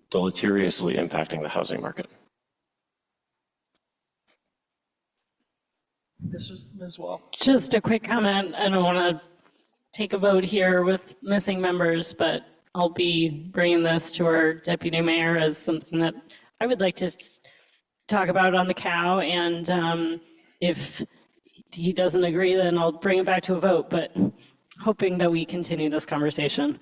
deleteriously impacting the housing market. Ms. Wall. Just a quick comment. I don't want to take a vote here with missing members, but I'll be bringing this to our deputy mayor as something that I would like to talk about on the cow. And if he doesn't agree, then I'll bring it back to a vote, but hoping that we continue this conversation.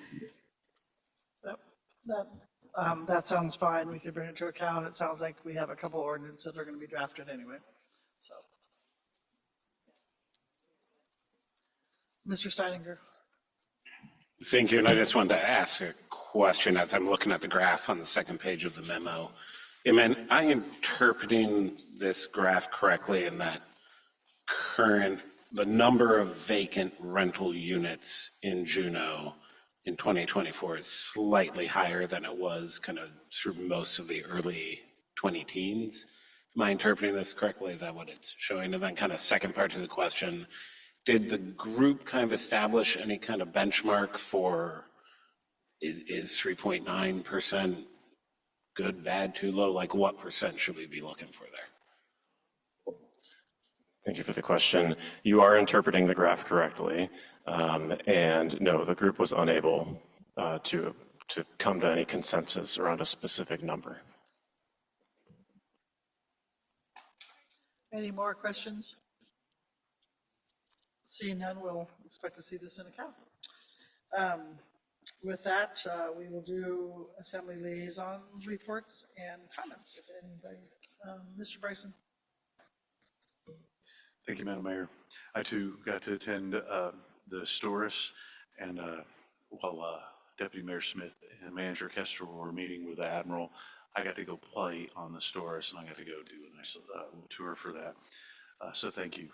That sounds fine. We could bring it to account. It sounds like we have a couple ordinances that are going to be drafted anyway. So, Mr. Steininger. Thank you. And I just wanted to ask a question as I'm looking at the graph on the second page of the memo. Am I interpreting this graph correctly in that the number of vacant rental units in Juneau in 2024 is slightly higher than it was kind of through most of the early 2010s? Am I interpreting this correctly? Is that what it's showing? And then kind of second part to the question, did the group kind of establish any kind of benchmark for is 3.9% good, bad, too low? Like what percent should we be looking for there? Thank you for the question. You are interpreting the graph correctly. And no, the group was unable to come to any consensus around a specific number. Any more questions? Seeing none, we'll expect to see this in account. With that, we will do assembly liaison reports and comments, if anybody. Mr. Bryson. Thank you, Madam Mayor. I too got to attend the STORIS, and while Deputy Mayor Smith and Manager Kester were meeting with the Admiral, I got to go play on the STORIS, and I got to go do a nice little tour for that. So thank you.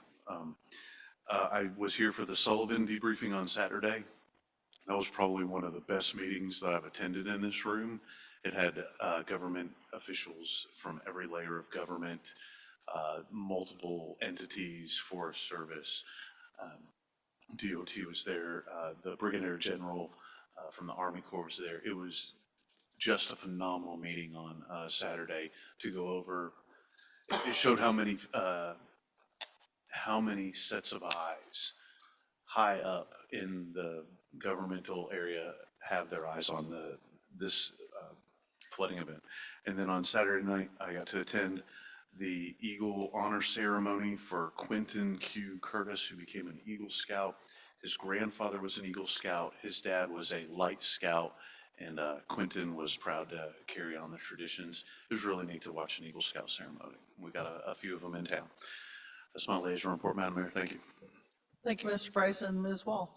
I was here for the Sullivan debriefing on Saturday. That was probably one of the best meetings that I've attended in this room. It had government officials from every layer of government, multiple entities, Forest Service, DOT was there, the Brigadier General from the Army Corps was there. It was just a phenomenal meeting on Saturday to go over. It showed how many sets of eyes high up in the governmental area have their eyes on this flooding event. And then on Saturday night, I got to attend the Eagle Honor Ceremony for Quentin Q. Curtis, who became an Eagle Scout. His grandfather was an Eagle Scout. His dad was a Light Scout. And Quentin was proud to carry on the traditions. It was really neat to watch an Eagle Scout ceremony. We got a few of them in town. That's my liaison report, Madam Mayor. Thank you. Thank you, Mr. Price and Ms. Wall.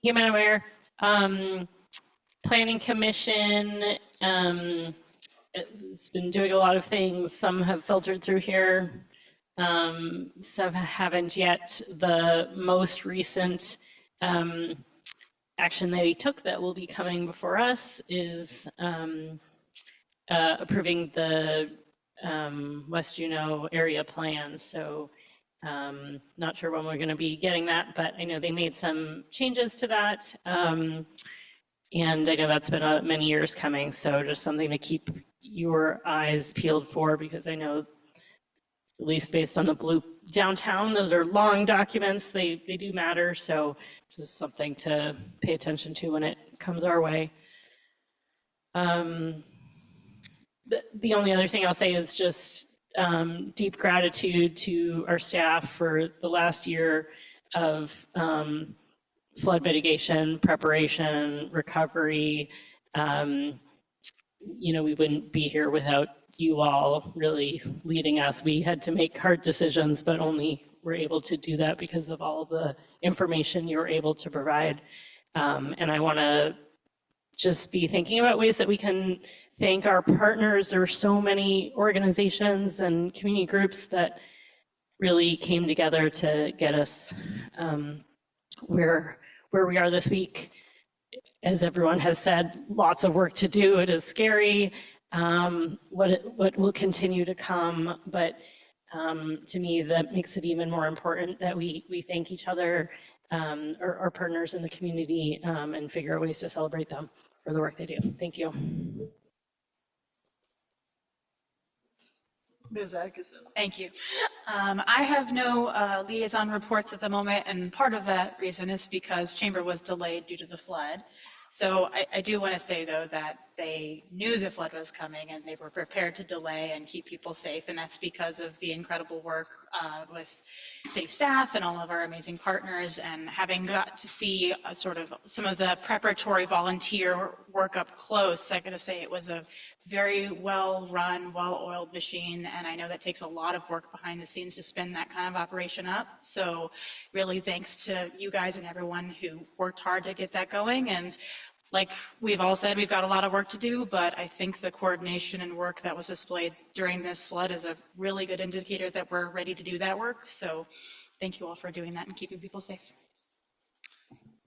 Thank you, Madam Mayor. Planning Commission has been doing a lot of things. Some have filtered through here. Some haven't yet. The most recent action they took that will be coming before us is approving the West Juneau area plan. So not sure when we're going to be getting that, but I know they made some changes to that. And I know that's been many years coming. So just something to keep your eyes peeled for, because I know, at least based on the blue downtown, those are long documents. They do matter. So just something to pay attention to when it comes our way. The only other thing I'll say is just deep gratitude to our staff for the last year of flood mitigation, preparation, recovery. We wouldn't be here without you all really leading us. We had to make hard decisions, but only were able to do that because of all the information you were able to provide. And I want to just be thinking about ways that we can thank our partners. There are so many organizations and community groups that really came together to get us where we are this week. As everyone has said, lots of work to do. It is scary. What will continue to come, but to me, that makes it even more important that we thank each other, our partners in the community, and figure out ways to celebrate them for the work they do. Thank you. Ms. Atkinson. Thank you. I have no liaison reports at the moment, and part of that reason is because Chamber was delayed due to the flood. So I do want to say, though, that they knew the flood was coming and they were prepared to delay and keep people safe. And that's because of the incredible work with city staff and all of our amazing partners, and having got to see sort of some of the preparatory volunteer work up close. I got to say it was a very well-run, well-oiled machine, and I know that takes a lot of work behind the scenes to spin that kind of operation up. So really thanks to you guys and everyone who worked hard to get that going. And like we've all said, we've got a lot of work to do, but I think the coordination and work that was displayed during this flood is a really good indicator that we're ready to do that work. So thank you all for doing that and keeping people safe.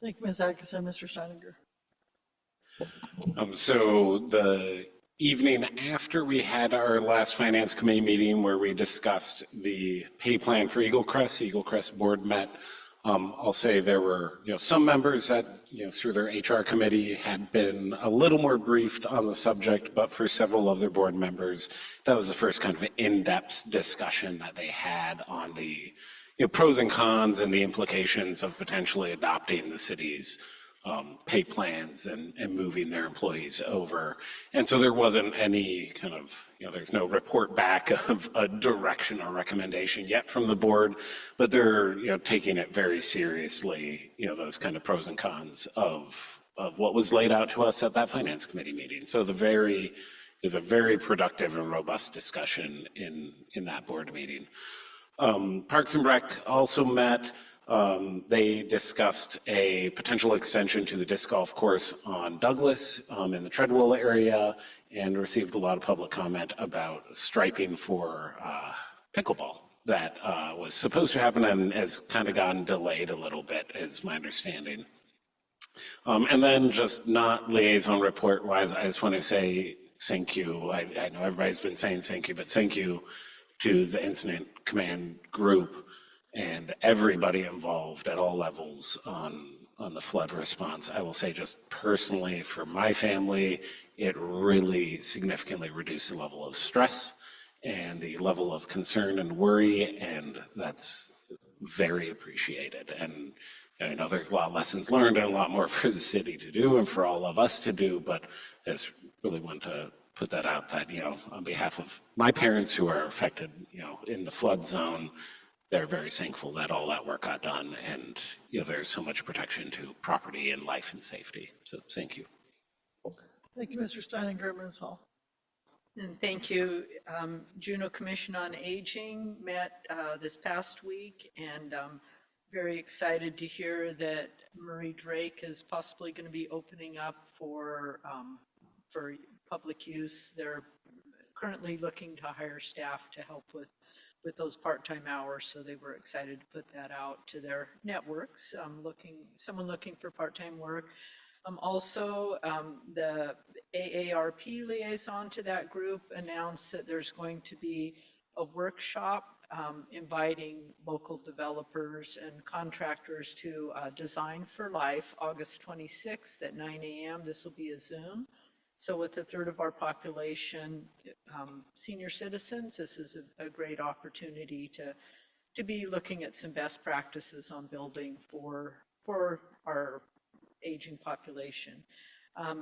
Thank you, Ms. Atkinson. Mr. Steininger. So the evening after we had our last Finance Committee meeting where we discussed the pay plan for Eagle Crest board met. I'll say there were, some members that, through their HR committee had been a little more briefed on the subject, but for several other board members, that was the first kind of in-depth discussion that they had on the pros and cons and the implications of potentially adopting the city's pay plans and moving their employees over. And so there wasn't any kind of, there's no report back of a direction or recommendation yet from the board, but they're, taking it very seriously, those kind of pros and cons of what was laid out to us at that Finance Committee meeting. So it was a very productive and robust discussion in that board meeting. Parks and Rec also met. They discussed a potential extension to the disc golf course on Douglas in the Treadwell area, and received a lot of public comment about striping for pickleball that was supposed to happen and has kind of gotten delayed a little bit, is my understanding. And then just not liaison report wise, I just want to say thank you. I know everybody's been saying thank you, but thank you to the Incident Command Group and everybody involved at all levels on the flood response. I will say just personally for my family, it really significantly reduced the level of stress and the level of concern and worry, and that's very appreciated. And I know there's a lot of lessons learned and a lot more for the city to do and for all of us to do, but I just really want to put that out that, on behalf of my parents who are affected, in the flood zone, they're very thankful that all that work got done, and, there's so much protection to property and life and safety. So thank you. Thank you, Mr. Steininger. Ms. Hall. And thank you. Juneau Commission on Aging met this past week, and very excited to hear that Murray Drake is possibly going to be opening up for public use. They're currently looking to hire staff to help with those part-time hours, so they were excited to put that out to their networks, someone looking for part-time work. Also, the AARP liaison to that group announced that there's going to be a workshop inviting local developers and contractors to Design for Life, August 26th at 9 a.m. This will be a Zoom. So with a third of our population, senior citizens, this is a great opportunity to be looking at some best practices on building for our aging population.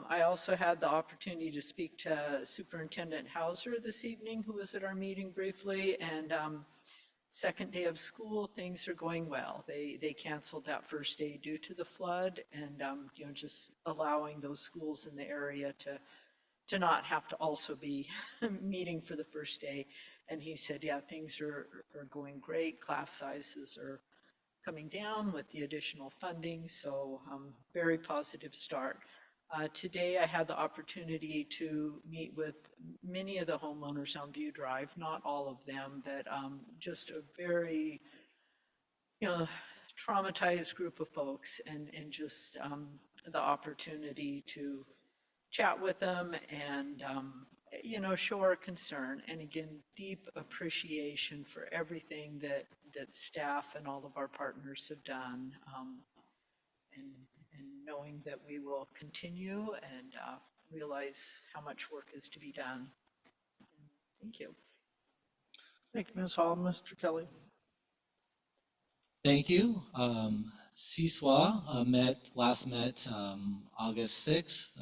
I also had the opportunity to speak to Superintendent Hauser this evening, who was at our meeting briefly, and second day of school, things are going well. They canceled that first day due to the flood, and just allowing those schools in the area to not have to also be meeting for the first day. And he said, yeah, things are going great. Class sizes are coming down with the additional funding, so very positive start. Today I had the opportunity to meet with many of the homeowners on View Drive, not all of them, but just a very traumatized group of folks, and just the opportunity to chat with them and show our concern, and again, deep appreciation for everything that staff and all of our partners have done, and knowing that we will continue and realize how much work is to be done. Thank you. Thank you, Ms. Hall. Mr. Kelly. Thank you. CSWA met August 6th.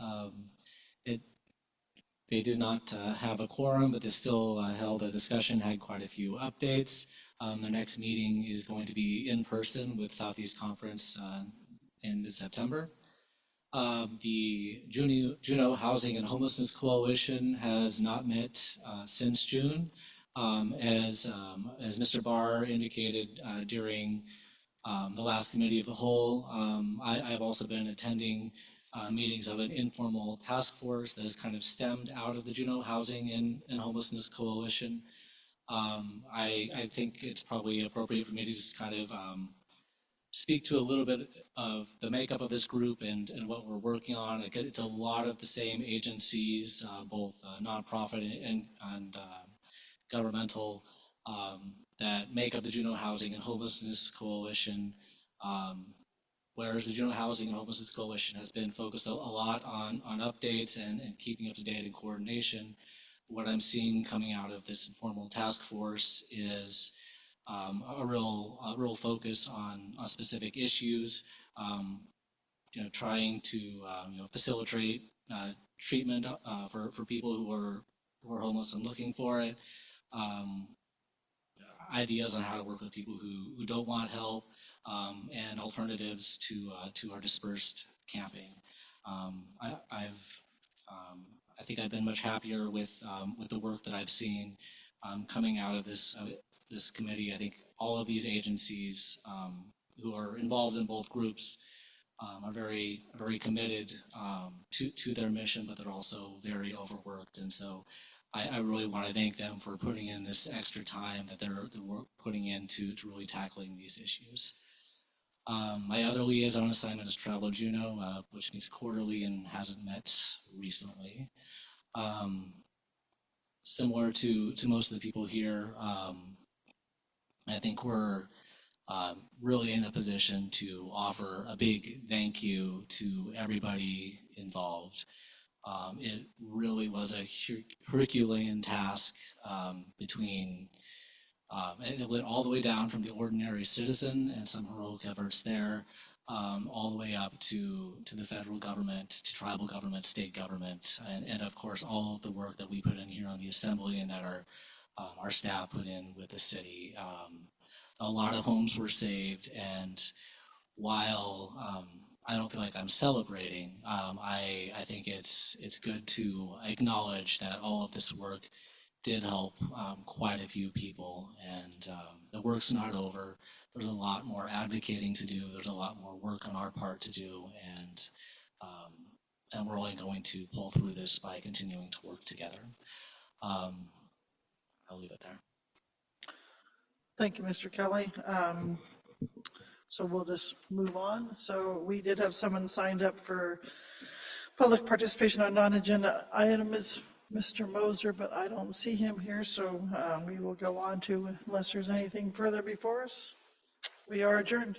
They did not have a quorum, but they still held a discussion, had quite a few updates. Their next meeting is going to be in person with Southeast Conference in mid-September. The Juneau Housing and Homelessness Coalition has not met since June. As Mr. Barr indicated during the last committee of the whole, I've also been attending meetings of an informal task force that has kind of stemmed out of the Juneau Housing and Homelessness Coalition. I think it's probably appropriate for me to just kind of speak to a little bit of the makeup of this group and what we're working on. It's a lot of the same agencies, both nonprofit and governmental, that make up the Juneau Housing and Homelessness Coalition. Whereas the Juneau Housing and Homelessness Coalition has been focused a lot on updates and keeping up to date and coordination, what I'm seeing coming out of this informal task force is a real focus on specific issues, trying to facilitate treatment for people who are homeless and looking for it, ideas on how to work with people who don't want help, and alternatives to our dispersed camping. I think I've been much happier with the work that I've seen coming out of this committee. I think all of these agencies who are involved in both groups are very committed to their mission, but they're also very overworked. And so I really want to thank them for putting in this extra time that they're putting into really tackling these issues. My other liaison assignment is Travel Juneau, which meets quarterly and hasn't met recently. Similar to most of the people here, I think we're really in a position to offer a big thank you to everybody involved. It really was a Herculean task between, and it went all the way down from the ordinary citizen and some heroic efforts there, all the way up to the federal government, to tribal government, state government, and of course, all of the work that we put in here on the assembly and that our staff put in with the city. A lot of homes were saved, and while I don't feel like I'm celebrating, I think it's good to acknowledge that all of this work did help quite a few people, and the work's not over. There's a lot more advocating to do. There's a lot more work on our part to do, and we're only going to pull through this by continuing to work together. I'll leave it there. Thank you, Mr. Kelly. So we'll just move on. So we did have someone signed up for public participation on non-agenda item is Mr. Moser, but I don't see him here, so we will go on to, unless there's anything further before us. We are adjourned.